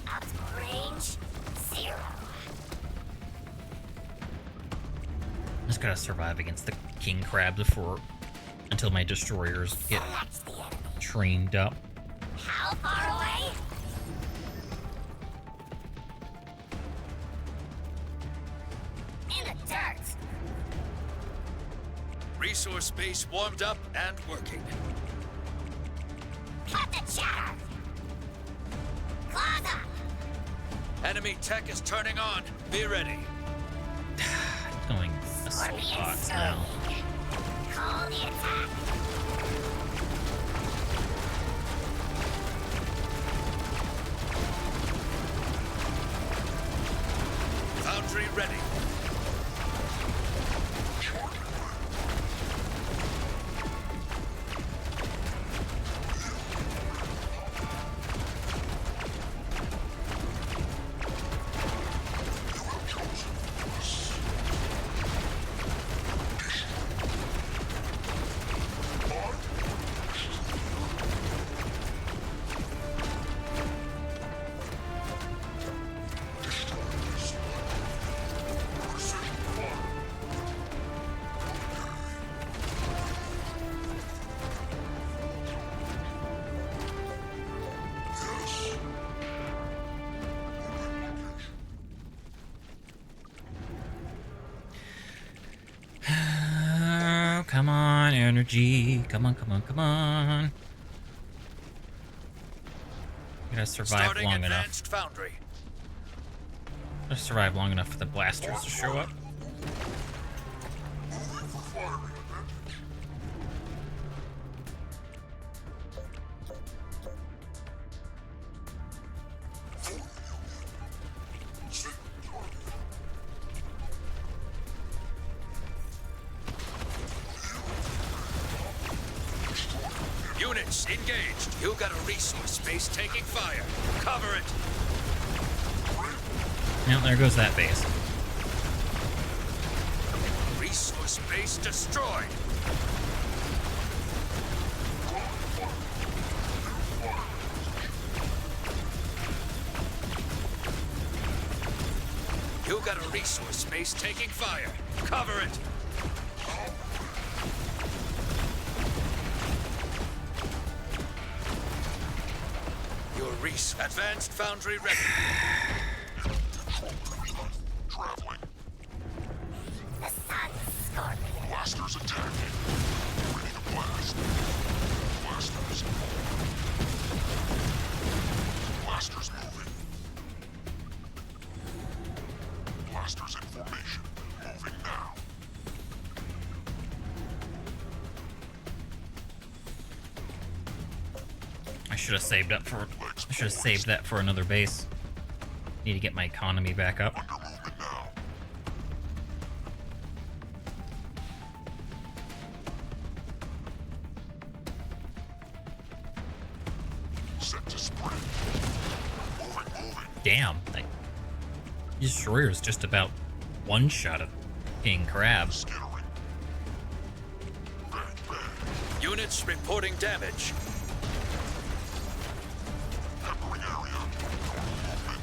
Optimal range 0. Just gotta survive against the king crab before, until my destroyers get Select the enemy. trained up. How far away? In the dirt. Resource base warmed up and working. Cut the chatter. Claws up. Enemy tech is turning on. Be ready. Going a Scorpion spots now. stirring. Call the attack. Foundry ready. Come on, energy. Come on, come on, come on. I gotta survive Starting long enough. advanced foundry. Gotta survive long enough for the blasters to show up. Moving for firing advantage. Units engaged. You got a resource space taking fire. Cover it. Now there goes that base. Resource base destroyed. You got a resource space taking fire. Cover it. Your advanced foundry ready. Traveling. The sun's scorpion. Blasters attacking. Ready to blast. Blasters. Blasters moving. Blasters in formation. Moving now. I should have saved up for. I should have saved that for another base. Need to get my economy back up. Under movement now. Set to sprint. Moving. Damn, that destroyer's just about one shot of King Crab. Skittering. Bang, bang. Units reporting damage. Peppering area. Movement.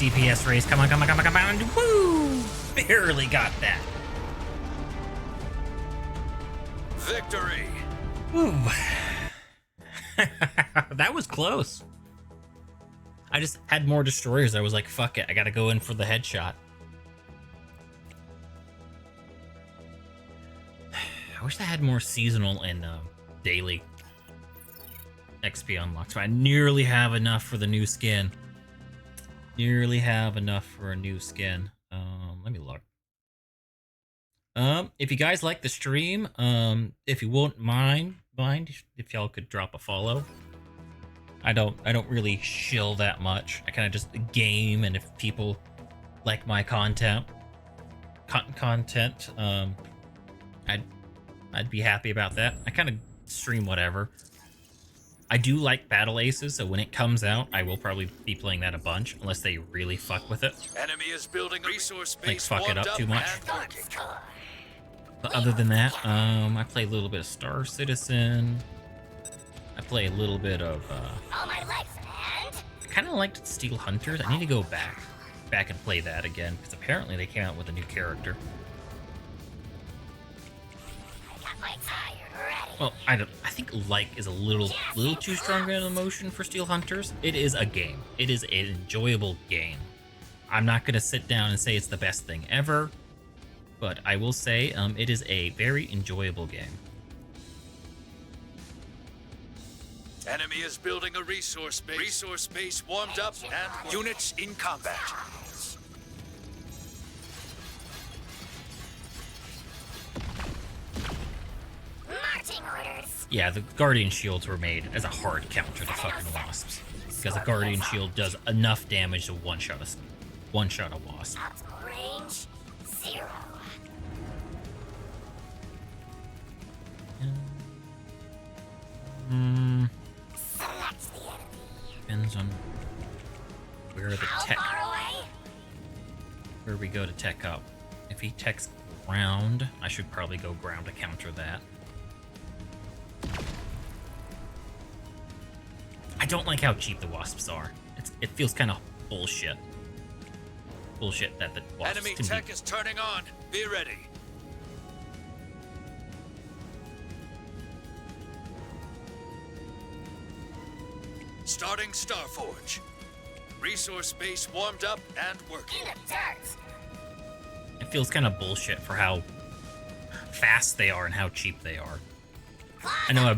DPS race, come on, come on, come on, come on. Woo! Barely got that. Victory. Woo. That was close. I just had more destroyers. I was like, fuck it, I gotta go in for the headshot. I wish I had more seasonal and daily XP unlocks. But I nearly have enough for the new skin. Nearly have enough for a new skin. Let me look. If you guys like the stream, if you wouldn't mind if y'all could drop a follow. I don't really shill that much. I kind of just game, and if people like my content, I'd be happy about that. I kind of stream whatever. I do like Battle Aces, so when it comes out, I will probably be playing that a bunch, unless they really fuck with it. Enemy is building resource Like, space. fuck it warmed up too much. and working. But other than that, I play a little bit of Star Citizen. I play a little bit of, All my life, and I kind of liked Steel Hunters. I need to go back and play that again, because apparently they came out with a new character. I got my tire ready. Well, I think like is a little too strong an emotion for Steel Hunters. It is a game. It is an enjoyable game. I'm not gonna sit down and say it's the best thing ever, but I will say it is a very enjoyable game. Enemy is building a resource space. Resource space warmed up and units in combat. Marching orders. Yeah, the Guardian Shields were made as a hard counter to fucking Wasps, because the Guardian Shield does enough damage to one-shot a Wasp. Optimal range 0. Select the enemy. Depends on where the How tech, far away? where we go to tech up. If he techs ground, I should probably go ground to counter that. I don't like how cheap the Wasps are. It feels kind of bullshit. Bullshit that the Wasps Enemy can tech be. is turning on. Be ready. Starting Starforge. Resource space warmed up and working. In the dirt. It feels kind of bullshit for how fast they are and how cheap they are. I know I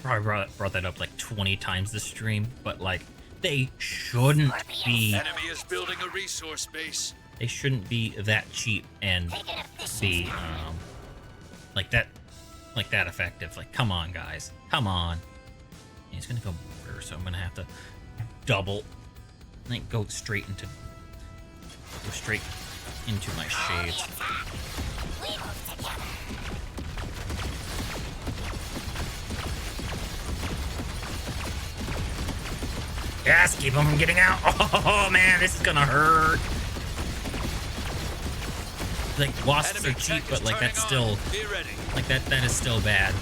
probably brought that up like 20 times this stream, but like they shouldn't be Enemy is building a resource space. that cheap and Taking efficiency. be like that effective. Like, come on, guys, come on. He's gonna go mortar, so I'm gonna have to double, like go straight into my shades. We move together. Yes, keep them from getting out. Oh man, this is gonna hurt. Like Wasps Enemy are cheap, tech but is like that's turning still on. Be ready. like that is still bad.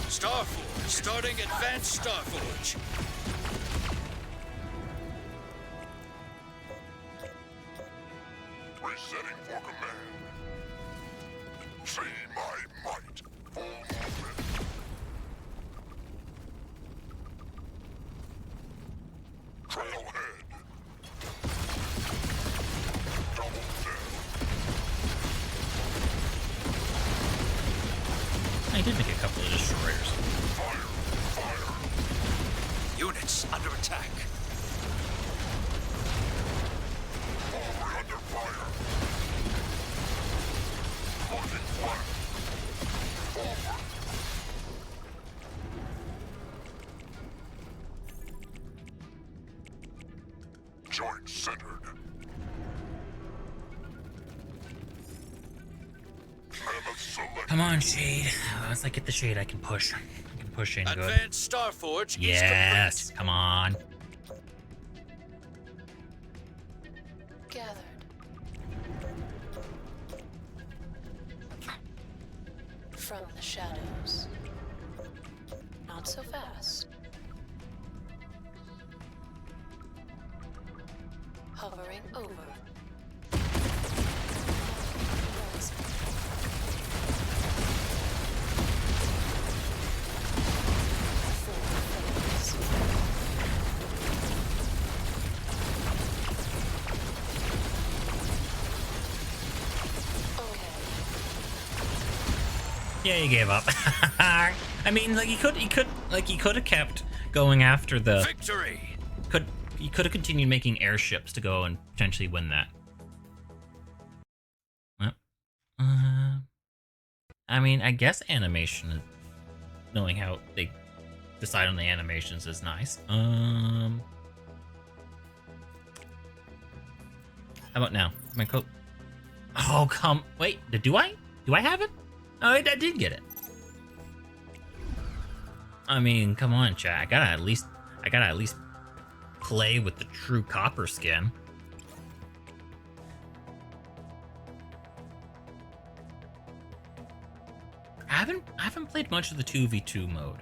Starforge. Starting advanced Starforge. Resetting for command. See my might. Full movement. Trailhead. Double death. I did make a couple of destroyers. Fire. Fire. Units under attack. Forward under fire. Looking flat. Forward. Joint centered. Mammoth select. Come on, Shade. Once I get the Shade, I can push. I can push in good. Advanced Starforge Yes, is come on. Gathered. From the shadows. Not so fast. Hovering over. Rising. 4, Yeah, he gave up. I mean, like he could have kept going after the. Victory! He could have continued making airships to go and potentially win that. Well, I mean, I guess animation, knowing how they decide on the animations is nice. How about now? My coat. Oh, wait, do I have it? Oh, I did get it. I mean, come on, chat. I gotta at least play with the true copper skin. I haven't played much of the 2v2 mode.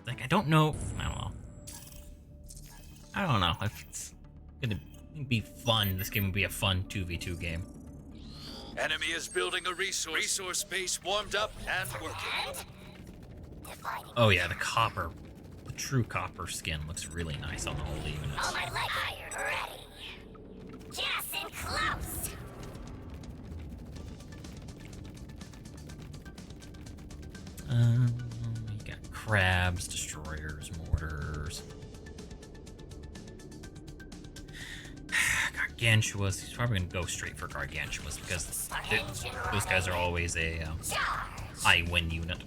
I don't know. I don't know if it's gonna be fun. This game would be a fun 2v2 game. Enemy is building a resource base warmed up and working. And dividing Oh yeah, the true copper skin looks really nice on all the units. all my leg iron ready. Get us in close. You got crabs, destroyers, mortars. Gargantuas. He's probably gonna go straight for Gargantuas because those guys are always a high win unit.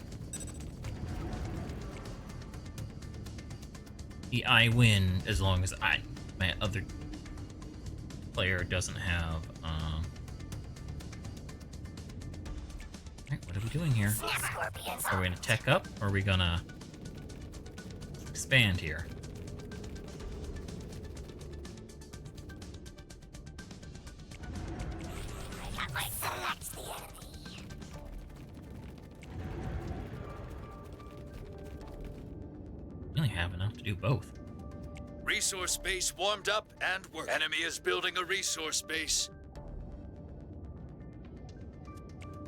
I win as long as my other player doesn't have. Alright, what are we doing here? Scorpions Are we gonna tech up, or are we gonna expand here? I got my select the enemy. We only have enough to do both. Resource base warmed up and working. Enemy is building a resource base.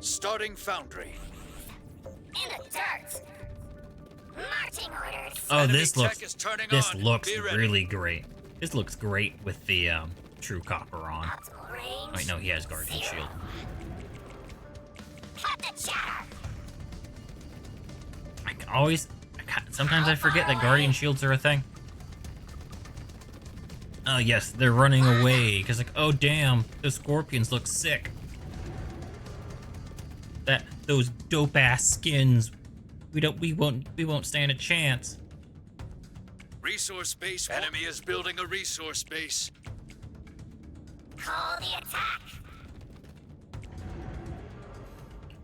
Starting foundry. In the dirt. Marching orders. Oh, Enemy this tech is turning looks on. Be ready. really great. This looks great with the true copper on. Optimal range. Wait, no, he has Guardian Shield. Cut the chatter. Sometimes I forget that Guardian Shields are a thing. Oh yes, they're running away because like, oh damn, the scorpions look sick. Those dope ass skins, we won't stand a chance. Resource base. Enemy is building a resource base. Call the attack.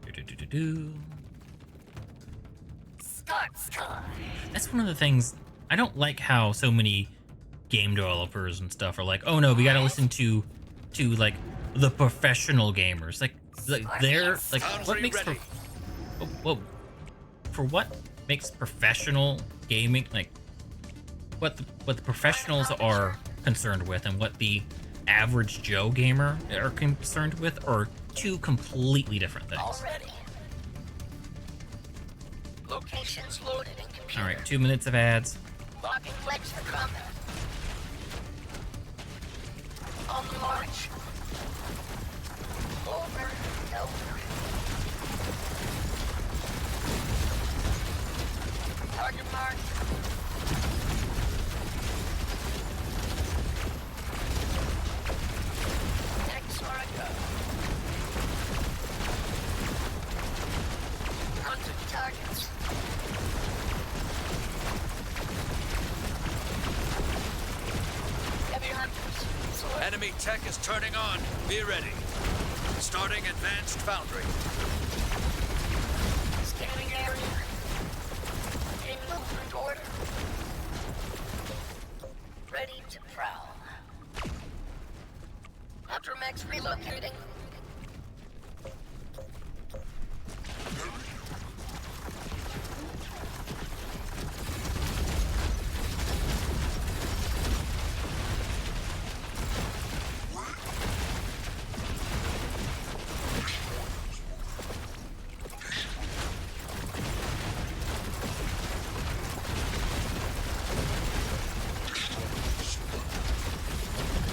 Do-do-do-do-do. Score. That's one of the things I don't like, how so many game developers and stuff are like, oh no, we gotta listen to like the professional gamers. Like they're like, what makes for what makes professional gaming, like what the professionals are concerned with and what the average Joe gamer are concerned with are two completely different things. Already. Locations loaded in computer. All right, 2 minutes of ads. Locking legs for combat. On the march. Over and over. Target mark. Next or a go. Hunted targets. Heavy hunters. Select. Enemy tech is turning on. Be ready. Starting advanced foundry. Scanning area. In movement order. Ready to prowl. Hunter Max relocating.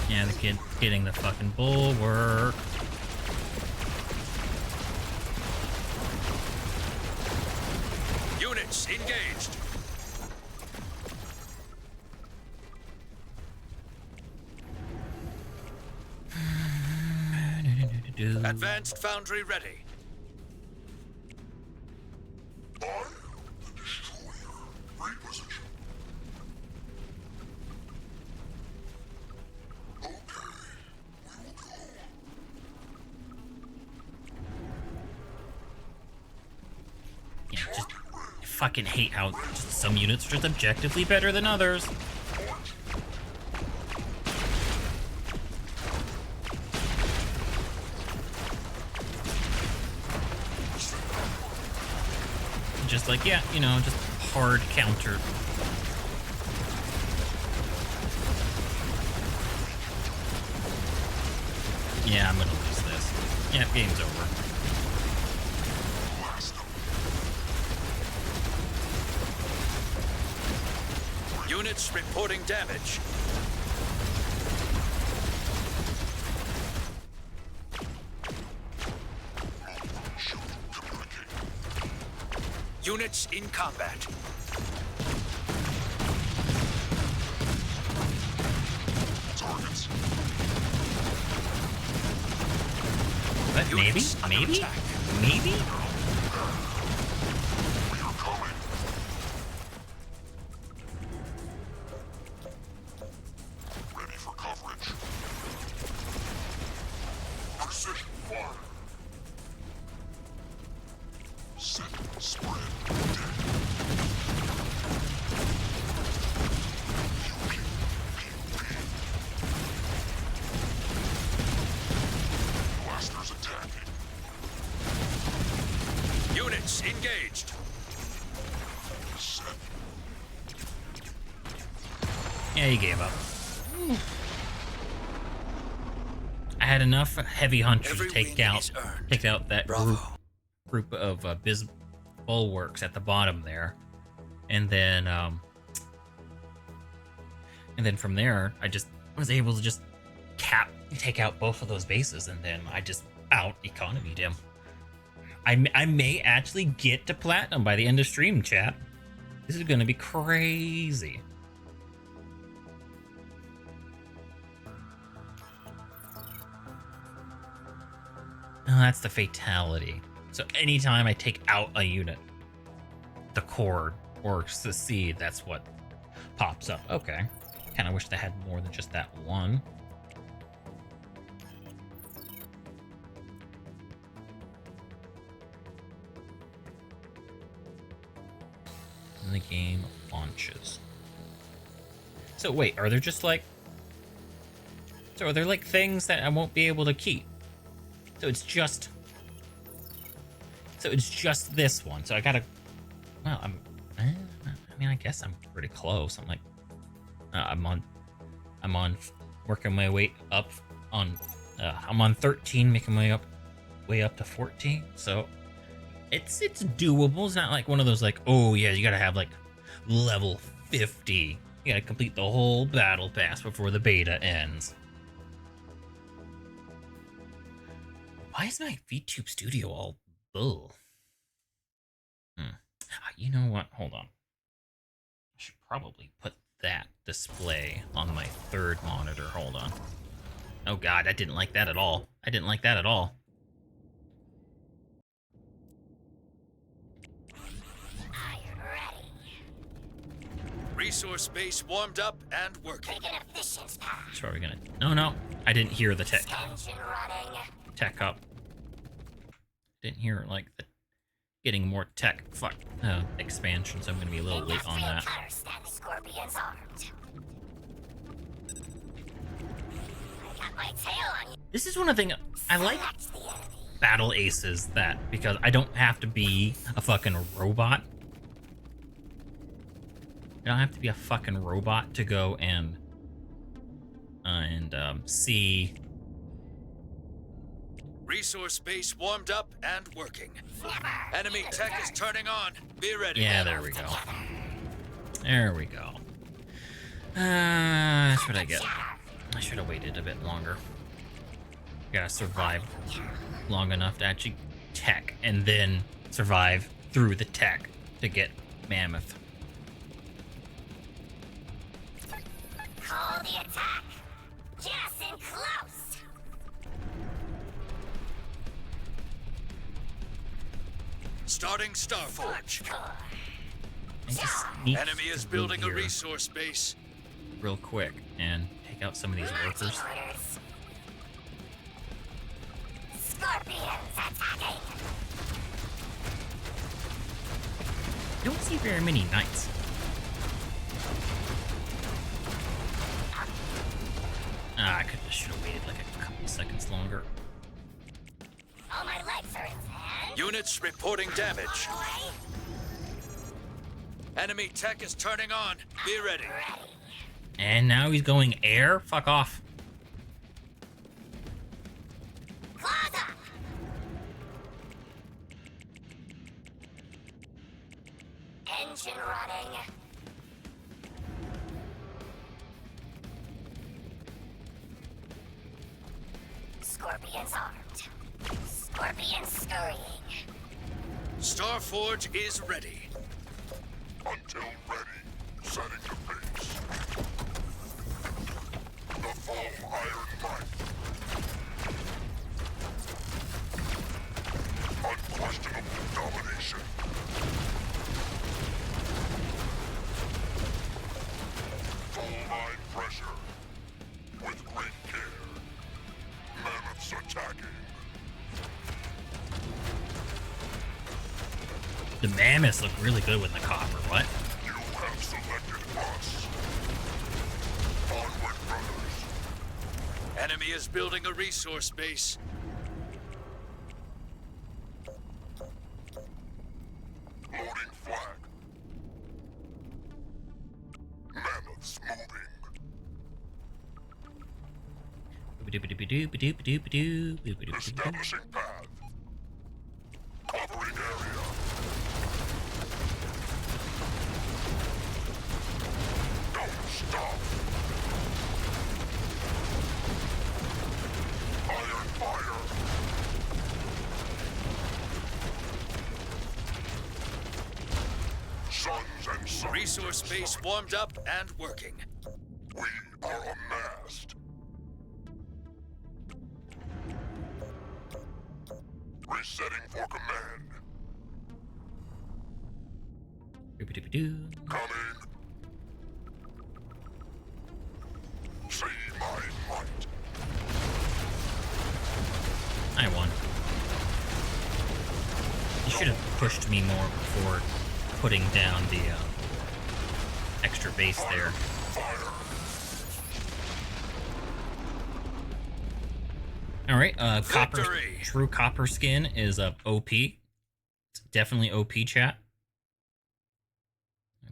Yeah, the kid getting the fucking bulwark. do. Advanced foundry ready. I am the destroyer. Reposition. Okay, we will go. Yeah, just I fucking hate how just some units are just objectively better than others. Just like, yeah, you know, just hard counter. Yeah, I'm gonna lose this. Yeah, game's over. Units reporting damage. Units in combat. Targets. But maybe, Units under maybe, attack. maybe? We are coming. Ready for coverage. Precision fire. Set, spread, dead. Blasters attacking. Units engaged. Set. Yeah, he gave up. I had enough heavy hunters Every to take win out is earned. that Bravo. group of bulwarks at the bottom there, and then from there I just was able to just take out both of those bases, and then I just out economied him. I may actually get to platinum by the end of stream, chat. This is gonna be crazy. Oh, that's the fatality. So anytime I take out a unit, the core or the seed, that's what pops up. Okay. Kind of wish they had more than just that one. And the game launches. So wait, are there just like... So are there like things that I won't be able to keep? So it's just this one. So I gotta. Well, I mean, I guess I'm pretty close. I'm like, I'm on working my way up on. I'm on 13, making my way up to 14. So it's doable. It's not like one of those like, oh yeah, you gotta have like level 50. You gotta complete the whole battle pass before the beta ends. Why is my VTube Studio all bull? You know what? Hold on. I should probably put that display on my third monitor. Hold on. Oh god, I didn't like that at all. I didn't like that at all. Are you ready? Resource base warmed up and working. Take an efficiency path. So are we gonna... No, I didn't hear the tech Engine running. up. Didn't hear like the getting more tech expansion, so I'm gonna be a little late on that. Cutter stand the scorpions armed. I got my tail on you. This is one of the things I like Select the enemy. Battle Aces, that because I don't have to be a fucking robot. I don't have to be a fucking robot to go and see. Resource base warmed up and working. Never. Enemy tech is turning on. Be ready. Yeah, there we go. There we go. That's what I get. I should have waited a bit longer. Gotta survive long enough to actually tech, and then survive through the tech to get Mammoth. Call the attack. Just in close. Starting Starforge. I just sneak Enemy is through building a here resource base. real quick and take out some of these workers. Orders. Scorpions attacking. Don't see very many knights. Ah, I should have waited like a couple seconds longer. All my legs are in hand. Units reporting damage. Away. Enemy tech is turning on. Be ready. Ready. And now he's going air? Fuck off. Claws up. Engine running. Scorpions armed. Scorpions scurrying. Starforge is ready. Until ready, setting the base. The foam iron might. Unquestionable domination. Full line pressure. With great care. Mammoths attacking. The mammoths look really good with the copper, what? You have selected us. Onward, brothers. Enemy is building a resource base. Loading flag. Mammoths moving. Establishing path. Covering area. Don't stop. Iron fire. Sons and sons. Resource base warmed up and working. We are amassed. Resetting for command. Coming. See my might. I won. You should have pushed me more before putting down the extra base there. Fire. All right, copper. Victory! True copper skin is OP. It's definitely OP, chat.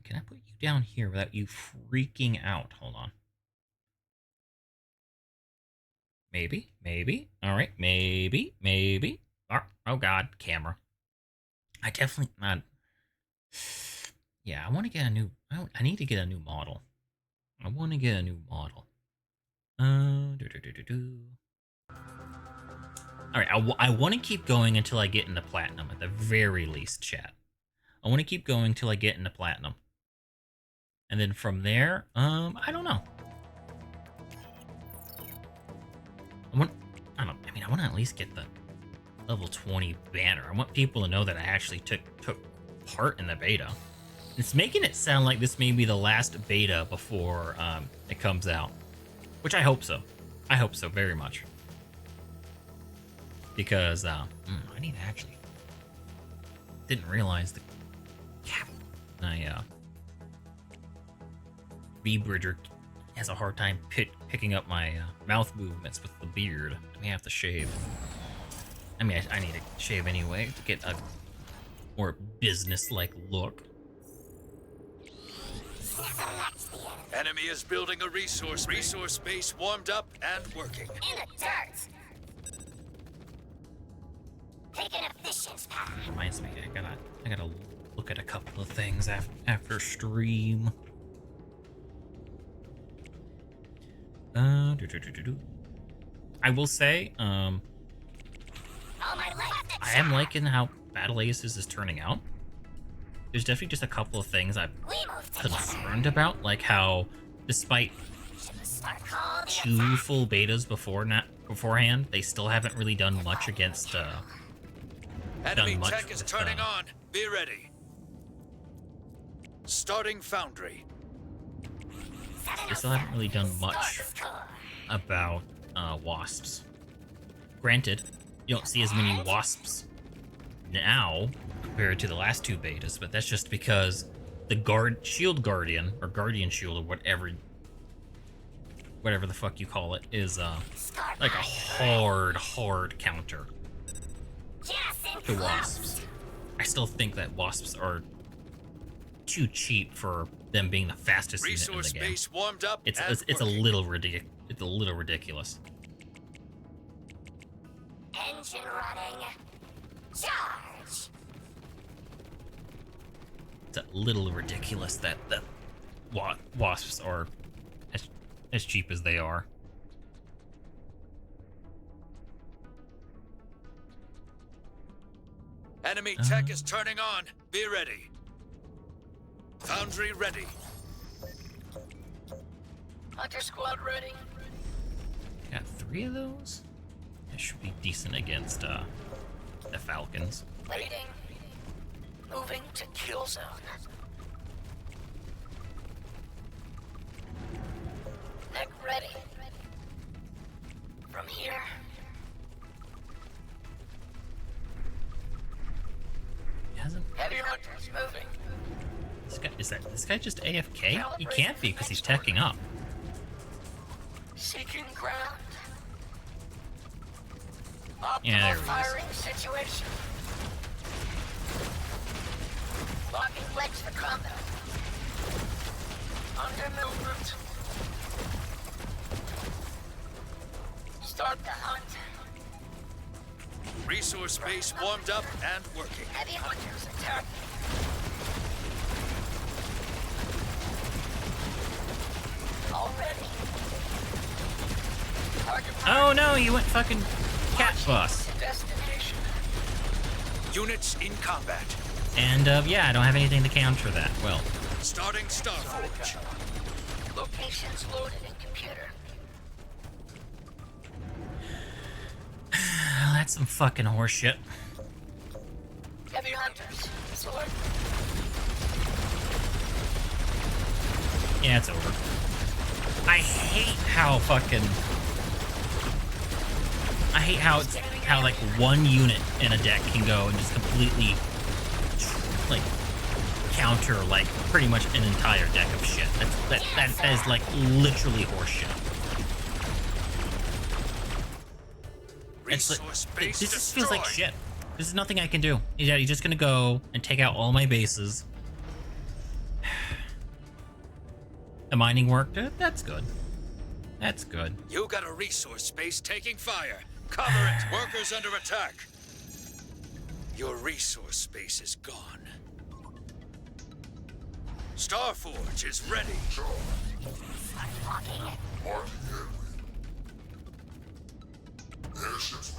Can I put you down here without you freaking out? Hold on. Maybe, maybe. All right, maybe, maybe. Oh God, camera. I definitely not. Yeah, I want to get a new. I need to get a new model. I want to get a new model. All right, I want to keep going until I get into platinum at the very least, chat. I want to keep going until I get into platinum. And then from there, I don't know. I want to at least get the level 20 banner. I want people to know that I actually took part in the beta. It's making it sound like this may be the last beta before it comes out, which I hope so. I hope so very much. Because I need to actually didn't realize the cap. B-Bridger has a hard time picking up my mouth movements with the beard. I may have to shave. I mean, I need to shave anyway to get a more business-like look. Enemy is building a resource base warmed up and working. In the dirt. Take an efficient path. Reminds me, I gotta look at a couple of things after stream. I will say, All my legs. I am liking how Battle Aces is turning out. There's definitely just a couple of things I'm We move together. concerned about, like how, despite Call the 2 attack. full betas beforehand, they still haven't really done much against Enemy much tech is with, turning on. Be ready. Starting foundry. They still haven't really done much about wasps. Granted, you don't see as many wasps now compared to the last two betas, but that's just because the shield guardian or guardian shield or whatever the fuck you call it is like a hard counter to wasps. I still think that wasps are too cheap for them being the fastest unit in Resource the game. base warmed up. It's and a working. little ridiculous. Engine running. Charge. It's a little ridiculous that wasps are as cheap as they are. Enemy tech is turning on. Be ready. Foundry ready. Hunter squad ready. Got 3 of those. That should be decent against the Falcons. Waiting. Moving to kill zone. Neck ready. From here. He hasn't. Heavy hunters moving. This guy just AFK? He can't be because he's teching up. Seeking ground. Yeah, there Optimal he is. firing situation. Locking legs for combat. Under movement. Start the hunt. Resource base warmed up and working. Heavy hunters attack. Already. Target Oh no, you went fucking cat bus. destination. Units in combat. And yeah, I don't have anything to counter that. Well, Starting Starforge. Locations loaded in computer. that's some fucking horseshit. Heavy hunters. Sword. Yeah, it's over. I hate how like one unit in a deck can go and just completely like counter like pretty much an entire deck of shit. That is like literally horseshit. It's like, Resource this base just feels like destroyed. shit. This is nothing I can do. Yeah, you're just gonna go and take out all my bases. The mining worked. That's good. That's good. You got a resource base taking fire. Cover it. Workers under attack. Your resource space is gone. Starforge is ready. Marking area. Airships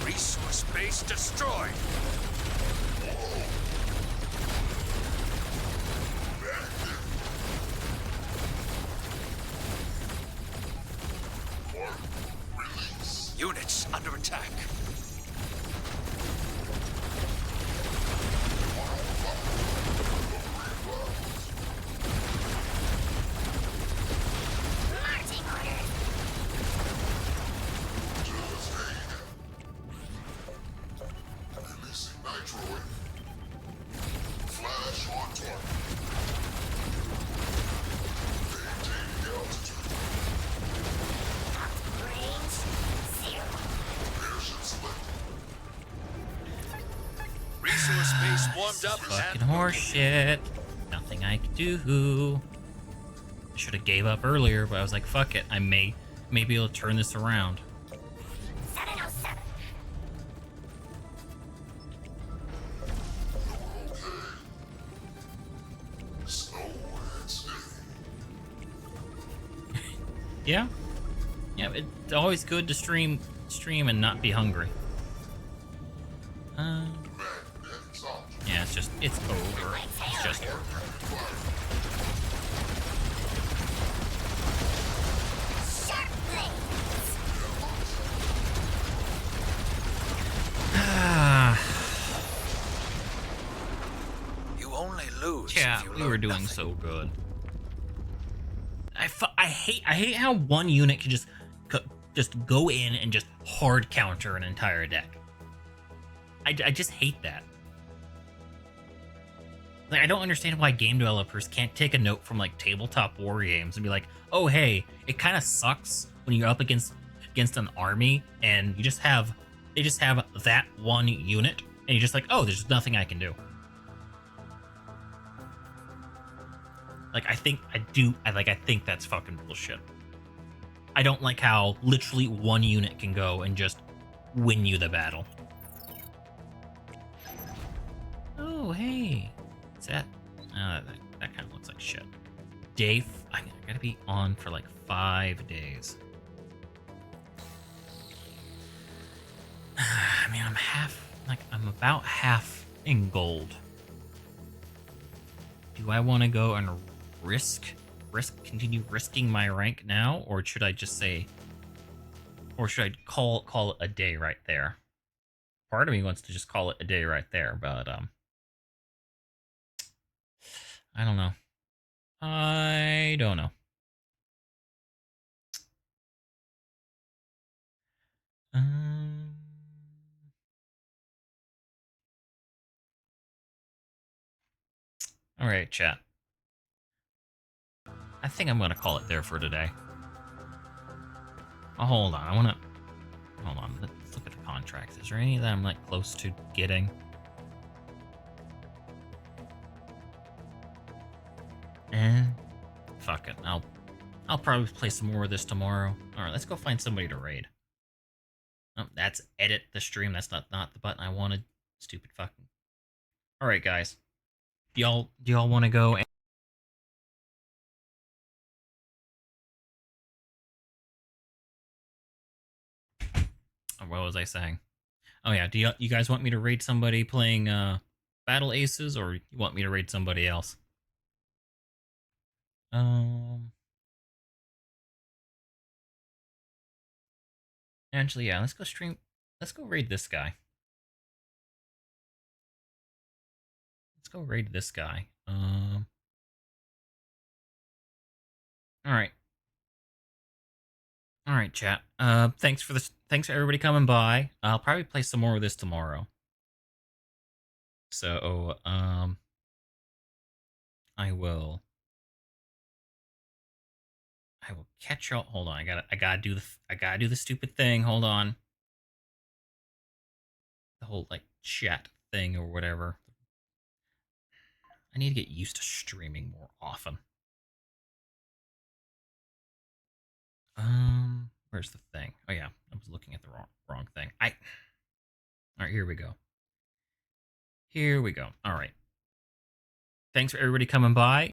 Resource base destroyed. Units under attack. Marching orders. releasing nitroid. Flash on target. Maintaining altitude. Range 0. Airship selected. Resource base warmed up Fucking and horseshit. Nothing I can do. I should have gave up earlier, but I was like, fuck it. I may be able to turn this around. 707. Slow and steady. Yeah. Yeah, it's always good to stream and not be hungry. Magnetics option. Yeah, it's over. It's just over. Sharp blades. You only lose Yeah, if you we were learn doing nothing. so good. I hate how one unit can just go in and just hard counter an entire deck. I just hate that. Like, I don't understand why game developers can't take a note from like tabletop war games and be like, oh hey, it kind of sucks when you're up against an army and they just have that one unit and you're just like, oh, there's nothing I can do. Like, I think that's fucking bullshit. I don't like how literally one unit can go and just win you the battle. Oh, hey. What's that? That kind of looks like shit. I gotta be on for like 5 days. I mean, I'm about half in gold. Do I want to go and continue risking my rank now, or should I just say, or should I call it a day right there? Part of me wants to just call it a day right there, but I don't know. I don't know. All right, chat. I think I'm gonna call it there for today. Oh, hold on. Hold on. Let's look at the contracts. Is there any that I'm like close to getting? Fuck it. I'll probably play some more of this tomorrow. All right, let's go find somebody to raid. Oh, that's edit the stream. That's not the button I wanted. Stupid fucking. All right, guys. Do y'all want to go? What was I saying? Oh yeah, do you guys want me to raid somebody playing Battle Aces, or you want me to raid somebody else? Actually, yeah, let's go stream. Let's go raid this guy. Let's go raid this guy. All right. All right, chat. Thanks for this. Thanks for everybody coming by. I'll probably play some more of this tomorrow. So, I will catch y'all. Hold on, I gotta do the stupid thing. Hold on. The whole like chat thing or whatever. I need to get used to streaming more often. Where's the thing? Oh yeah, I was looking at the wrong thing. All right, here we go. Here we go. All right. Thanks for everybody coming by.